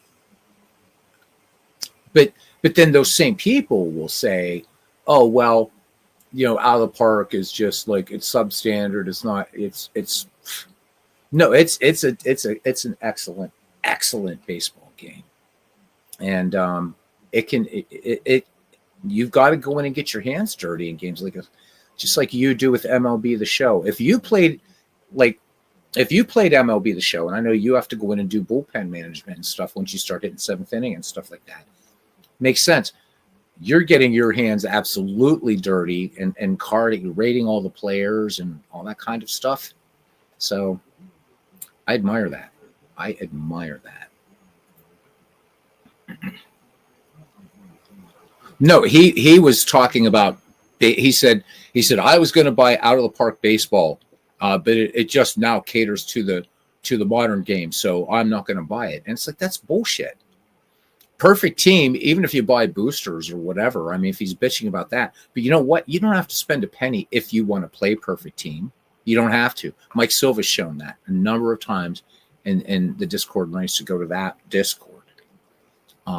But then those same people will say, oh, well, Out of the Park is just like, it's substandard. It's not, it's no, it's an excellent baseball game. And you've got to go in and get your hands dirty in games like this, just like you do with MLB The Show. If you played MLB The Show, and I know you have to go in and do bullpen management and stuff once you start hitting seventh inning and stuff like that, makes sense. You're getting your hands absolutely dirty and rating all the players and all that kind of stuff. So I admire that. No, he was talking about. He said I was going to buy Out of the Park Baseball, but it just now caters to the modern game, so I'm not going to buy it. And it's like, that's bullshit. Perfect Team, even if you buy boosters or whatever. I mean, if he's bitching about that, but you know what? You don't have to spend a penny if you want to play Perfect Team. You don't have to. Mike Silva's shown that a number of times in the Discord, and I used to go to that Discord. He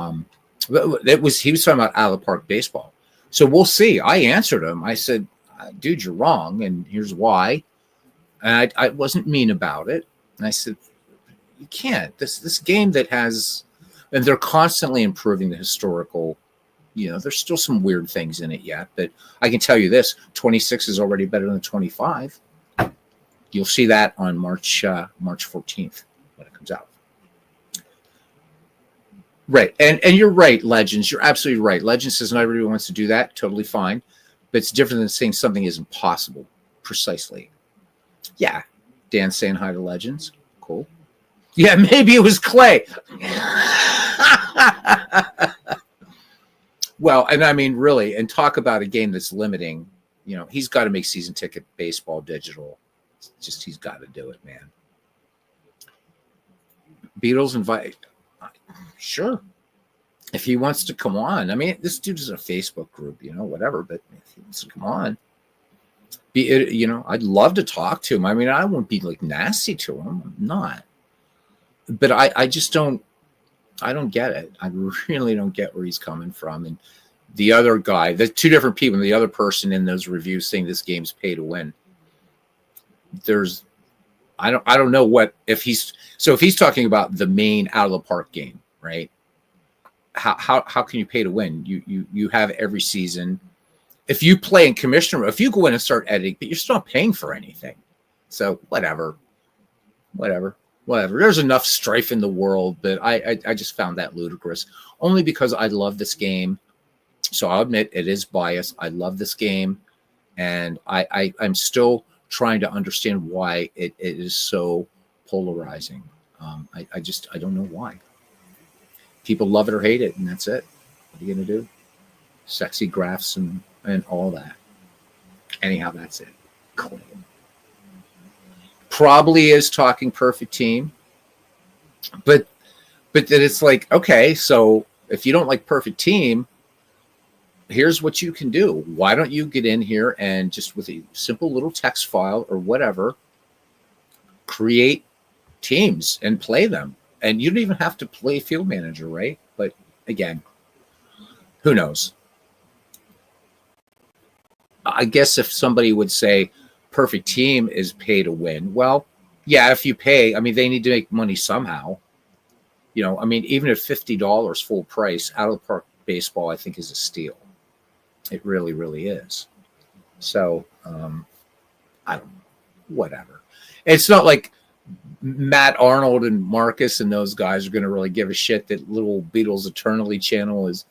was talking about Out of the Park Baseball. So we'll see. I answered him. I said, dude, you're wrong, and here's why. And I wasn't mean about it. And I said, you can't. This game that has, and they're constantly improving the historical. There's still some weird things in it yet, but I can tell you this: 26 is already better than 25. You'll see that on March 14th when it comes out. Right. And you're right, Legends. You're absolutely right. Legends says not everybody wants to do that. Totally fine. But it's different than saying something isn't possible. Precisely. Yeah. Dan saying hi to Legends. Cool. Yeah, maybe it was Clay. Well, and I mean, really, and talk about a game that's limiting. He's got to make season ticket baseball digital. Just he's got to do it, man. Beatles invite. Sure. if he wants to come on, I mean, this dude is a Facebook group, whatever, but if he wants to come on, I'd love to talk to him. I mean, I won't be like nasty to him. I'm not. But I just don't get it. I really don't get where he's coming from. And the other guy, the two different people, and the other person in those reviews saying this game's pay to win. I don't know what, if he's talking about the main out of the park game, right? How can you pay to win? You have every season. If you play in commissioner, if you go in and start editing, but you're still not paying for anything. So whatever. There's enough strife in the world, but I just found that ludicrous. Only because I love this game. So I'll admit it is biased. I love this game, and I'm still trying to understand why it is so polarizing. I don't know why. People love it or hate it, and that's it. What are you gonna do? Sexy graphs and all that. Anyhow, that's it. Clay probably is talking perfect team, but then it's like, okay, so if you don't like perfect team, here's what you can do. Why don't you get in here and just with a simple little text file or whatever, create teams and play them? And you don't even have to play field manager, right? But again, who knows? I guess if somebody would say perfect team is pay to win, well, yeah, if you pay, I mean, they need to make money somehow. I mean, even at $50 full price, out of the park baseball, I think is a steal. It really, really is. So, I don't know, whatever. It's not like Matt Arnold and Marcus and those guys are going to really give a shit that little Beatles Eternally channel is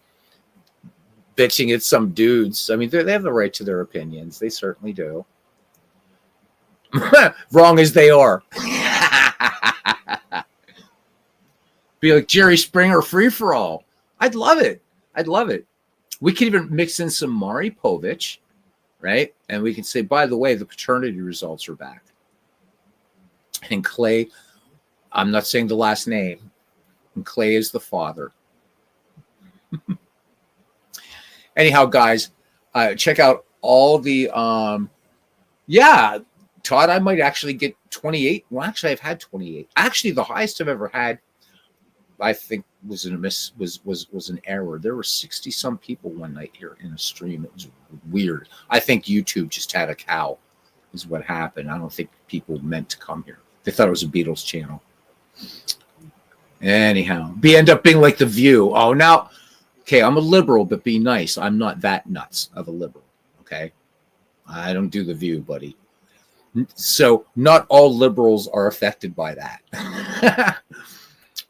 bitching at some dudes. I mean, they have the right to their opinions. They certainly do. Wrong as they are. Be like Jerry Springer free for all. I'd love it. We could even mix in some Maury Povich, right? And we can say, by the way, the paternity results are back. And Clay, I'm not saying the last name, and Clay is the father. Anyhow, guys, check out all the, Todd, I might actually get 28. Well, actually, I've had 28. Actually, the highest I've ever had, I think, was an error. There were 60 some people one night here in a stream. It was weird. I think YouTube just had a cow, is what happened. I don't think people meant to come here. They thought it was a Beatles channel. Anyhow, end up being like The View. Oh, now, okay, I'm a liberal, but be nice. I'm not that nuts of a liberal. Okay, I don't do The View, buddy. So not all liberals are affected by that.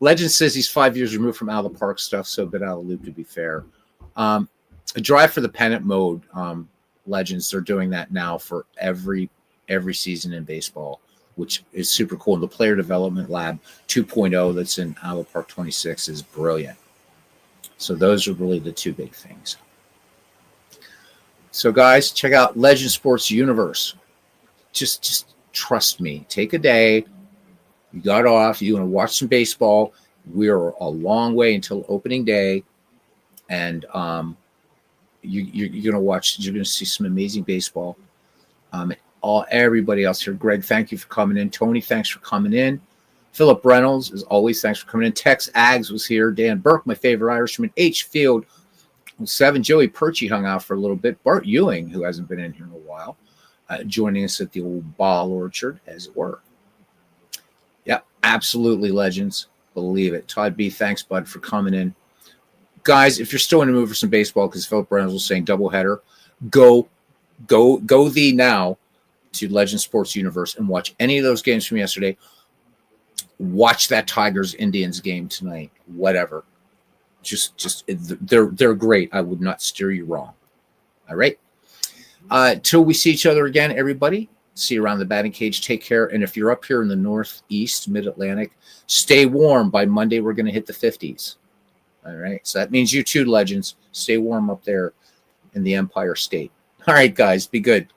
Legend says he's 5 years removed from out of the park stuff, so a bit out of the loop, to be fair. A drive for the pennant mode, Legends, they're doing that now for every season in baseball, which is super cool. And the Player Development Lab 2.0 that's in out of the park 26 is brilliant. So those are really the two big things. So guys, check out Legend Sports Universe. Just trust me. Take a day. You got off. You want to watch some baseball. We're a long way until opening day, and you're going to watch. You're going to see some amazing baseball. Everybody else here. Greg, thank you for coming in. Tony, thanks for coming in. Philip Reynolds, as always, thanks for coming in. Tex Aggs was here. Dan Burke, my favorite Irishman. H Field 7. Joey Perchy hung out for a little bit. Bart Ewing, who hasn't been in here in a while, joining us at the old ball orchard, as it were. Yeah, absolutely, Legends. Believe it. Todd B, thanks, bud, for coming in. Guys, if you're still in the mood for some baseball, because Philip Reynolds was saying doubleheader, go thee now to Legend Sports Universe and watch any of those games from yesterday. Watch that Tigers-Indians game tonight. Whatever. Just they're great. I would not steer you wrong. All right. Till we see each other again, everybody. See you around the batting cage. Take care. And if you're up here in the Northeast, Mid-Atlantic, stay warm. By Monday, we're going to hit the 50s. All right. So that means you too, Legends. Stay warm up there in the Empire State. All right, guys. Be good.